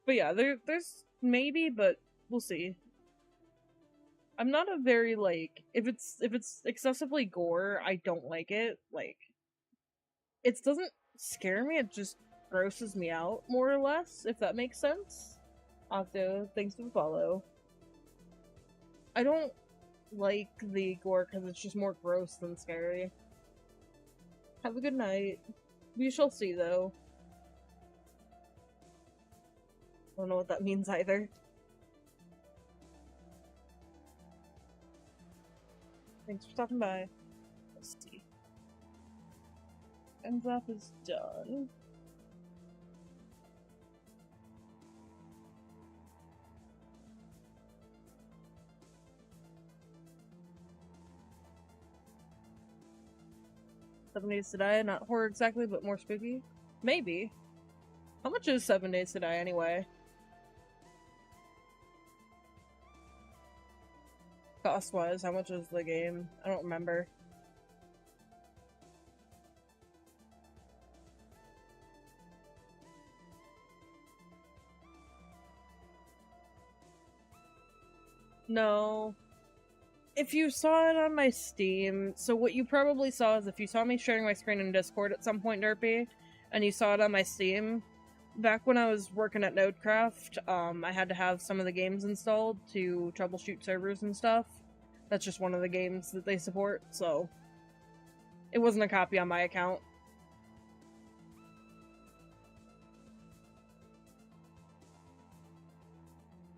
But yeah, there's maybe, but we'll see. I'm not a very like if it's excessively gore, I don't like it. Like it doesn't scare me, it just grosses me out more or less, if that makes sense. Octo, thanks for the follow. I don't like the gore because it's just more gross than scary. Have a good night. We shall see though. I don't know what that means either. Thanks for stopping by. Let's see. Enzap is done. Seven Days to Die, not horror exactly, but more spooky? Maybe. How much is 7 Days to Die anyway? Cost-wise, how much is the game? I don't remember. No. If you saw it on my Steam, so what you probably saw is if you saw me sharing my screen in Discord at some point, Derpy, and you saw it on my Steam, back when I was working at Nodecraft, I had to have some of the games installed to troubleshoot servers and stuff. That's just one of the games that they support, so it wasn't a copy on my account.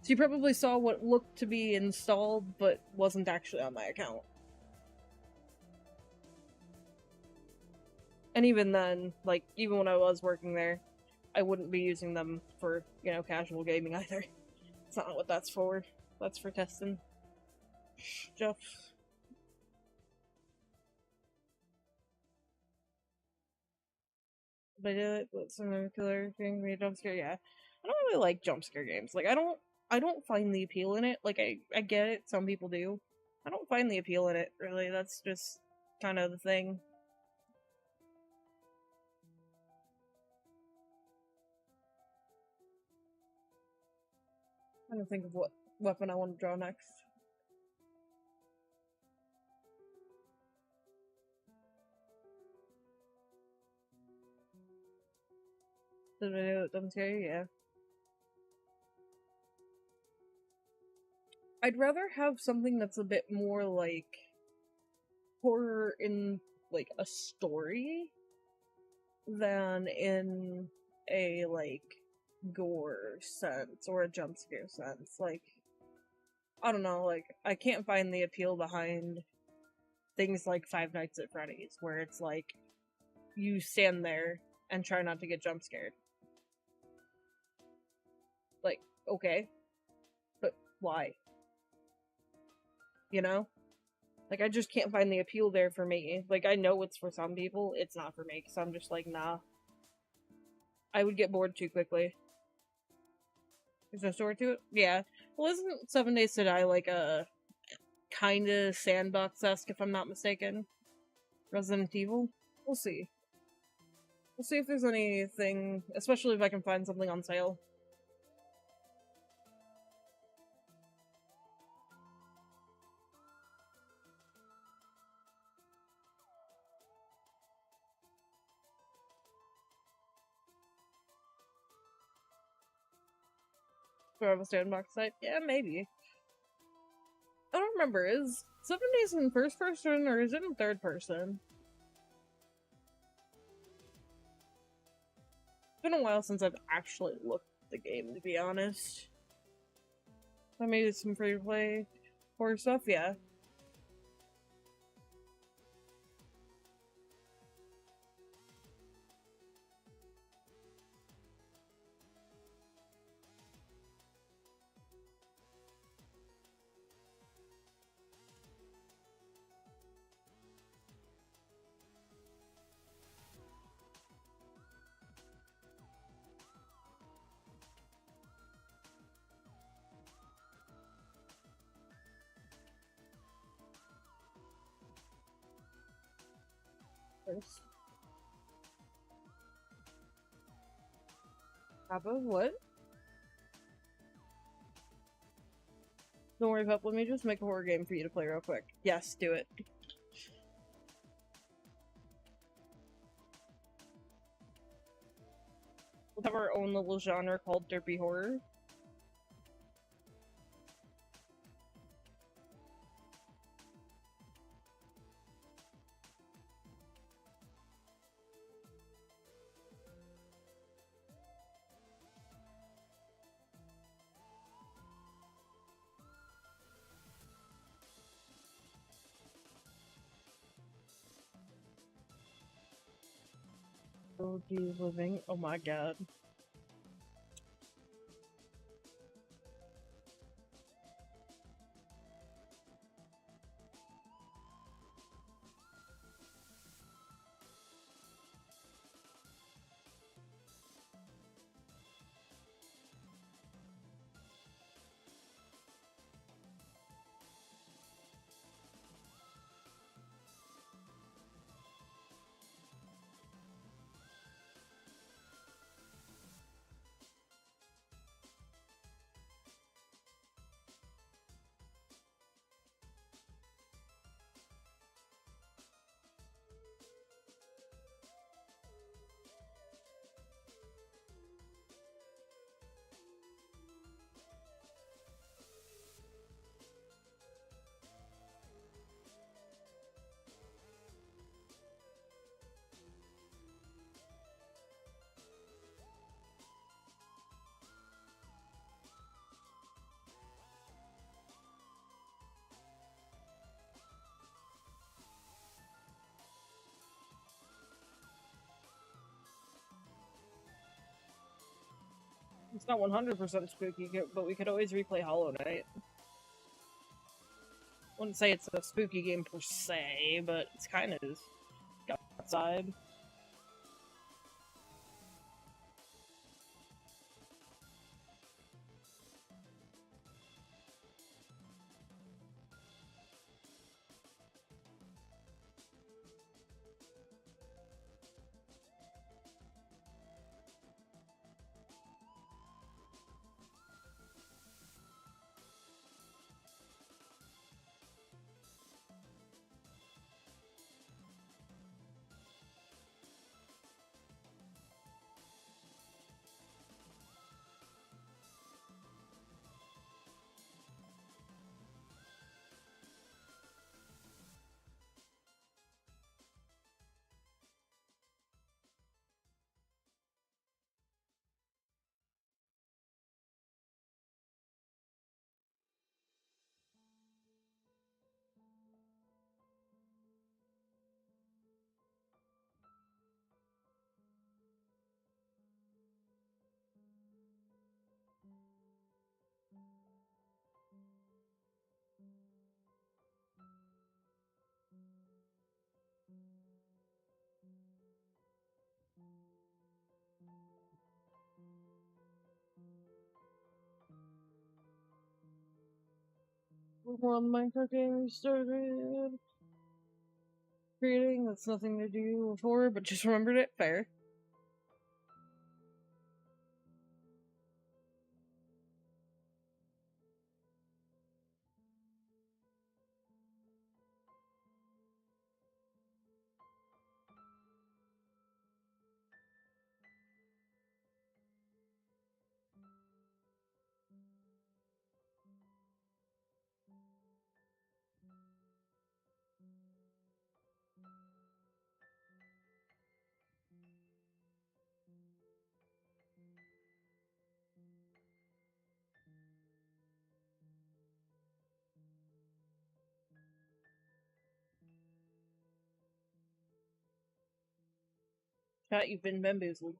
So you probably saw what looked to be installed, but wasn't actually on my account. And even then, like, even when I was working there, I wouldn't be using them for, you know, casual gaming either. It's not what that's for. That's for testing. Jeff. But I do it, but some killer thing, me a jump scare, yeah. I don't really like jump scare games. Like, I don't find the appeal in it. Like, I get it, some people do. I don't find the appeal in it, really. That's just kind of the thing. I'm trying to think of what weapon I want to draw next. The video that doesn't scare you, yeah. I'd rather have something that's a bit more like horror in like a story than in a like gore sense or a jump scare sense. Like, I don't know, like I can't find the appeal behind things like Five Nights at Freddy's, where it's like you stand there and try not to get jump scared. Like, okay, but why? You know? Like, I just can't find the appeal there for me. Like, I know it's for some people, it's not for me, because I'm just like, nah. I would get bored too quickly. Is there a story to it? Yeah. Well, isn't 7 Days to Die like a kinda sandbox-esque, if I'm not mistaken? Resident Evil? We'll see. We'll see if there's anything, especially if I can find something on sale. Do I have a sandbox site? Yeah, maybe. I don't remember. Is 7 Days in first person or is it in third person? It's been a while since I've actually looked at the game, to be honest. I made some free play horror stuff, yeah. First. Papa, what? Don't worry, Pup. Let me just make a horror game for you to play real quick. Yes, do it. We'll have our own little genre called derpy horror. Oh, geez, living. Oh my god. It's not 100% spooky, but we could always replay Hollow Knight. Wouldn't say it's a spooky game per se, but it's kind of got that side. We're on the Minecraft game we started creating. That's nothing to do with horror, but just remembered it. Fair. Chat, you've been bamboozled.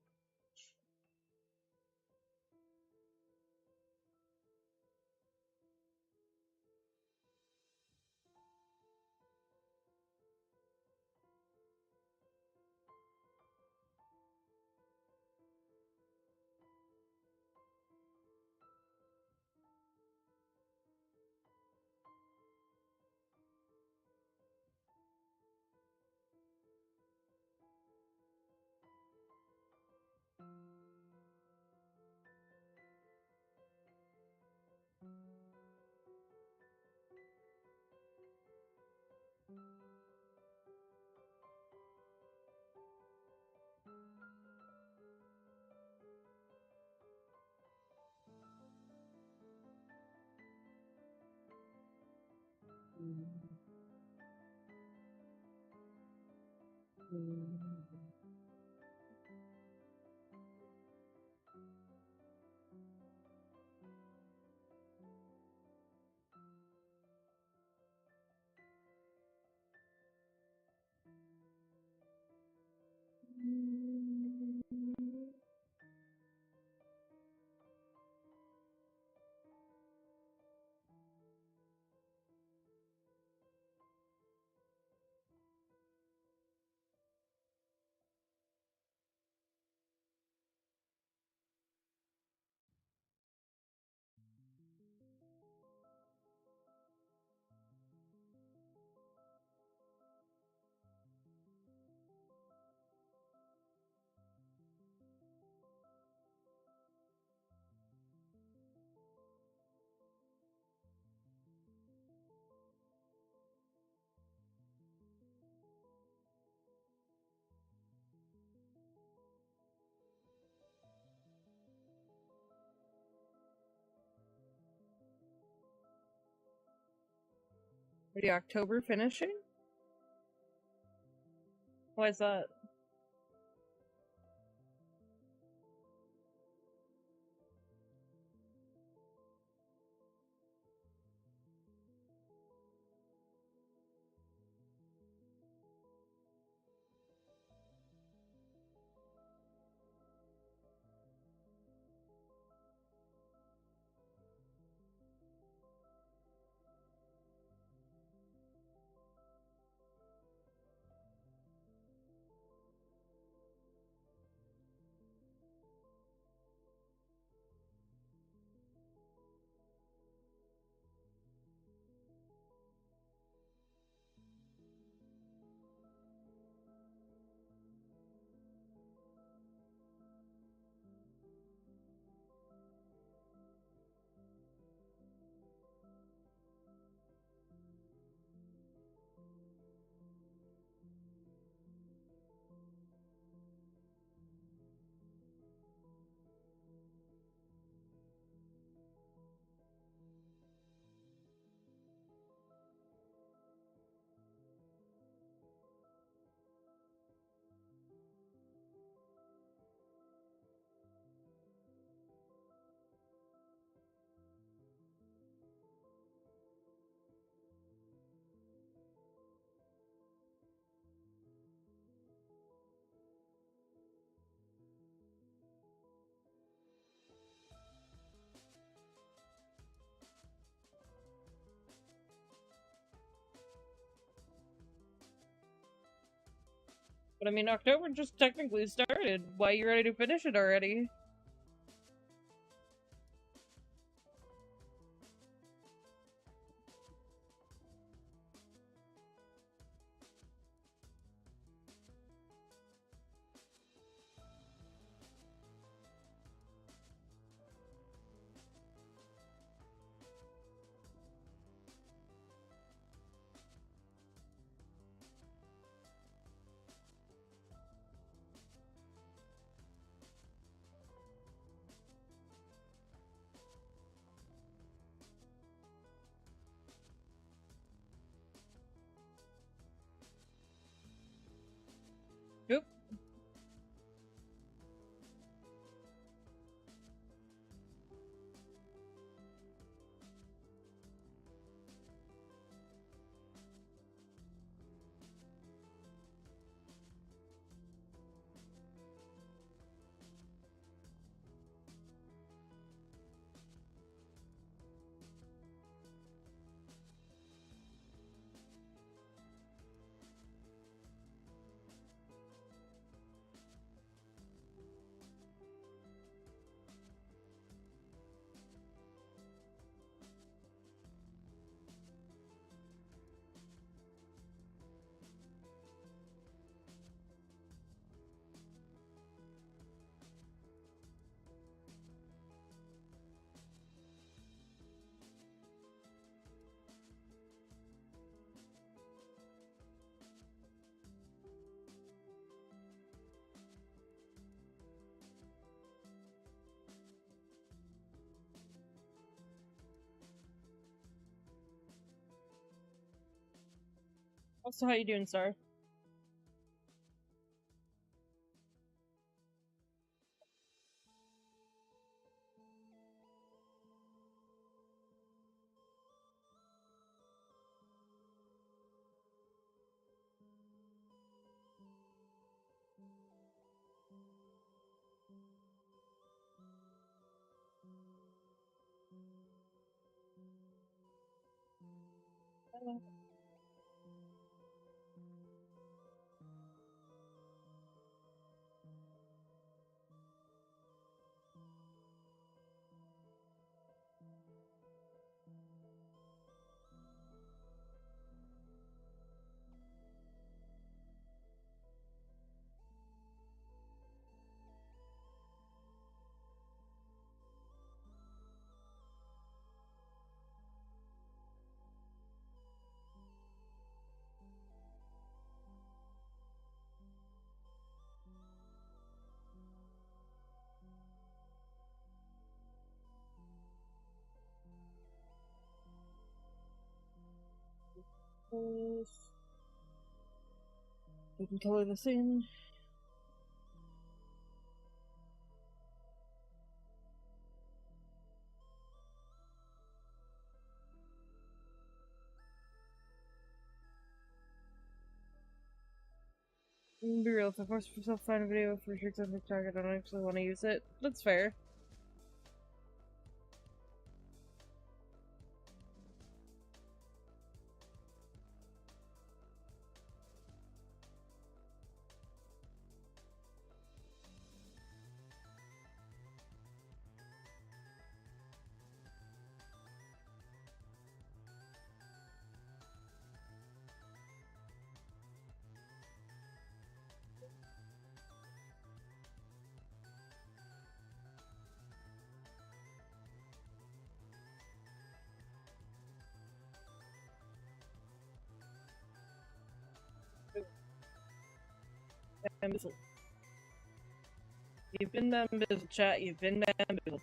The October finishing? Why is that? But I mean, October just technically started. Why are you ready to finish it already? Also, how you doing, Star? We can color this in. Be real, if I force myself to find a video for sure on TikTok, I don't actually want to use it. That's fair. Bamboozled. You've been bamboozled, chat. You've been bamboozled.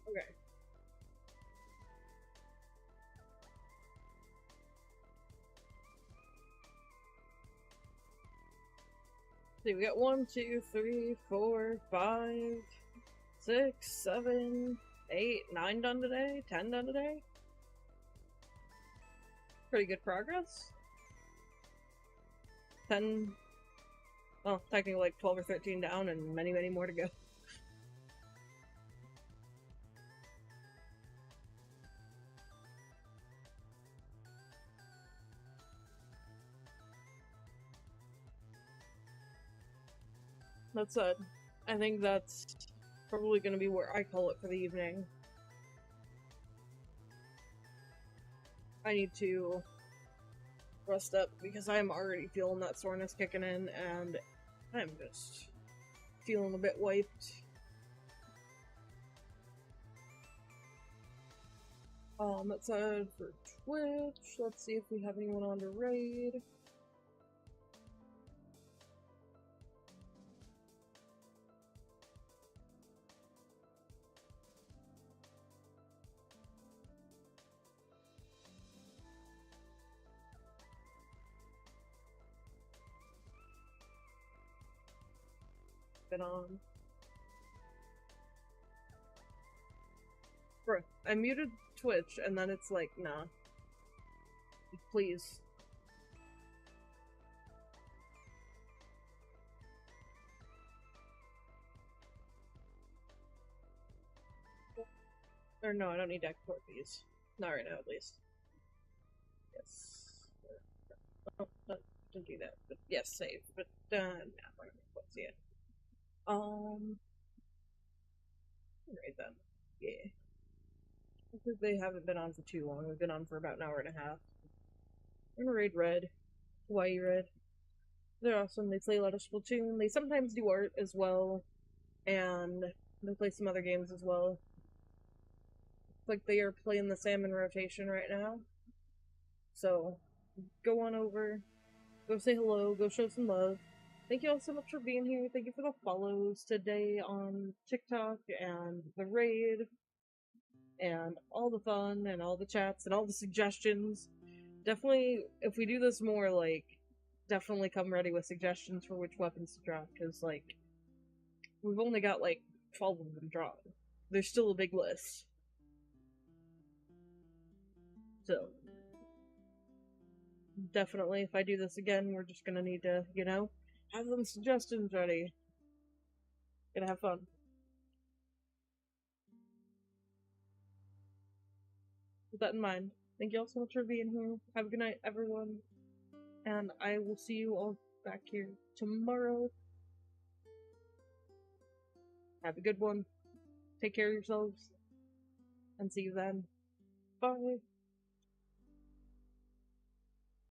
Okay. See, we got 1, 2, 3, 4, 5, 6, 7, 8, 9 done today, 10 done today. Pretty good progress. 10, well, technically like 12 or 13 down and many, many more to go. That said, I think that's probably going to be where I call it for the evening. I need to rest up because I'm already feeling that soreness kicking in and I'm just feeling a bit wiped. That said, for Twitch, let's see if we have anyone on to raid. Been on. Bruh, I muted Twitch and then it's like, nah. Please. Or no, I don't need to export these. Not right now, at least. Yes. Oh, no, don't do that. But yes, save. But, nah, we're gonna close yet. Right then. Yeah. Because they haven't been on for too long. We've been on for about an hour and a half. I'm gonna raid Red. Hawaii Red. They're awesome. They play a lot of Splatoon. They sometimes do art as well. and they play some other games as well. Like they are playing the Salmon rotation right now. So go on over, go say hello, go show some love. Thank you all so much for being here. Thank you for the follows today on TikTok and the raid and all the fun and all the chats and all the suggestions. Definitely, if we do this more, like, definitely come ready with suggestions for which weapons to drop, because, like, we've only got, like, 12 of them drawn. There's still a big list. So, definitely, if I do this again, we're just gonna need to, you know, have them suggestions ready. Gonna have fun. With that in mind, thank you all so much for being here. Have a good night, everyone. And I will see you all back here tomorrow. Have a good one. Take care of yourselves. And see you then. Bye.